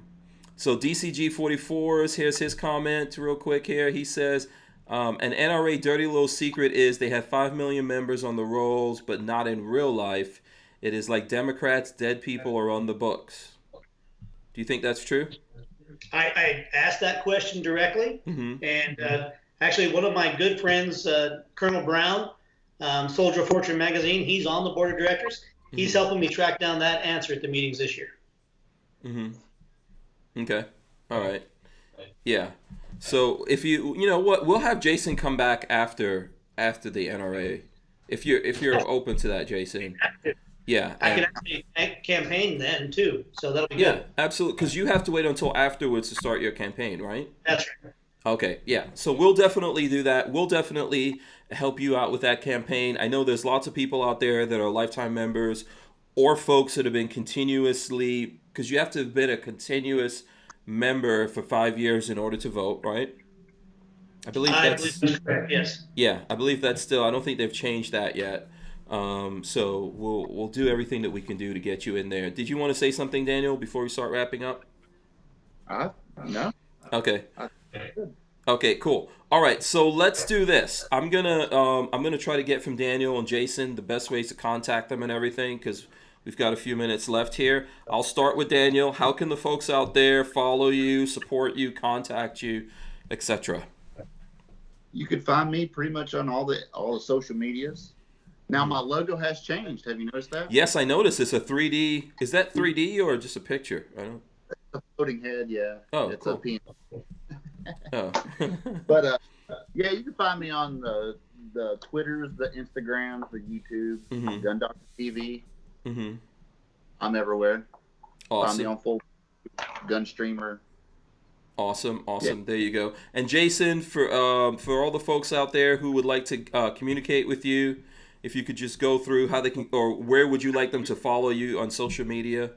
Speaker 1: DCG44s, here's his comment real quick here. He says, an NRA dirty little secret is they have 5 million members on the rolls, but not in real life. It is like Democrats, dead people are on the books. Do you think that's true?
Speaker 4: I asked that question directly, and actually one of my good friends, Colonel Brown, Soldier of Fortune magazine, he's on the board of directors. He's helping me track down that answer at the meetings this year.
Speaker 1: Okay. All right. Yeah. So if you know what, we'll have Jason come back after the NRA, if you're open to that, Jason. Yeah,
Speaker 4: I can actually campaign then too, so that'll be good.
Speaker 1: Yeah, absolutely, because you have to wait until afterwards to start your campaign, right?
Speaker 4: That's right.
Speaker 1: Okay, yeah. So we'll definitely do that. We'll definitely help you out with that campaign. I know there's lots of people out there that are lifetime members or folks that have been continuously, because you have to have been a continuous member for 5 years in order to vote, right? I believe that's
Speaker 4: correct, yes.
Speaker 1: Yeah, I believe that's still, I don't think they've changed that yet. So we'll do everything that we can do to get you in there. Did you want to say something, Daniel, before we start wrapping up?
Speaker 3: No.
Speaker 1: Okay. Okay, cool. All right, so let's do this. I'm gonna try to get from Daniel and Jason the best ways to contact them and everything, because we've got a few minutes left here. I'll start with Daniel. How can the folks out there follow you, support you, contact you, etc.?
Speaker 3: You could find me pretty much on all the social medias. Now my logo has changed. Have you noticed that?
Speaker 1: Yes, I noticed it's a 3D. Is that 3D or just a picture? I don't.
Speaker 3: A floating head, yeah.
Speaker 1: Oh,
Speaker 3: It's
Speaker 1: cool.
Speaker 3: a penis.
Speaker 1: Oh.
Speaker 3: But yeah, you can find me on the Twitters, the Instagrams, the YouTube, GunDoctorT.V. I'm everywhere. Find me
Speaker 1: Awesome.
Speaker 3: on full gun streamer.
Speaker 1: Awesome.
Speaker 3: Yeah.
Speaker 1: There you go. And Jason, for all the folks out there who would like to communicate with you, if you could just go through how they can, or where would you like them to follow you on social media?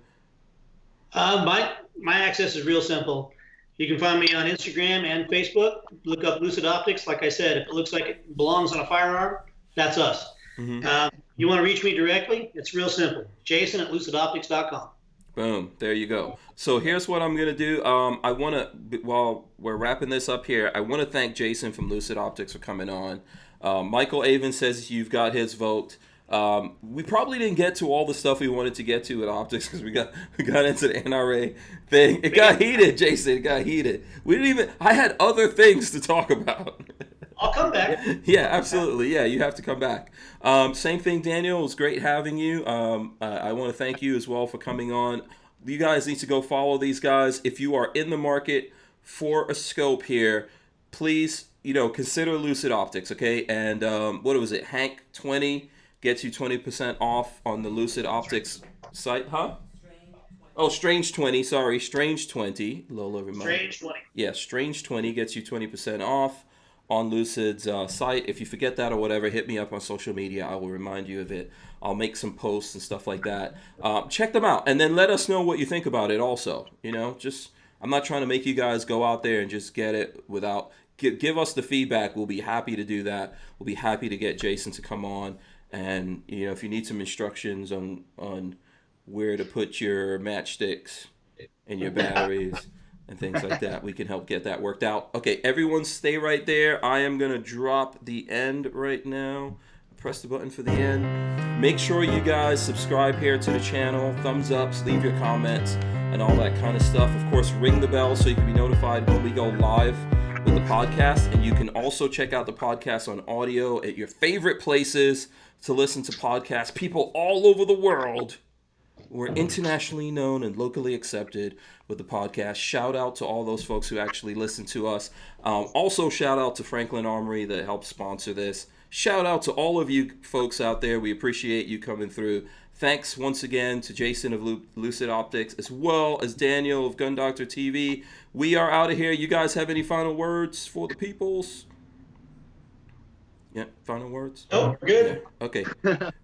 Speaker 4: My access is real simple. You can find me on Instagram and Facebook. Look up Lucid Optics. Like I said, if it looks like it belongs on a firearm, that's us. You want to reach me directly? It's real simple. Jason at lucidoptics.com.
Speaker 1: Boom. There you go. So here's what I'm going to do. I want to, while we're wrapping this up here, I want to thank Jason from Lucid Optics for coming on. Michael Avon says you've got his vote. We probably didn't get to all the stuff we wanted to get to at Optics because we got into the NRA thing. It got heated, Jason. It got heated. We didn't even. I had other things to talk about.
Speaker 4: I'll come back.
Speaker 1: Yeah, absolutely. Yeah, you have to come back. Same thing, Daniel. It was great having you. I want to thank you as well for coming on. You guys need to go follow these guys. If you are in the market for a scope here, please, consider Lucid Optics, okay? And what was it? Hank 20 gets you 20% off on the Lucid Optics site, huh? Oh, Strange 20. Sorry, Strange 20. Lola reminded.
Speaker 4: Strange 20.
Speaker 1: Yeah, Strange 20 gets you 20% off on Lucid's site. If you forget that or whatever, hit me up on social media. I will remind you of it. I'll make some posts and stuff like that. Check them out, and then let us know what you think about it also. I'm not trying to make you guys go out there and just get it without... Give us the feedback. We'll be happy to do that. We'll be happy to get Jason to come on. And, if you need some instructions on where to put your matchsticks and your batteries... and things like that, we can help get that worked out. Okay, everyone stay right there. I am going to drop the end right now. Press the button for the end. Make sure you guys subscribe here to the channel. Thumbs ups, leave your comments, and all that kind of stuff. Of course, ring the bell so you can be notified when we go live with the podcast. And you can also check out the podcast on audio at your favorite places to listen to podcasts. People all over the world. We're internationally known and locally accepted with the podcast. Shout out to all those folks who actually listen to us. Also, shout out to Franklin Armory that helped sponsor this. Shout out to all of you folks out there. We appreciate you coming through. Thanks once again to Jason of Lucid Optics, as well as Daniel of GunDoctorT.V. We are out of here. You guys have any final words for the peoples? Yeah, final words?
Speaker 4: Oh, we're good.
Speaker 1: Yeah. Okay.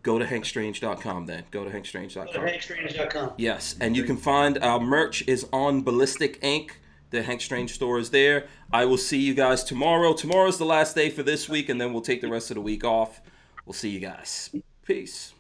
Speaker 1: Go to hankstrange.com then. Go to hankstrange.com.
Speaker 4: hankstrange.com.
Speaker 1: Yes, and you can find our merch is on Ballistic Ink. The Hank Strange store is there. I will see you guys tomorrow. Tomorrow's the last day for this week, and then we'll take the rest of the week off. We'll see you guys. Peace.